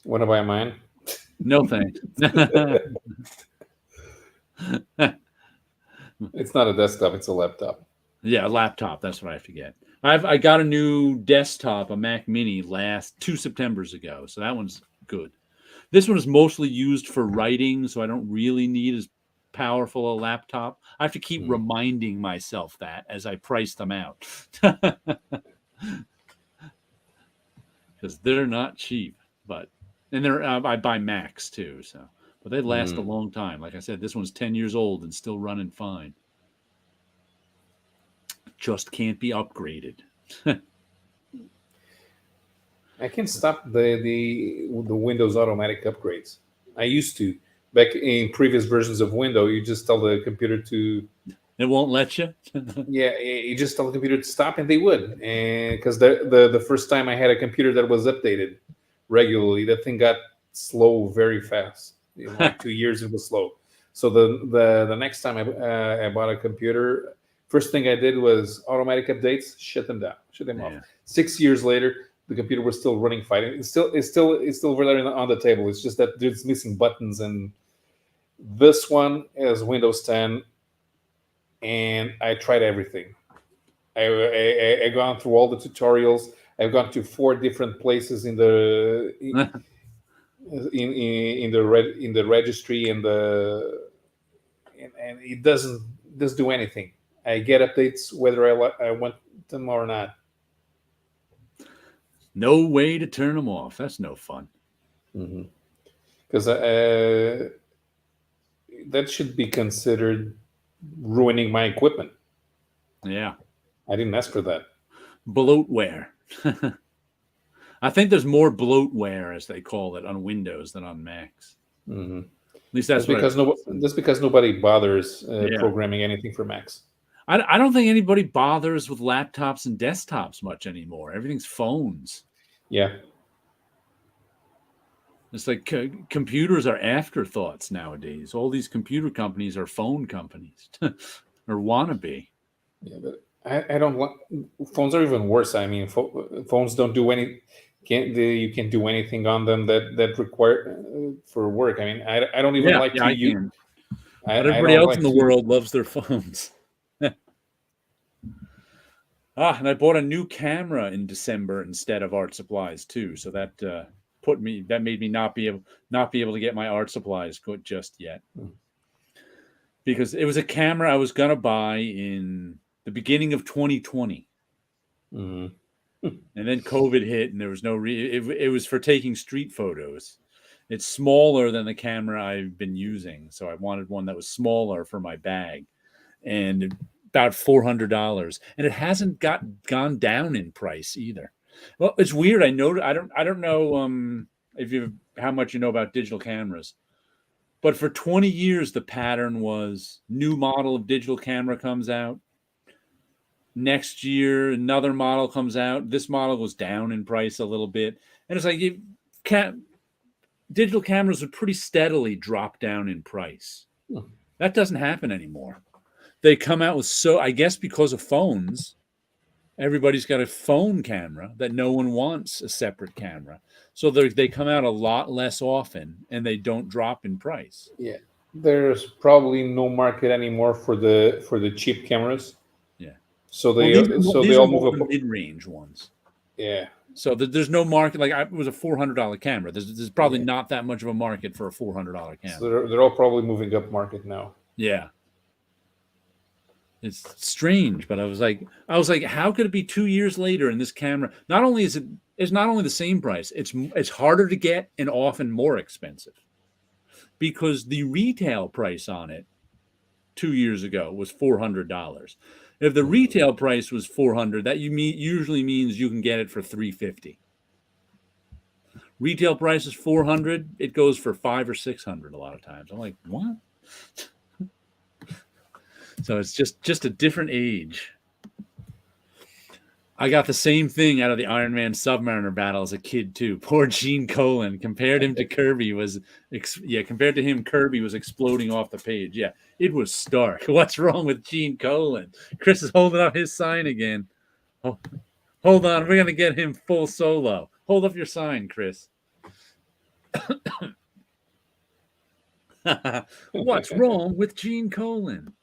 Want to buy mine? No thanks. It's not a desktop, it's a laptop. Yeah, a laptop. That's what I have to get. I got a new desktop, a Mac Mini, last 2 Septembers ago, so that one's good. This one is mostly used for writing, so I don't really need as powerful a laptop. I have to keep Mm. reminding myself that as I price them out, because they're not cheap. But and they're I buy Macs too, so but they last a Mm. long time. Like I said, this one's 10 years old and still running fine. Just can't be upgraded. I can stop the Windows automatic upgrades. I used to back in previous versions of Windows. You just tell the computer to It won't let you. yeah, you just tell the computer to stop, and they would. And because the first time I had a computer that was updated regularly, that thing got slow very fast. In like 2 years, it was slow. So the next time I bought a computer, first thing I did was automatic updates, shut them down, shut them off. Yeah. 6 years later, the computer was still running fine. It's still over there on the table. It's just that it's missing buttons, and this one is Windows 10, and I tried everything. I gone through all the tutorials. I've gone to 4 different places in the in the registry and it doesn't do anything. I get updates whether I want them or not. No way to turn them off. That's no fun. Because that should be considered ruining my equipment. Yeah. I didn't ask for that. Bloatware. I think there's more bloatware, as they call it, on Windows than on Macs. Mm-hmm. At least that's That's because nobody bothers Yeah. programming anything for Macs. I don't think anybody bothers with laptops and desktops much anymore. Everything's phones. Yeah. It's like computers are afterthoughts nowadays. All these computer companies are phone companies or wannabe. Yeah, but I don't want phones are even worse. I mean, phones don't do any. You can't do anything on them that require for work. I mean, I don't even like to I use. can. I But everybody don't else like in the to- world loves their phones. And I bought a new camera in December instead of art supplies too. So that made me not be able to get my art supplies good just yet. Because it was a camera I was gonna buy in the beginning of 2020. Mhm. And then COVID hit, and there was no it was for taking street photos. It's smaller than the camera I've been using, so I wanted one that was smaller for my bag, and about $400, and it hasn't gone down in price either. Well, it's weird. I don't know if you how much you know about digital cameras, but for 20 years the pattern was new model of digital camera comes out. Next year, another model comes out. This model goes down in price a little bit, and it's like digital cameras would pretty steadily drop down in price. That doesn't happen anymore. They come out with I guess because of phones, everybody's got a phone camera that no one wants a separate camera, so they come out a lot less often, and they don't drop in price. Yeah, there's probably no market anymore for the cheap cameras. Yeah. So Well, they all move the up. mid-range ones. Yeah. So there's no market. Like it was a $400 camera. There's probably Yeah. not that much of a market for a $400 camera. So they're all probably moving up market now. Yeah. It's strange, but I was like, how could it be 2 years later and this camera? Not only it's not only the same price, it's harder to get and often more expensive, because the retail price on it 2 years ago was $400. If the retail price was $400, that usually means you can get it for $350. Retail price is $400. It goes for $500 or $600 a lot of times. I'm like, what? So it's just a different age. I got the same thing out of the Iron Man Submariner battle as a kid too. Poor Gene Colan. Compared to him, Kirby was exploding off the page. Yeah, it was stark. What's wrong with Gene Colan? Chris is holding up his sign again. Oh, hold on, we're gonna get him full solo. Hold up your sign, Chris. What's wrong with Gene Colan?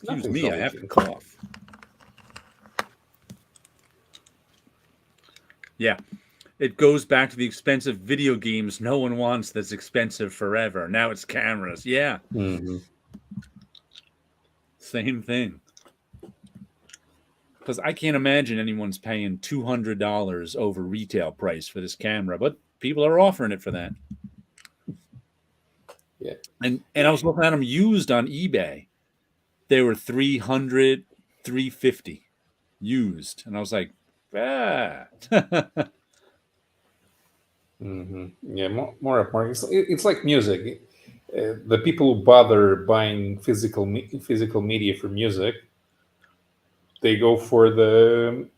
Excuse Nothing's me, wrong I with have you. to cough. Yeah. It goes back to the expensive video games no one wants that's expensive forever. Now it's cameras. Yeah. Mhm. Same thing. Because I can't imagine anyone's paying $200 over retail price for this camera, but people are offering it for that. Yeah. And I was looking at them used on eBay. They were $300, $350 used, and I was like, ah. Yeah, more of market. It's like music. The people who bother buying physical media for music, they go for the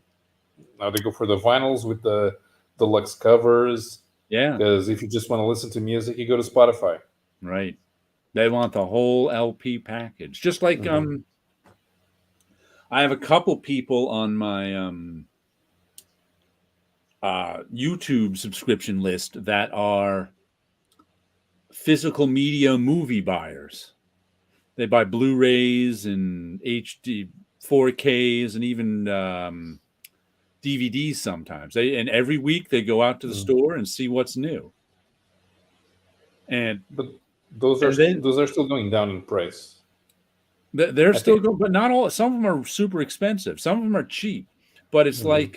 vinyls with the deluxe covers. Yeah, Because if you just want to listen to music, you go to Spotify. right. They want the whole LP package. Just like Mhm. I have a couple people on my YouTube subscription list that are physical media movie buyers. They buy Blu-rays and HD 4Ks and even DVDs sometimes. And every week they go out to the Mm. store and see what's new. And But those are then still going down in price. they're I still think. going, but not all. Some of them are super expensive. Some of them are cheap. But it's Mhm. like,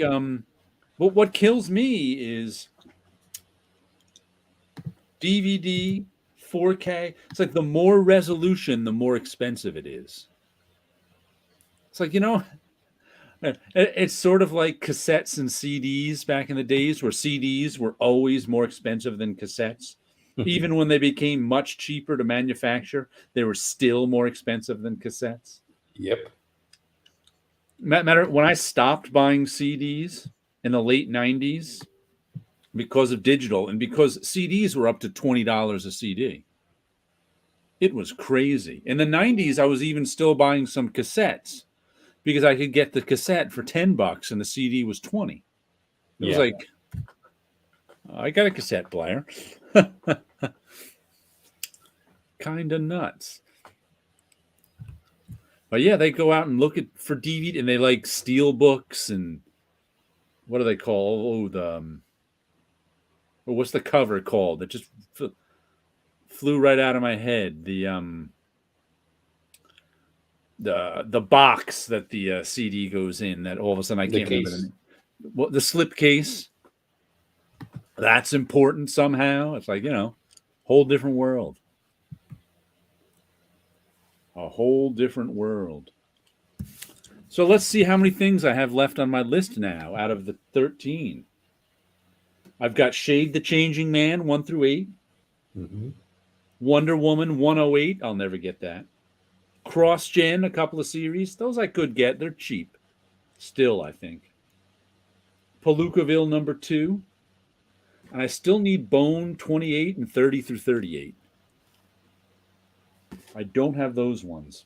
but what kills me is DVD, 4K. It's like the more resolution, the more expensive it is. It's like, it's sort of like cassettes and CDs back in the days where CDs were always more expensive than cassettes. Even when they became much cheaper to manufacture, they were still more expensive than cassettes. Yep. Matter when I stopped buying CDs in the late 90s because of digital and because CDs were up to $20 a CD. It was crazy. In the 90s, I was even still buying some cassettes because I could get the cassette for $10 and the CD was 20. It was Yeah. like, I got a cassette player. Kind of nuts. But yeah, they go out and look for DVD and they like steel books and what do they call? What's the cover called? That just flew right out of my head. The box that the CD goes in. That all of a sudden I The can't remember the case. name. What the slip case? That's important somehow. It's like whole different world. A whole different world. So let's see how many things I have left on my list now out of the 13. I've got Shade the Changing Man 1 through 8. Mhm. Wonder Woman 108. I'll never get that. Cross Gen, a couple of series. Those I could get. They're cheap. Still, I think. Palookaville number 2. And I still need Bone 28 and 30 through 38. I don't have those ones.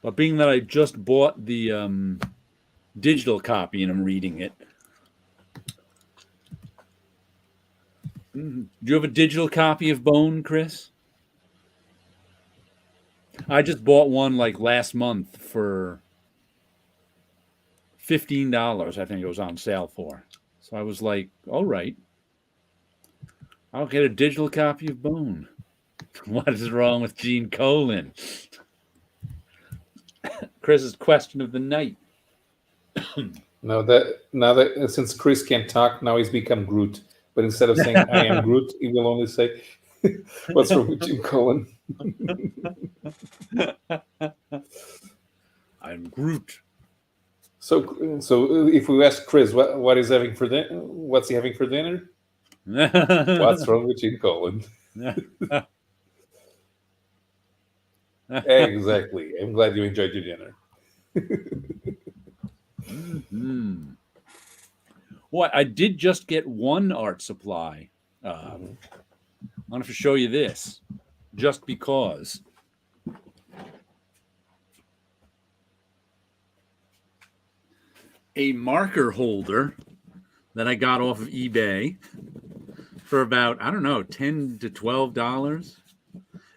But being that I just bought the digital copy and I'm reading it. Do you have a digital copy of Bone, Chris? I just bought one like last month for $15. I think it was on sale for. So I was like, all right, I'll get a digital copy of Bone. What is wrong with Gene Colan? Chris's question of the night. Now that since Chris can't talk, now he's become Groot. But instead of saying "I am Groot," he will only say, "What's wrong with Jim Cullen?" I'm Groot. So if we ask Chris what he's having for dinner, what's he having for dinner? What's wrong with Jim Cullen? Exactly. I'm glad you enjoyed your dinner. Mm-hmm. What I did just get one art supply. I wanted to show you this, just because. A marker holder that I got off of eBay for about, I don't know, $10 to $12.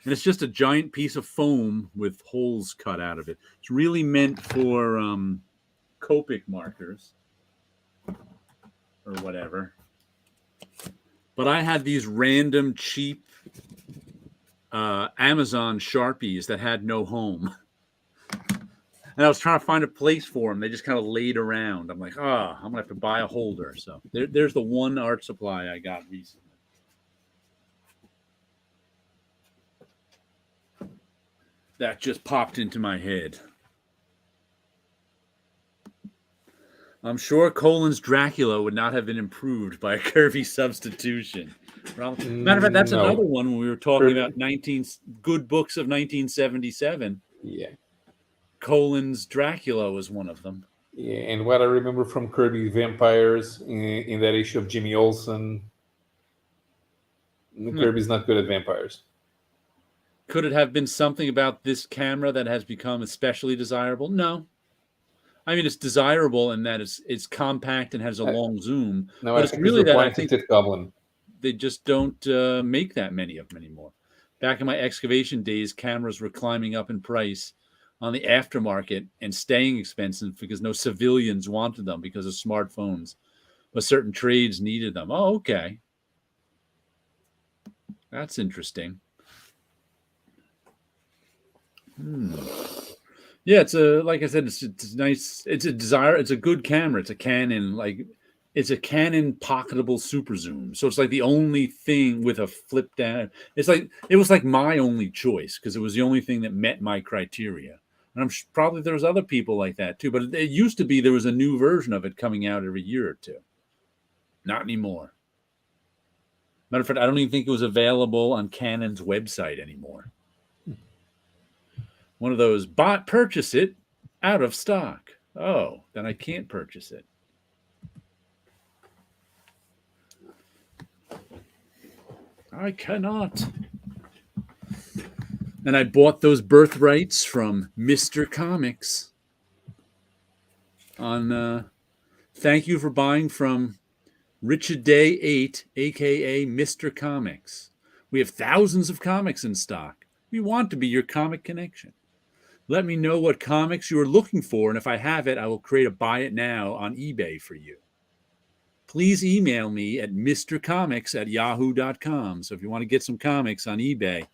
And And it's just a giant piece of foam with holes cut out of it. It's really meant for Copic markers or whatever. But I had these random cheap Amazon Sharpies that had no home. And I was trying to find a place for them. They just kind of laid around. I'm like, I'm going to have to buy a holder. So there's the one art supply I got recently. That just popped into my head. I'm sure Colin's Dracula would not have been improved by a curvy substitution. Matter of fact, that's another one when we were talking about good books of 1977. Yeah. Colin's Dracula was one of them. Yeah, and what I remember from Kirby Vampires in that issue of Jimmy Olsen, Kirby's not good at vampires. Could it have been something about this camera that has become especially desirable? No. I mean, it's desirable in that it's compact and has a long zoom. No, but I it's think really it's that I think Goblin. They just don't make that many of them anymore. Back in my excavation days, cameras were climbing up in price on the aftermarket and staying expensive because no civilians wanted them because of smartphones, but certain trades needed them. Oh, okay. That's interesting. Yeah, like I said, it's nice. It's a good camera. It's a Canon, it's a Canon pocketable super zoom. So it's like the only thing with a flip down. It was like my only choice because it was the only thing that met my criteria. And I'm probably there's other people like that too. But it used to be there was a new version of it coming out every year or two. Not anymore. Matter of fact, I don't even think it was available on Canon's website anymore. One of those purchase it, out of stock. Oh, then I can't purchase it. I cannot. And I bought those birthrights from Mr. Comics. Thank you for buying from Richard Day 8, aka Mr. Comics. We have thousands of comics in stock. We want to be your comic connection. Let me know what comics you are looking for, and if I have it, I will create a buy it now on eBay for you. Please email me at mrcomics@yahoo.com. So if you want to get some comics on eBay.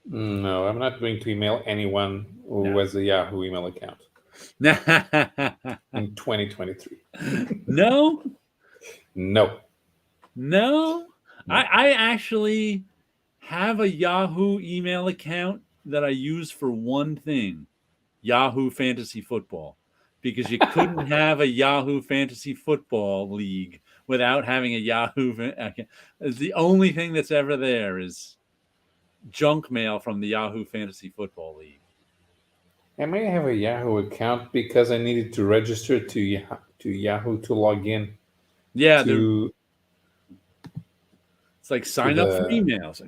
No, I'm not going to email anyone who has a Yahoo email account in 2023. No? No. No? I actually have a Yahoo email account that I use for one thing, Yahoo Fantasy Football, because you couldn't have a Yahoo Fantasy Football League without having a Yahoo account. It's the only thing that's ever there is junk mail from the Yahoo Fantasy Football League. I may have a Yahoo account because I needed to register to Yahoo to log in. Yeah, it's like sign up for emails.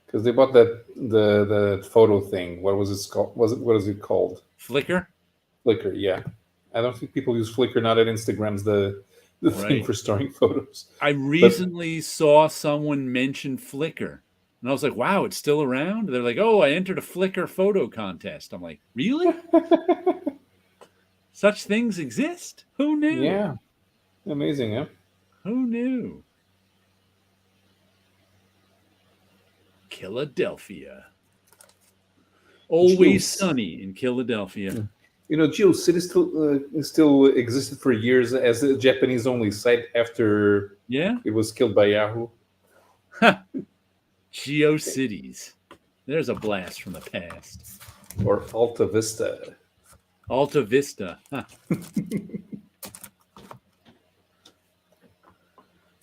Because they bought the photo thing. What was it called? What is it called? Flickr? Flickr, yeah. I don't think people use Flickr now that Instagram's the thing for storing photos. I recently saw someone mention Flickr. And I was like, wow, it's still around? They're like, oh, I entered a Flickr photo contest. I'm like, really? Such things exist? Who knew? Yeah. Amazing, huh? Who knew? Philadelphia. Always sunny in Philadelphia. You know, Geo City still existed for years as a Japanese-only site after it was killed by Yahoo. GeoCities. There's a blast from the past. Or Alta Vista. Alta Vista. Huh.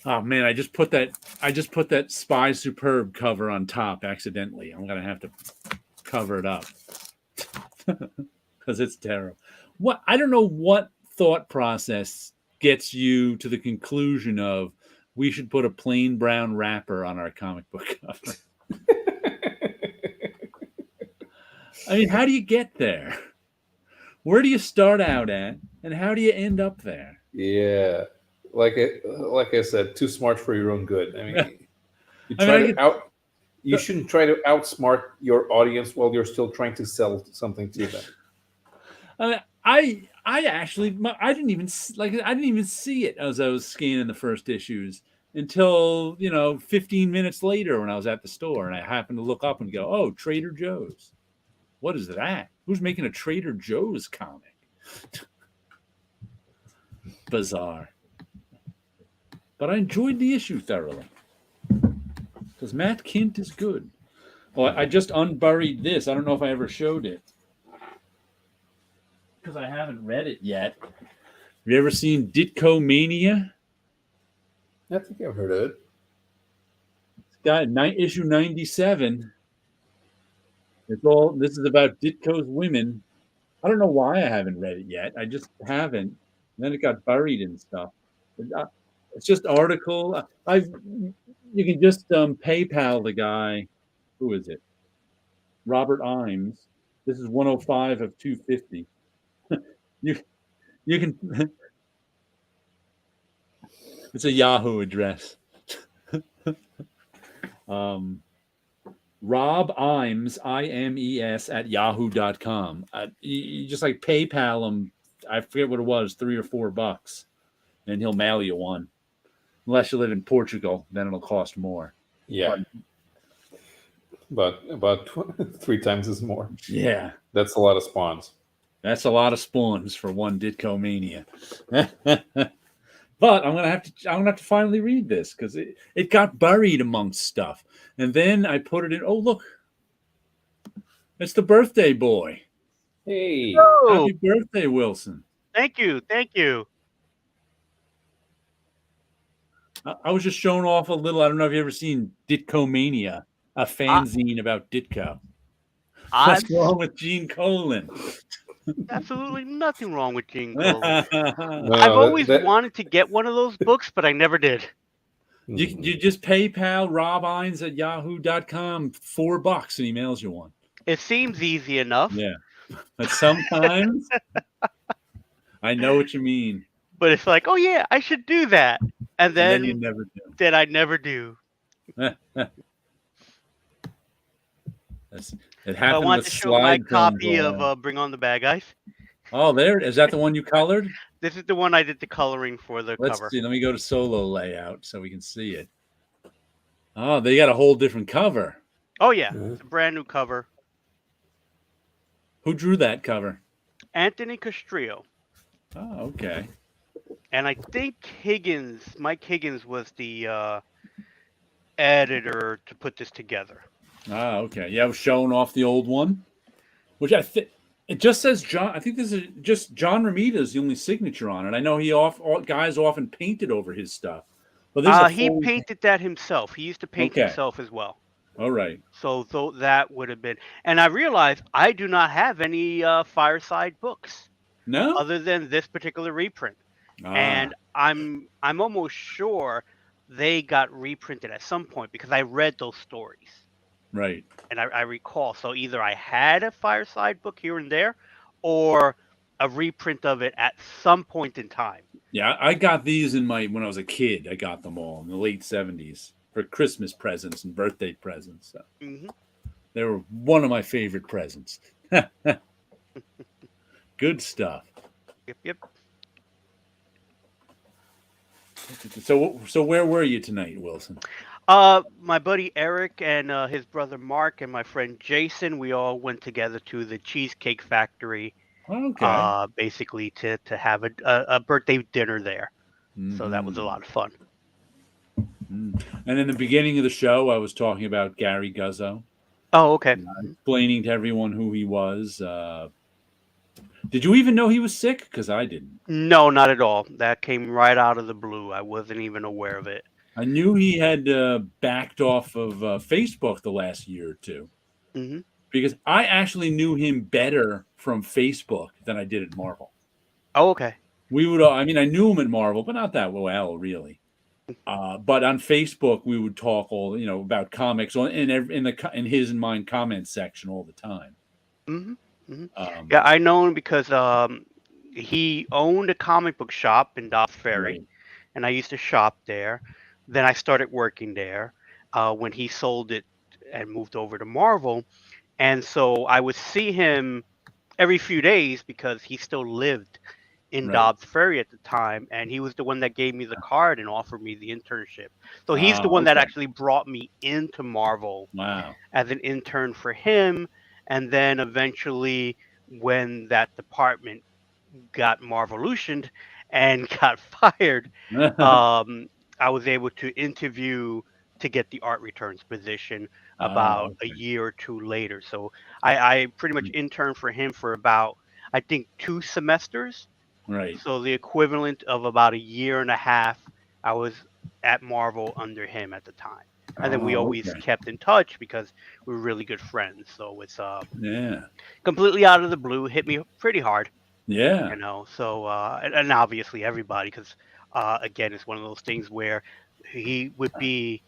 Oh man, I just put that Spy Superb cover on top accidentally. I'm gonna have to cover it up because it's terrible. I don't know what thought process gets you to the conclusion of we should put a plain brown wrapper on our comic book cover. I mean, how do you get there? Where do you start out at, and how do you end up there? Yeah. like I said, too smart for your own good. I mean, you I mean, try I to get, out. You shouldn't try to outsmart your audience while you're still trying to sell something to them. I actually I didn't even I didn't even see it as I was scanning the first issues until 15 minutes later when I was at the store and I happened to look up and go, oh, Trader Joe's. What is that? Who's making a Trader Joe's comic? Bizarre. But I enjoyed the issue thoroughly because Matt Kint is good. Well, I just unburied this. I don't know if I ever showed it because I haven't read it yet. Have you ever seen Ditko Mania? I think I've heard of it. Got issue 97. This is about Ditko's women. I don't know why I haven't read it yet. I just haven't. And then it got buried and stuff. It's just article. You can just PayPal the guy. Who is it? Robert Imes. This is 105 of 250. you can. It's a Yahoo address. Rob Imes, IMES at yahoo.com. You just like PayPal him. I forget what it was, $3 or $4, and he'll mail you one. Unless you live in Portugal, then it'll cost more. Yeah, but about 3 times as more. Yeah, That's a lot of spawns. that's a lot of spawns for one Ditko Mania. But I'm gonna have to finally read this because it got buried amongst stuff, and then I put it in. Oh look, it's the birthday boy. Hey, Oh, Happy birthday, Wilson. thank you. Thank you. I was just showing off a little. I don't know if you've ever seen Ditko Mania, a fanzine about Ditko. I've What's wrong with Gene Colan? absolutely nothing wrong with Gene Colan. no, I've always wanted to get one of those books, but I never did. You just PayPal Rob Ines at yahoo.com $4 and he mails you one. It seems easy enough, Yeah. But sometimes I know what you mean. but it's like, oh yeah, I should do that, and then you then never do. I never do. It I happened want with to show my slide copy films. of Bring On the Bad Guys. Oh, there is that the one you colored? This is the one I did the coloring for the Let's cover. see. Let me go to solo layout so we can see it. Oh, they got a whole different cover. Oh yeah, it's a brand new cover. Who drew that cover? Anthony Castrillo. Oh, okay. And I think Mike Higgins was the editor to put this together. Ah, okay. Yeah, I was showing off the old one, which I think it just says John. I think this is just John Romita is the only signature on it. I know guys often painted over his stuff, but there's He painted that himself. He used to paint himself as well. All right. So that would have been. And I realized I do not have any Fireside books No. other than this particular reprint. And I'm almost sure they got reprinted at some point because I read those stories. Right. And I recall. So either I had a Fireside book here and there or a reprint of it at some point in time. Yeah, I got these when I was a kid. I got them all in the late 70s for Christmas presents and birthday presents. So they were one of my favorite presents. Good stuff. Yep. So where were you tonight, Wilson? My buddy Eric and his brother Mark and my friend Jason, we all went together to the Cheesecake Factory. Okay. Basically to have a birthday dinner there. So that was a lot of fun. And in the beginning of the show, I was talking about Gary Guzzo. Oh, okay. Explaining to everyone who he was. Did you even know he was sick? Because I didn't. No, not at all. That came right out of the blue. I wasn't even aware of it. I knew he had backed off of Facebook the last year or two. Mm-hmm. Because I actually knew him better from Facebook than I did at Marvel. Oh, okay. I knew him at Marvel, but not that well, really. But on Facebook, we would talk about comics in his and mine comments section all the time. Mm-hmm. Yeah, I know him because he owned a comic book shop in Dobbs Ferry, and I used to shop there. Then I started working there when he sold it and moved over to Marvel. And so I would see him every few days because he still lived in Right. Dobbs Ferry at the time, and he was the one that gave me the card and offered me the internship. So he's the Oh, one that okay. actually brought me into Marvel Wow. as an intern for him, and then eventually when that department got Marvolutioned and got fired, I was able to interview to get the art returns position about Oh, a okay. year or two later. So I pretty much interned for him for about, I think, 2 semesters. Right. So the equivalent of about a year and a half, I was at Marvel under him at the time. And then we Oh, always okay. kept in touch because we were really good friends. So it's Yeah. completely out of the blue, hit me pretty hard, Yeah. you know. So and obviously everybody, because again, it's one of those things where he would be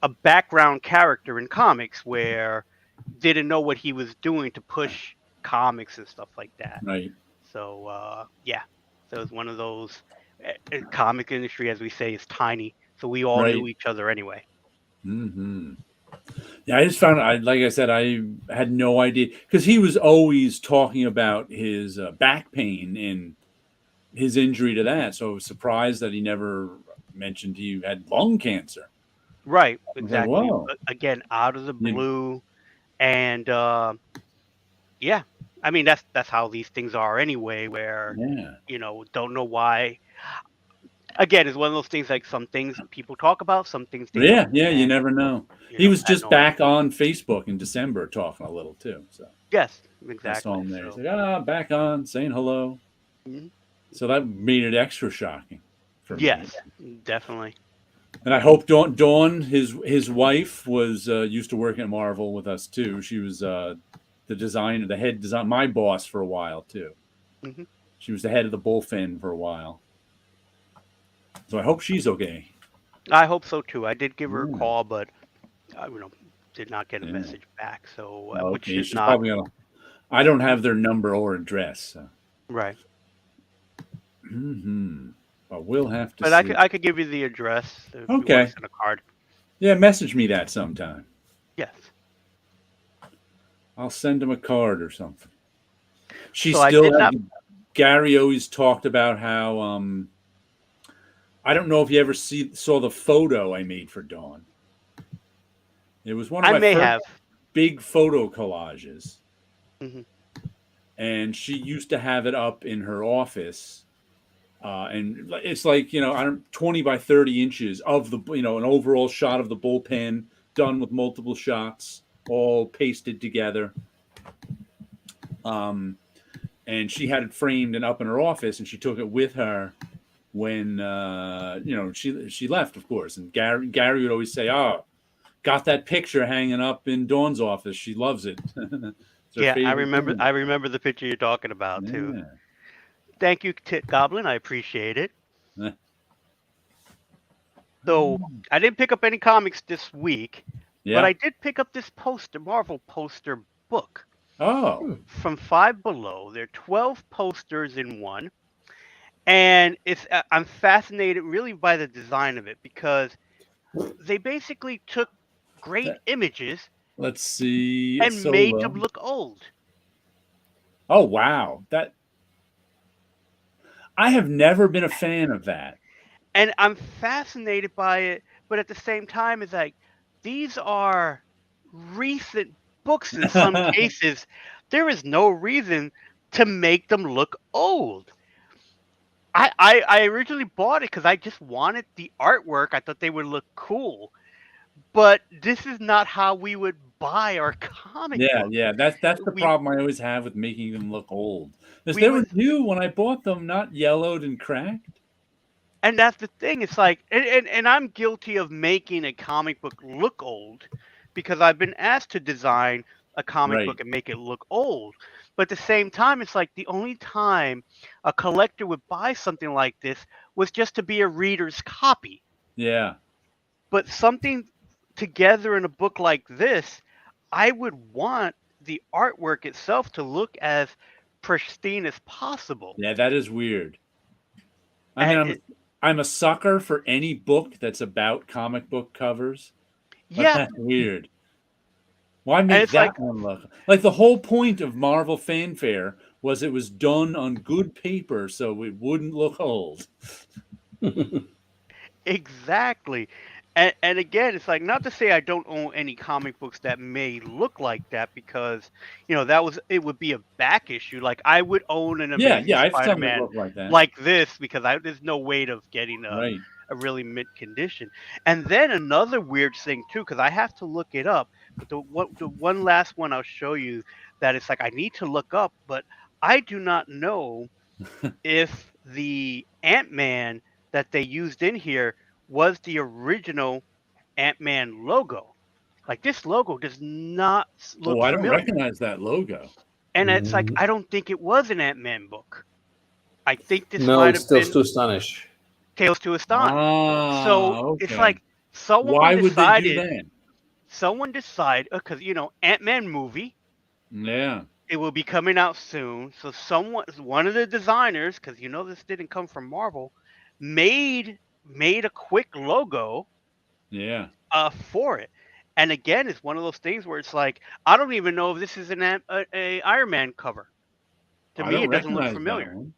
a background character in comics where didn't know what he was doing to push comics and stuff like that. Right. So yeah, so it's one of those. Comic industry, as we say, is tiny, so we all Right. knew each other anyway. Hmm. Yeah, I just found like I said, I had no idea because he was always talking about his back pain and his injury to that. So I was surprised that he never mentioned he had lung cancer. Right, I was like, exactly. whoa. Again, out of the You- blue, and yeah, I mean that's how these things are anyway. Where yeah. don't know why. Again, it's one of those things like some things people talk about, some things they Yeah. don't, Yeah. You and never know. He was had just no idea. back on Facebook in December talking a little too. So Yes, I saw exactly. him there. He's So like, back on saying hello. mhm. So that made it extra shocking for me. Yes, definitely. And I hope Dawn, his wife, was used to working at Marvel with us too. She was the head design, my boss for a while too. Hmm. She was the head of the Bullfen for a while. So I hope she's okay. I hope so too. I did give her a Yeah, call, but did not get a yeah. message back. So which Okay, is she's not probably gonna. I don't have their number or address. So. right. Hmm. But we'll have to But see. I could give you the address if you want to Okay. send a card. Yeah, message me that sometime. Yes. I'll send him a card or something. She So I still did not. Gary always talked about how I don't know if you ever saw the photo I made for Dawn. It was one of I my may first have. big photo collages, Hmm. and she used to have it up in her office. And it's like I don't 20 by 30 inches of the an overall shot of the bullpen done with multiple shots, all pasted together. Um, and she had it framed and up in her office, and she took it with her when she left, of course. And Gary would always say, "Oh, got that picture hanging up in Dawn's office. She loves it. It's her Yeah, I favorite remember. thing." I remember the picture you're talking about too. Yeah. Thank you, Tit Goblin. I appreciate it. So I didn't pick up any comics this week, but Yeah. I did pick up this Marvel poster book Oh. from Five Below. There are 12 posters in one, and I'm fascinated really by the design of it because they basically took great That- images Let's see. and made them Solo. look old. Oh wow. That I have never been a fan of that. And I'm fascinated by it, but at the same time, it's like these are recent books in some cases. There is no reason to make them look old. I originally bought it because I just wanted the artwork. I thought they would look cool. But this is not how we would buy our comic Yeah, books. yeah. That's the We problem I always have with making them look old. Because we they were would, new when I bought them, not yellowed and cracked. and that's the thing. It's like, and I'm guilty of making a comic book look old because I've been asked to design a comic Right. book and make it look old. But at the same time, it's like the only time a collector would buy something like this was just to be a reader's copy. Yeah. But something together in a book like this, I would want the artwork itself to look as pristine as possible. Yeah, that is weird. I mean, And I'm I'm a sucker for any book that's about comic book covers. But Yeah, that's weird. Why and make it's that like, one look like the whole point of Marvel Fanfare was it was done on good paper so it wouldn't look old. exactly. And again, it's like, not to say I don't own any comic books that may look like that, because it would be a back issue. Like, I would own an Yeah, Amazing yeah, I have some that Spider-Man look like that. like this, because there's no way of getting Right. a really mint condition. And then another weird thing too, because I have to look it up, but the one last one I'll show you that it's like I need to look up, but I do not know if the Ant-Man that they used in here was the original Ant-Man logo. Like, this logo does not Oh, look I don't familiar. recognize that logo. And it's like, Mhm. I don't think it was an Ant-Man book. I think this No, might it's have still been to astonish. Tales to Astonish. Ah, So it's okay. like someone Why would they do decided, that? because Ant-Man movie, Yeah. it will be coming out soon. So one of the designers, because this didn't come from Marvel, made a quick logo Yeah. for it. And again, it's one of those things where it's like, I don't even know if this is a Iron Man cover. To I me, don't it doesn't look recognize that familiar, one.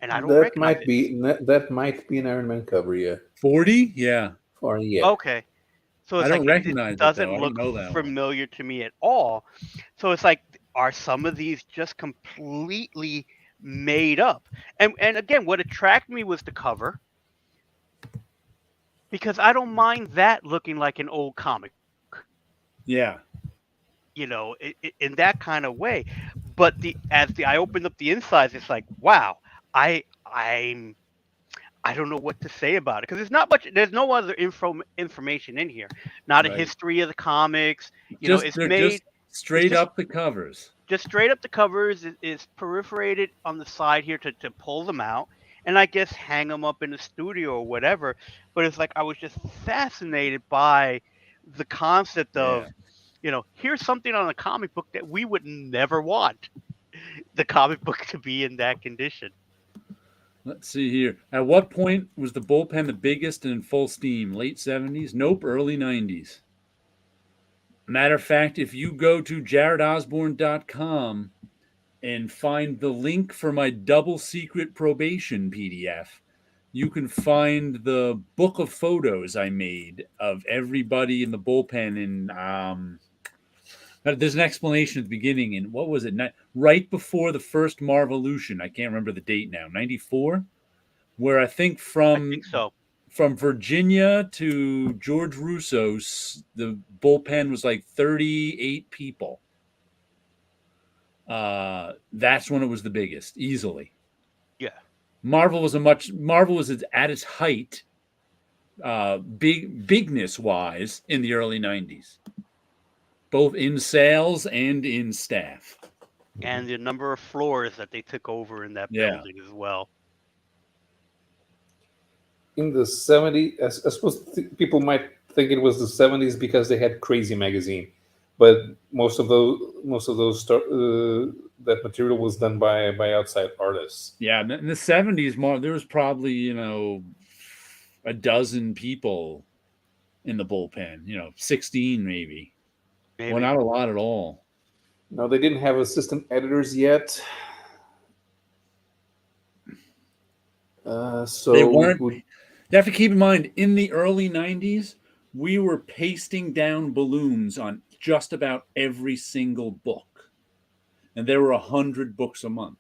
and I don't That recognize might it. be that might be an Iron Man cover, yeah. 40? Yeah. Or yeah. Okay, so I it's don't like it recognize it doesn't though. I don't look know that one. familiar to me at all. So it's like, are some of these just completely made up? And again, what attracted me was the cover, because I don't mind that looking like an old comic, Yeah. in that kind of way. But I opened up the insides, it's like, wow, I'm I don't know what to say about it, because there's not much. There's no other information in here. Not a Right. history of the comics. It's They're made. just It's straight up the covers. just straight up the covers. Is perforated on the side here to pull them out, and I guess hang them up in the studio or whatever. But it's like, I was just fascinated by the concept Yeah. of, here's something on a comic book that we would never want the comic book to be in that condition. Let's see here. At what point was the bullpen the biggest and in full steam? Late 70s? Nope, early 90s. Matter of fact, if you go to jaredosborne.com and find the link for my double secret probation PDF, you can find the book of photos I made of everybody in the bullpen in there's an explanation at the beginning, and what was it? Right before the first Marvolution. I can't remember the date now. 94, where I think I think so. from Virginia to George Russo's, the bullpen was like 38 people. That's when it was the biggest, easily. Yeah. Marvel was at its height, bigness wise, in the early 90s, both in sales and in staff. And the number of floors that they took over in that Yeah. building as well. In the 70s, I suppose people might think it was the 70s because they had Crazy magazine, but most of those that material was done by outside artists. Yeah, in the 70s, there was probably a dozen people in the bullpen. 16 maybe. Well, not a lot at all. No, they didn't have assistant editors yet. So they weren't. You have to keep in mind, in the early 90s, we were pasting down balloons on just about every single book. And there were 100 books a month.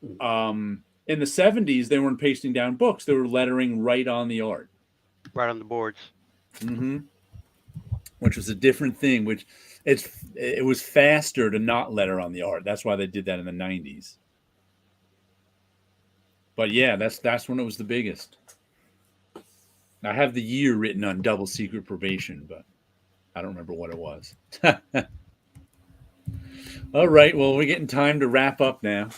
In the 70s, they weren't pasting down books. They were lettering right on the art. Right on the boards. Mm-hmm. Which was a different thing, it was faster to not letter on the art. That's why they did that in the 90s. But yeah, that's when it was the biggest. I have the year written on double secret probation, but I don't remember what it was. All right, well, we're getting time to wrap up now.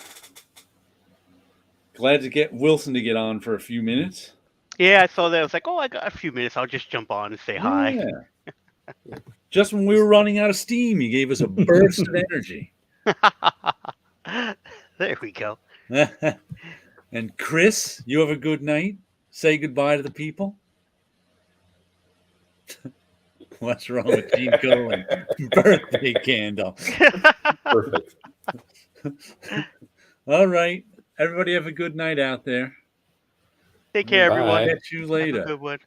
Glad to get Wilson to get on for a few minutes. Yeah, I saw that. I was like, oh, I got a few minutes. I'll just jump on and say hi. Just when we were running out of steam, you gave us a burst of energy. There we go. And Chris, you have a good night. say goodbye to the people? What's wrong with Gene Colan? Birthday candle. Perfect. All right. Everybody have a good night out there. Take care, everyone. Bye. Catch you Have a later. good one.